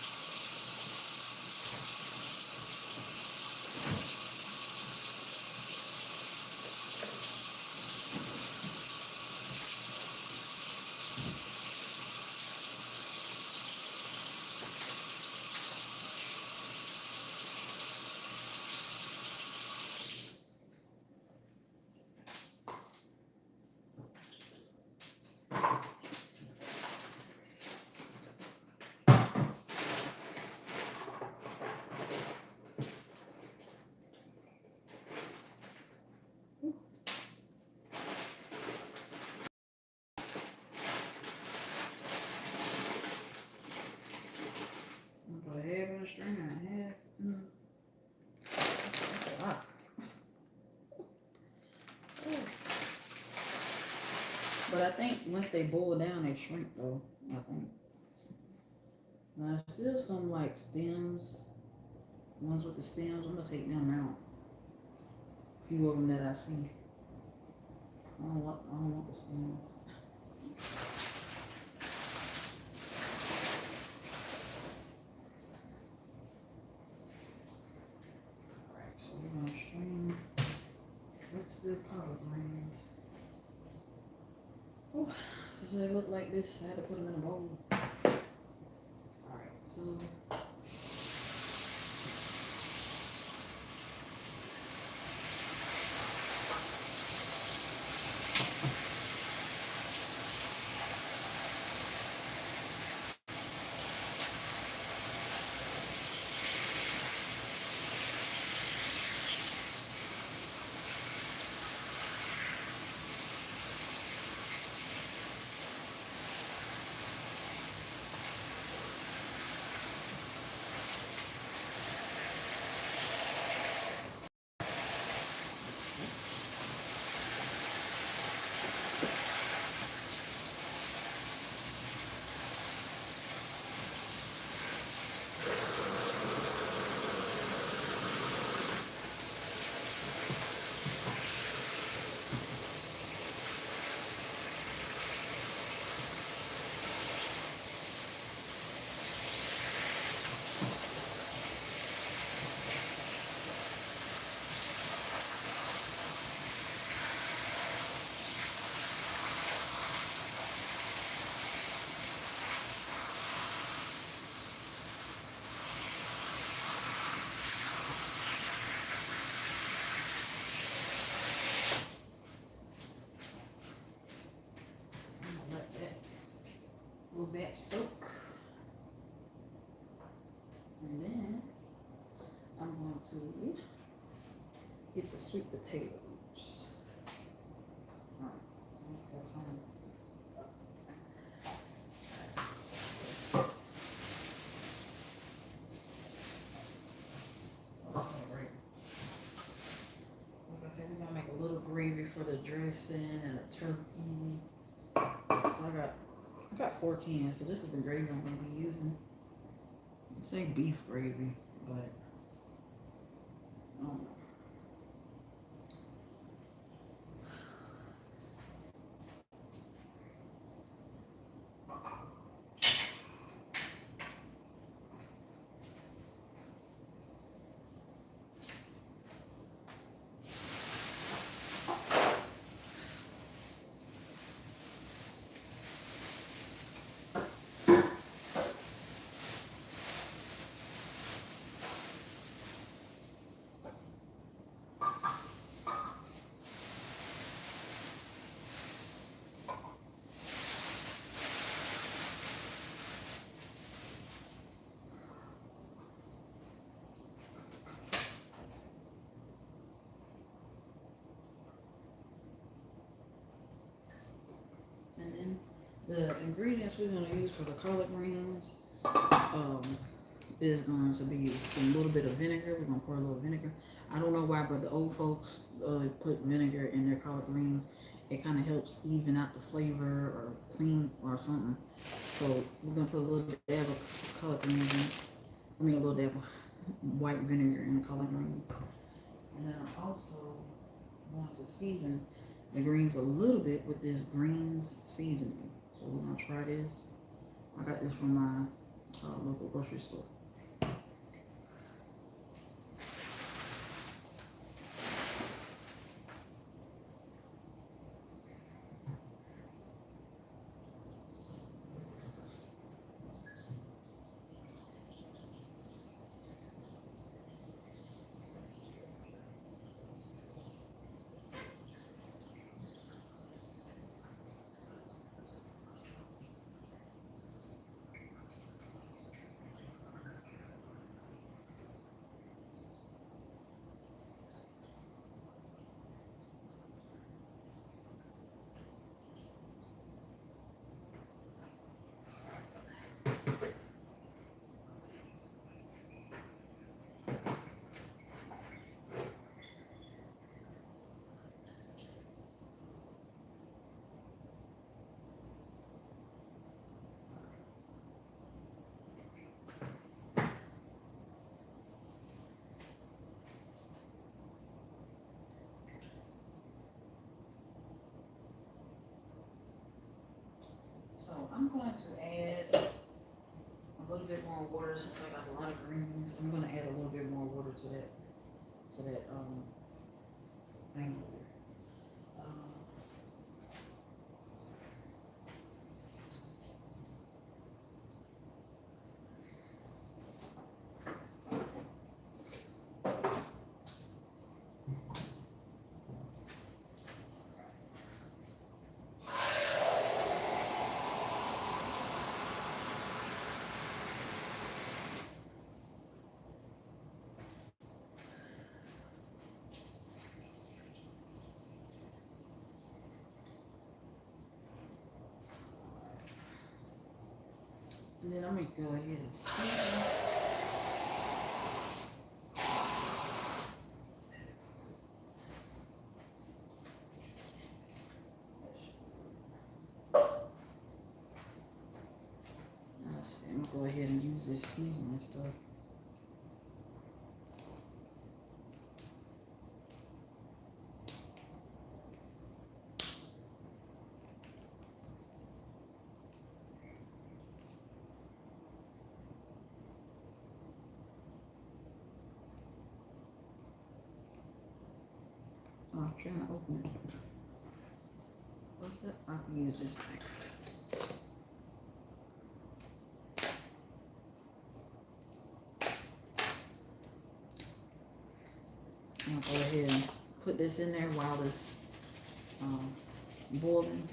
A: I'm gonna put half in the strainer and half. That's a lot. Oh. But I think once they boil down, they shrink though. I think. Now, there's still some like stems, ones with the stems. I'm gonna take them out. A few of them that I see. I don't want the stem. Alright, so we're gonna strain. Let's do collard greens. Oh, so they look like this. I had to put them in a bowl. Alright, so I'm gonna let that little batch soak. And then I'm going to get the sweet potatoes. Alright, alright. Like I said, we're gonna make a little gravy for the dressing and the turkey. So I got 4 cans, so this is the gravy I'm gonna be using. This ain't beef gravy, but I don't know. And then the ingredients we're gonna use for the collard greens is going to be some little bit of vinegar. We're gonna pour a little vinegar. I don't know why, but the old folks put vinegar in their collard greens. It kind of helps even out the flavor or clean or something. So we're gonna put a little dab of collard greens in. I mean a little dab of white vinegar in the collard greens. And then I'm also going to season the greens a little bit with this greens seasoning. So we're gonna try this. I got this from my local grocery store. So I'm going to add a little bit more water since I got a lot of greens. I'm going to add a little bit more water to that thing. And then I'm going to go ahead and season. I'm gonna go ahead and use this seasoning stuff. Oh, I'm trying to open it. What's that? I can use this knife. I'm gonna go ahead and put this in there while it's boiling.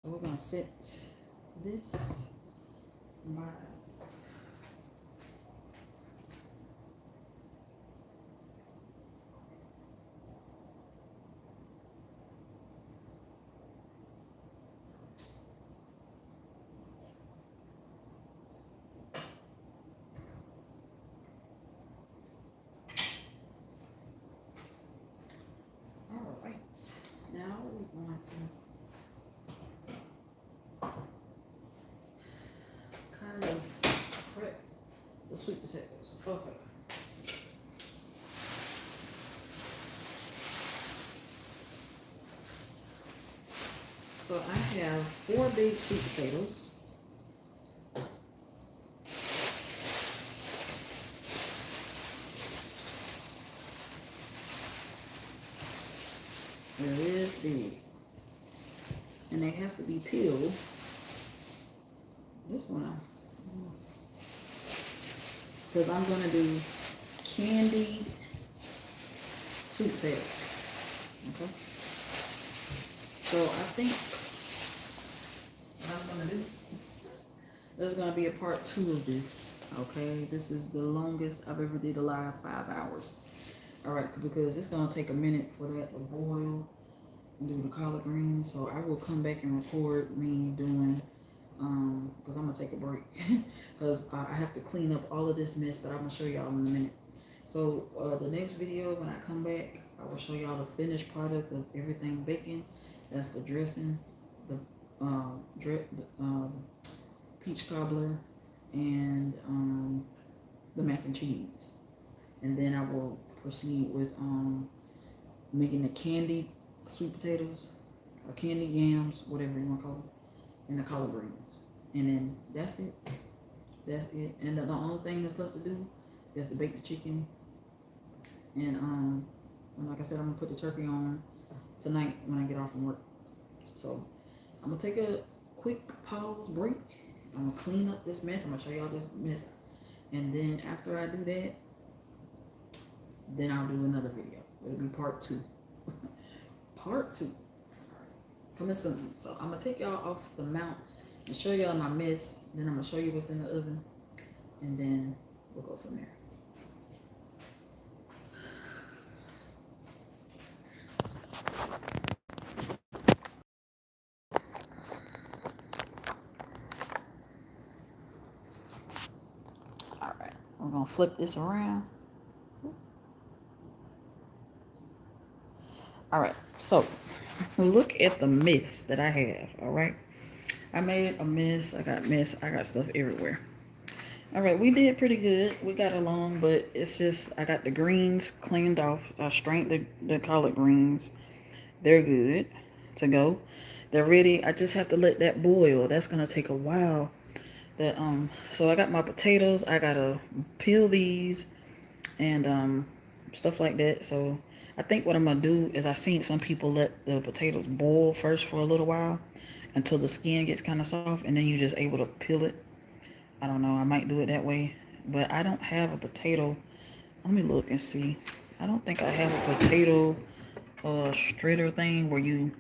A: So we're gonna set this by all right. Now we're going to cut the sweet potatoes. Okay. So I have 4 big sweet potatoes. They're this big. And they have to be peeled. This one, because I'm going to do candied sweet potatoes. Okay. So I think what I'm going to do, there's going to be a part 2 of this. Okay. This is the longest I've ever did a live, 5 hours. All right. Because it's going to take a minute for that to boil and do the collard greens. So I will come back and record me doing, because I'm going to take a break. Because I have to clean up all of this mess, but I'm going to show y'all in a minute. So the next video, when I come back, I will show y'all the finished product of everything baking. That's the dressing, the peach cobbler, and the mac and cheese. And then I will proceed with making the candied sweet potatoes, or candied yams, whatever you want to call them, and the collard greens. And then that's it. That's it. And the only thing that's left to do is to bake the chicken. And like I said, I'm gonna put the turkey on tonight when I get off from work. So I'm gonna take a quick pause break. I'm gonna clean up this mess. I'm gonna show y'all this mess. And then after I do that, then I'll do another video. It'll be part 2. Part 2. Coming soon. So I'm gonna take y'all off the mount and show y'all my mess. Then I'm gonna show you what's in the oven. And then we'll go from there. All right. We're gonna flip this around. All right. So look at the mess that I have. All right. I made a mess. I got stuff everywhere. All right, we did pretty good. We got along, but it's just I got the greens cleaned off. I strained the collard greens. They're good to go. They're ready. I just have to let that boil. That's gonna take a while. So I got my potatoes. I gotta peel these and stuff like that. So I think what I'm gonna do is I've seen some people let the potatoes boil first for a little while until the skin gets kind of soft, and then you're just able to peel it. I don't know. I might do it that way, but I don't have a potato. Let me look and see. I don't think I have a potato shredder thing where you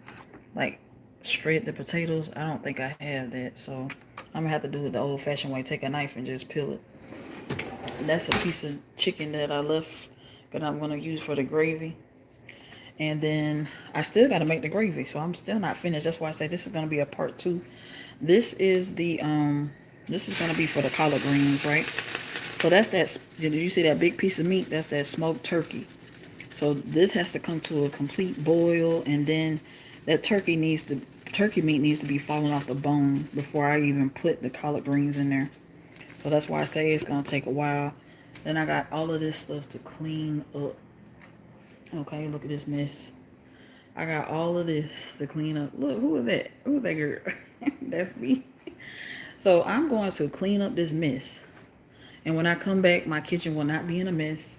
A: like shred the potatoes. I don't think I have that, so I'm gonna have to do it the old-fashioned way. Take a knife and just peel it. And that's a piece of chicken that I left that I'm gonna use for the gravy. And then I still got to make the gravy, so I'm still not finished. That's why I say this is gonna be a part 2. This is this is gonna be for the collard greens, right? So that's that. Did you see that big piece of meat? That's that smoked turkey. So this has to come to a complete boil, and then that turkey meat needs to be falling off the bone before I even put the collard greens in there. So that's why I say it's gonna take a while. Then I got all of this stuff to clean up. Okay, look at this mess. I got all of this to clean up. Look, who is that? Who's that girl? That's me. So I'm going to clean up this mess. And when I come back, my kitchen will not be in a mess.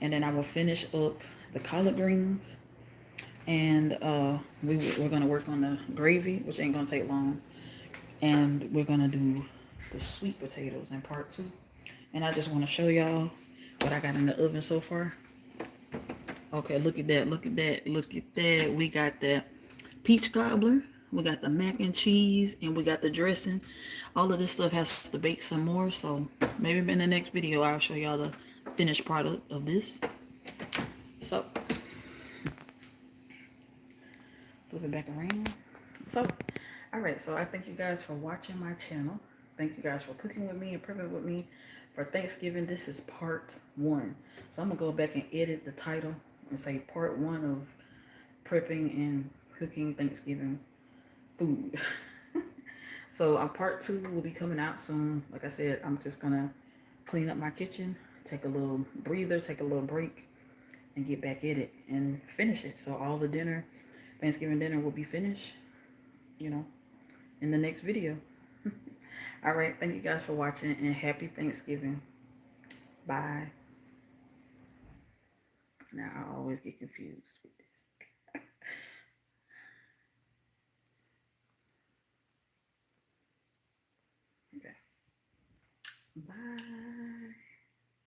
A: And then I will finish up the collard greens. And we're going to work on the gravy, which ain't going to take long. And we're going to do the sweet potatoes in part 2. And I just want to show y'all what I got in the oven so far. Okay, look at that, look at that, look at that. We got that peach cobbler, we got the mac and cheese, and we got the dressing. All of this stuff has to bake some more, so maybe in the next video I'll show y'all the finished product of this. So, flip it back around. So, alright, so I thank you guys for watching my channel. Thank you guys for cooking with me and prepping with me for Thanksgiving. This is part 1. So I'm going to go back and edit the title and say part 1 of prepping and cooking Thanksgiving food. So part 2 will be coming out soon. Like I said, I'm just gonna clean up my kitchen, take a little breather, take a little break, and get back at it and finish it. So all the dinner, Thanksgiving dinner will be finished, you know, in the next video. All right. Thank you guys for watching and happy Thanksgiving. Bye. Now I always get confused with this.